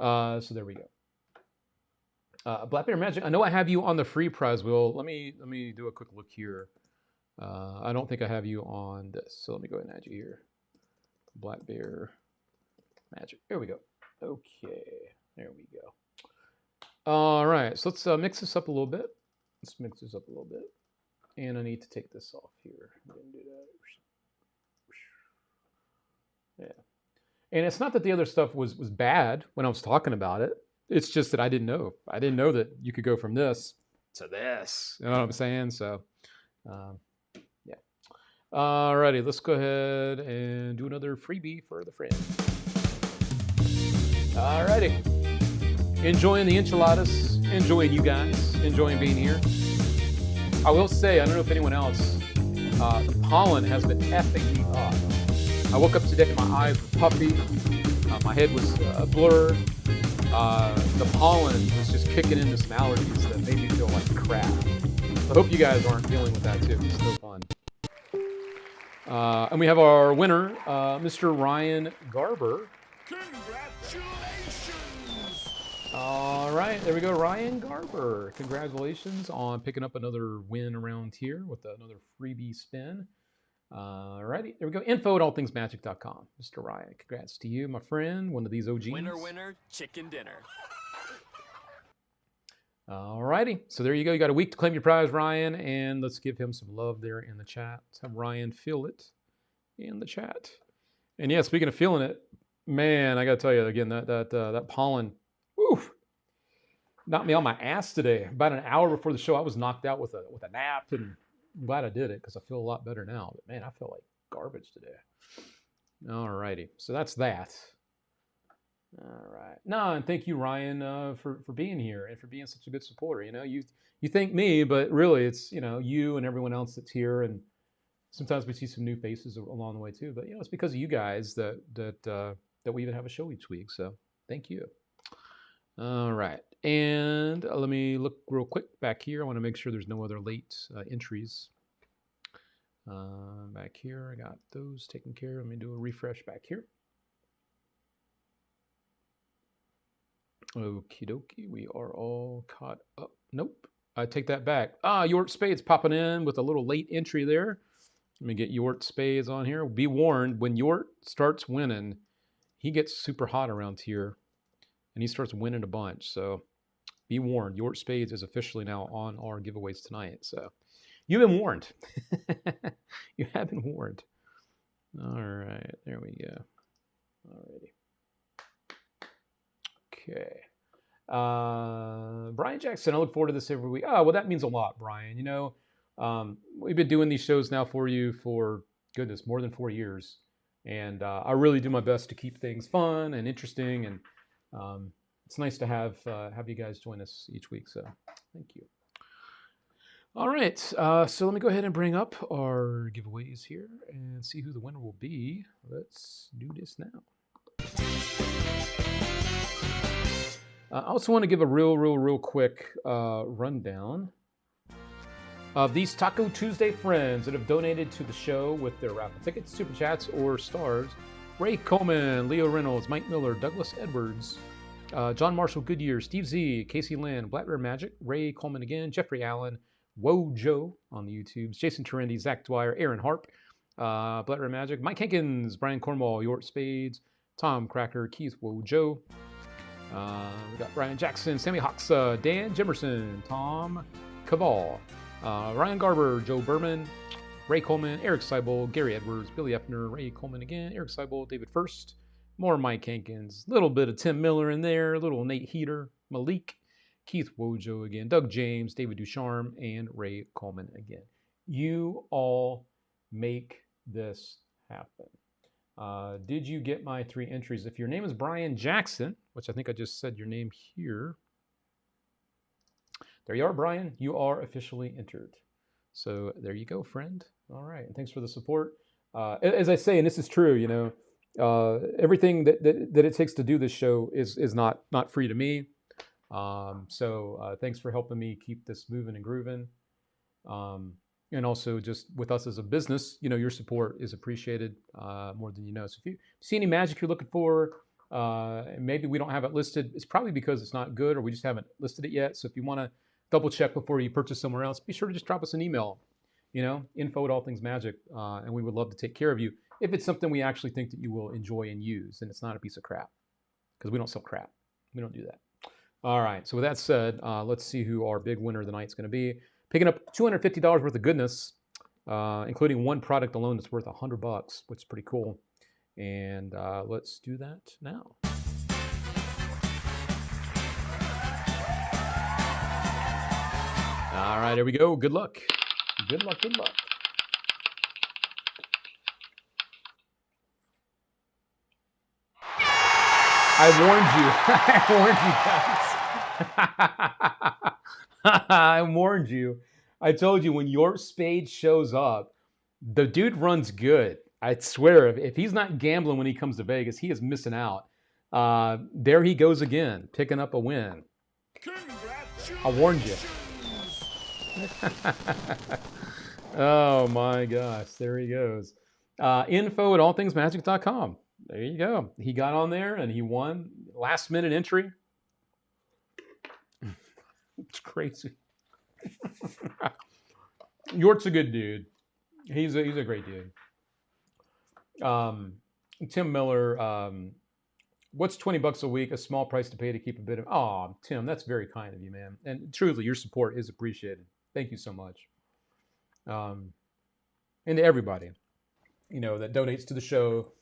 So there we go. Black Bear Magic. I know I have you on the free prize wheel. Let me do a quick look here. I don't think I have you on this, so let me go ahead and add you here. Black Bear Magic. There we go. Okay, there we go. All right, so let's mix this up a little bit. And I need to take this off here. I'm gonna do that. Yeah. And it's not that the other stuff was bad when I was talking about it. It's just that I didn't know. I didn't know that you could go from this to this. You know what I'm saying? So, yeah. Alrighty, let's go ahead and do another freebie for the friend. Alrighty. Enjoying the enchiladas. Enjoying you guys. Enjoying being here. I will say, I don't know if anyone else, the pollen has been effing me up. I woke up today, my eyes were puffy. My head was blurred. The pollen was just kicking into some allergies that made me feel like crap. I hope you guys aren't dealing with that too. It's still fun. And we have our winner, Mr. Ryan Garber. Congratulations! All right, there we go, Ryan Garber. Congratulations on picking up another win around here with another freebie spin. All righty, there we go. info@allthingsmagic.com. Mr. Ryan, congrats to you, my friend, one of these OGs. Winner, chicken dinner. All righty, so there you go. You got a week to claim your prize, Ryan, and let's give him some love there in the chat. Let's have Ryan feel it in the chat. And yeah, speaking of feeling it, man, I got to tell you again, that pollen, woof, knocked me on my ass today. About an hour before the show, I was knocked out with a nap, and I'm glad I did it because I feel a lot better now. But man, I feel like garbage today. All righty, so that's that. All right. No, and thank you, Ryan, for being here and for being such a good supporter. You know, you thank me, but really it's, you know, you and everyone else that's here, and sometimes we see some new faces along the way too. But you know, it's because of you guys that we even have a show each week. So thank you. All right, and let me look real quick back here. I want to make sure there's no other late entries. Back here, I got those taken care of. Let me do a refresh back here. Okie dokie, we are all caught up. Nope, I take that back. York Spades popping in with a little late entry there. Let me get York Spades on here. Be warned, when York starts winning, he gets super hot around here, and he starts winning a bunch. So be warned, York Spades is officially now on our giveaways tonight. So you've been warned. You have been warned. All right, there we go. Alrighty. Okay. Brian Jackson, I look forward to this every week. Oh, well, that means a lot, Brian. You know, we've been doing these shows now for you for, goodness, more than 4 years. And I really do my best to keep things fun and interesting. And it's nice to have you guys join us each week. So thank you. All right. So let me go ahead and bring up our giveaways here and see who the winner will be. Let's do this now. I also want to give a real quick rundown of these Taco Tuesday friends that have donated to the show with their raffle tickets, super chats, or stars. Ray Coleman, Leo Reynolds, Mike Miller, Douglas Edwards, John Marshall Goodyear, Steve Z, Casey Lynn, Black Bear Magic, Ray Coleman again, Jeffrey Allen, Wojo on the YouTubes, Jason Terendi, Zach Dwyer, Aaron Harp, Black Bear Magic, Mike Hankins, Brian Cornwall, York Spades, Tom Cracker, Keith Wojo. We got Brian Jackson, Sammy Hoxa, Dan Jimerson, Tom Caval, Ryan Garber, Joe Berman, Ray Coleman, Eric Seibel, Gary Edwards, Billy Epner, Ray Coleman again, Eric Seibel, David First, more Mike Hankins, little bit of Tim Miller in there, little Nate Heater, Malik, Keith Wojo again, Doug James, David Ducharme, and Ray Coleman again. You all make this happen. Did you get my 3 entries? If your name is Brian Jackson, which I think I just said your name here. There you are, Brian. You are officially entered. So there you go, friend. All right. And thanks for the support. As I say, and this is true, you know, everything that it takes to do this show is not free to me. So thanks for helping me keep this moving and grooving. And also just with us as a business, you know, your support is appreciated more than you know. So if you see any magic you're looking for, Maybe we don't have it listed. It's probably because it's not good or we just haven't listed it yet. So if you want to double check before you purchase somewhere else, be sure to just drop us an email, info@allthingsmagic, and we would love to take care of you if it's something we actually think that you will enjoy and use, and it's not a piece of crap, because we don't sell crap. We don't do that. All right, so with that said, let's see who our big winner of the night is going to be. Picking up $250 worth of goodness, including one product alone that's worth $100, which is pretty cool. And let's do that now. All right, here we go. Good luck. Good luck, good luck. I warned you. I warned you. I told you when your spade shows up, the dude runs good. I swear, if he's not gambling when he comes to Vegas, he is missing out. There he goes again, picking up a win. I warned you. Oh my gosh, there he goes. Info@allthingsmagic.com. There you go. He got on there and he won. Last minute entry. It's crazy. Yort's a good dude. He's a great dude. Tim Miller, what's $20 a week? A small price to pay to keep a bit of. Oh, Tim, that's very kind of you, man. And truly, your support is appreciated. Thank you so much. And to everybody, that donates to the show.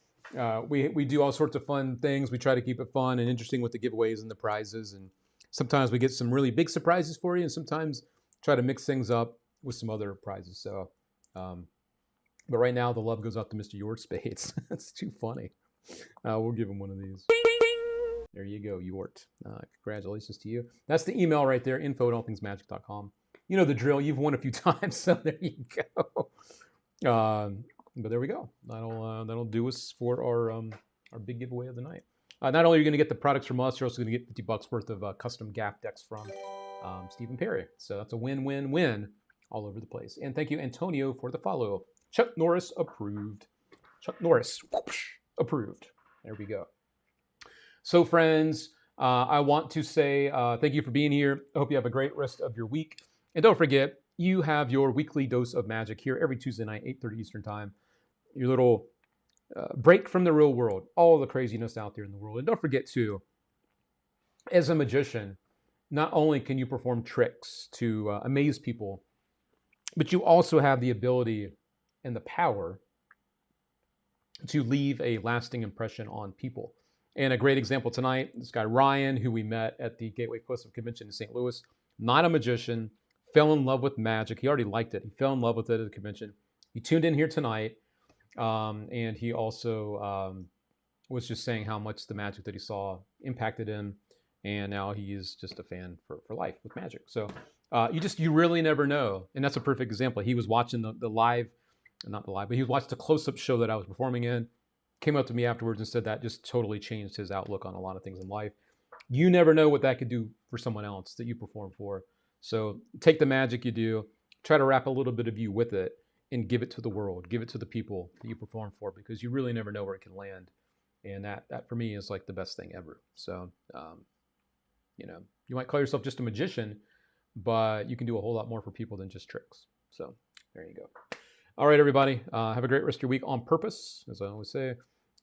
We do all sorts of fun things. We try to keep it fun and interesting with the giveaways and the prizes. And sometimes we get some really big surprises for you, and sometimes try to mix things up with some other prizes. So, but right now the love goes out to Mr. Yort Spades. That's too funny. We'll give him one of these. There you go, Yort. Congratulations to you. That's the email right there, info@allthingsmagic.com. You know the drill. You've won a few times, so there you go. But there we go. That'll do us for our big giveaway of the night. Not only are you going to get the products from us, you're also going to get $50 worth of custom GAF decks from Stephen Perry. So that's a win-win-win all over the place. And thank you, Antonio, for the follow. Chuck Norris approved. Chuck Norris whoosh, approved. There we go. So friends, I want to say thank you for being here. I hope you have a great rest of your week. And don't forget, you have your weekly dose of magic here every Tuesday night, 8:30 Eastern Time. Your little break from the real world, all the craziness out there in the world. And don't forget, too, as a magician, not only can you perform tricks to amaze people, but you also have the ability and the power to leave a lasting impression on people. And a great example tonight, this guy Ryan, who we met at the Gateway Explosive Convention in St. Louis, not a magician, fell in love with magic. He already liked it. He fell in love with it at the convention. He tuned in here tonight, and he also was just saying how much the magic that he saw impacted him, and now he is just a fan for life with magic. So you really never know, and that's a perfect example. He was watching the live, not the live, but he was watching the close-up show that I was performing in, came up to me afterwards and said that just totally changed his outlook on a lot of things in life. You never know what that could do for someone else that you perform for. So take the magic you do, try to wrap a little bit of you with it, and give it to the world, give it to the people that you perform for, because you really never know where it can land. And that for me is like the best thing ever. So, you might call yourself just a magician, but you can do a whole lot more for people than just tricks. So there you go. All right, everybody, have a great rest of your week on purpose, as I always say,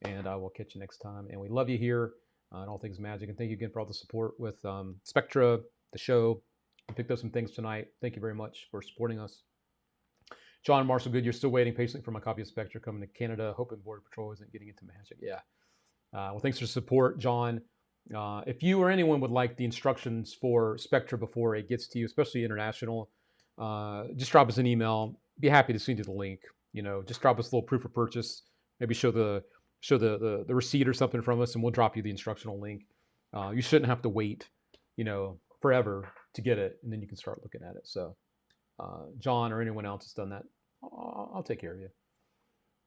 and I will catch you next time. And we love you here on All Things Magic, and thank you again for all the support with Spectra, the show. We picked up some things tonight. Thank you very much for supporting us. John Marshall Good, you're still waiting patiently for my copy of Spectra coming to Canada. Hoping Border Patrol isn't getting into magic. Yeah. Well, thanks for the support, John. If you or anyone would like the instructions for Spectra before it gets to you, especially international, just drop us an email. Be happy to send you the link. Just drop us a little proof of purchase. Maybe show the receipt or something from us, and we'll drop you the instructional link. You shouldn't have to wait, forever to get it, and then you can start looking at it. So, John or anyone else has done that, I'll take care of you.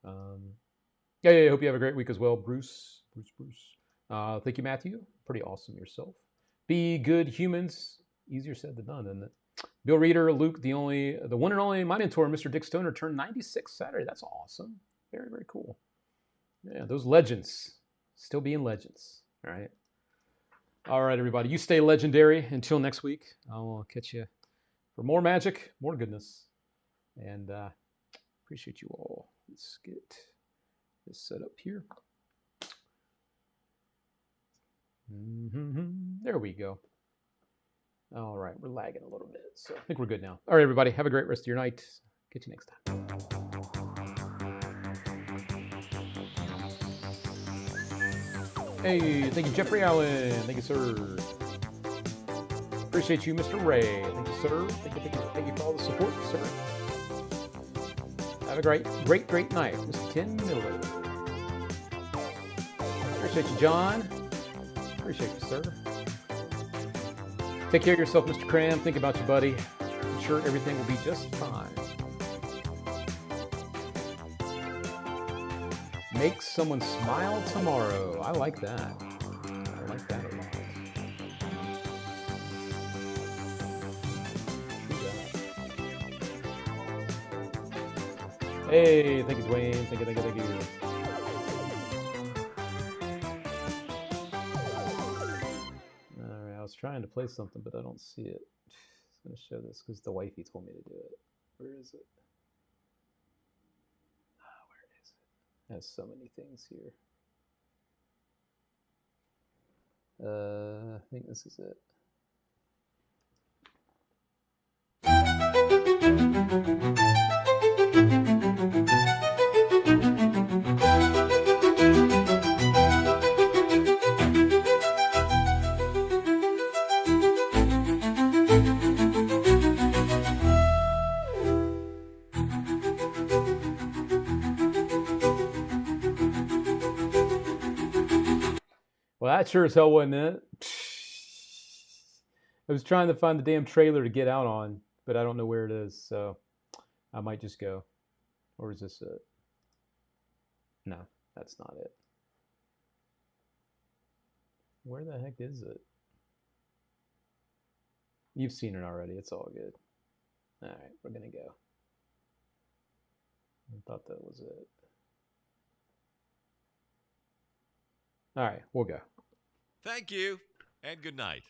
I hope you have a great week as well, Bruce. Thank you, Matthew. Pretty awesome yourself. Be good humans. Easier said than done, isn't it? Bill Reeder, Luke, the one and only, my mentor, Mr. Dick Stoner, turned 96 Saturday. That's awesome. Very, very cool. Yeah, those legends still being legends. All right. All right, everybody. You stay legendary until next week. I'll catch you for more magic, more goodness. And appreciate you all. Let's get this set up here. There we go. All right, we're lagging a little bit, so I think we're good now. All right, everybody, have a great rest of your night. Catch you next time. Hey, thank you, Jeffrey Allen. Thank you, sir. Appreciate you, Mr. Ray. Thank you, sir. Thank you for all the support, sir. Have a great night, Mr. Ken Miller. Appreciate you, John. Appreciate you, sir. Take care of yourself, Mr. Cram. Think about you, buddy. I'm sure everything will be just fine. Make someone smile tomorrow. I like that. I like that a lot. Hey, thank you, Dwayne. Thank you. Alright, I was trying to play something, but I don't see it. I'm going to show this because the wifey told me to do it. Where is it? Has so many things here. I think this is it. Well, that sure as hell wasn't it. I was trying to find the damn trailer to get out on, but I don't know where it is, so I might just go. Or is this it? No, that's not it. Where the heck is it? You've seen it already. It's all good. All right, we're going to go. I thought that was it. All right, we'll go. Thank you, and good night.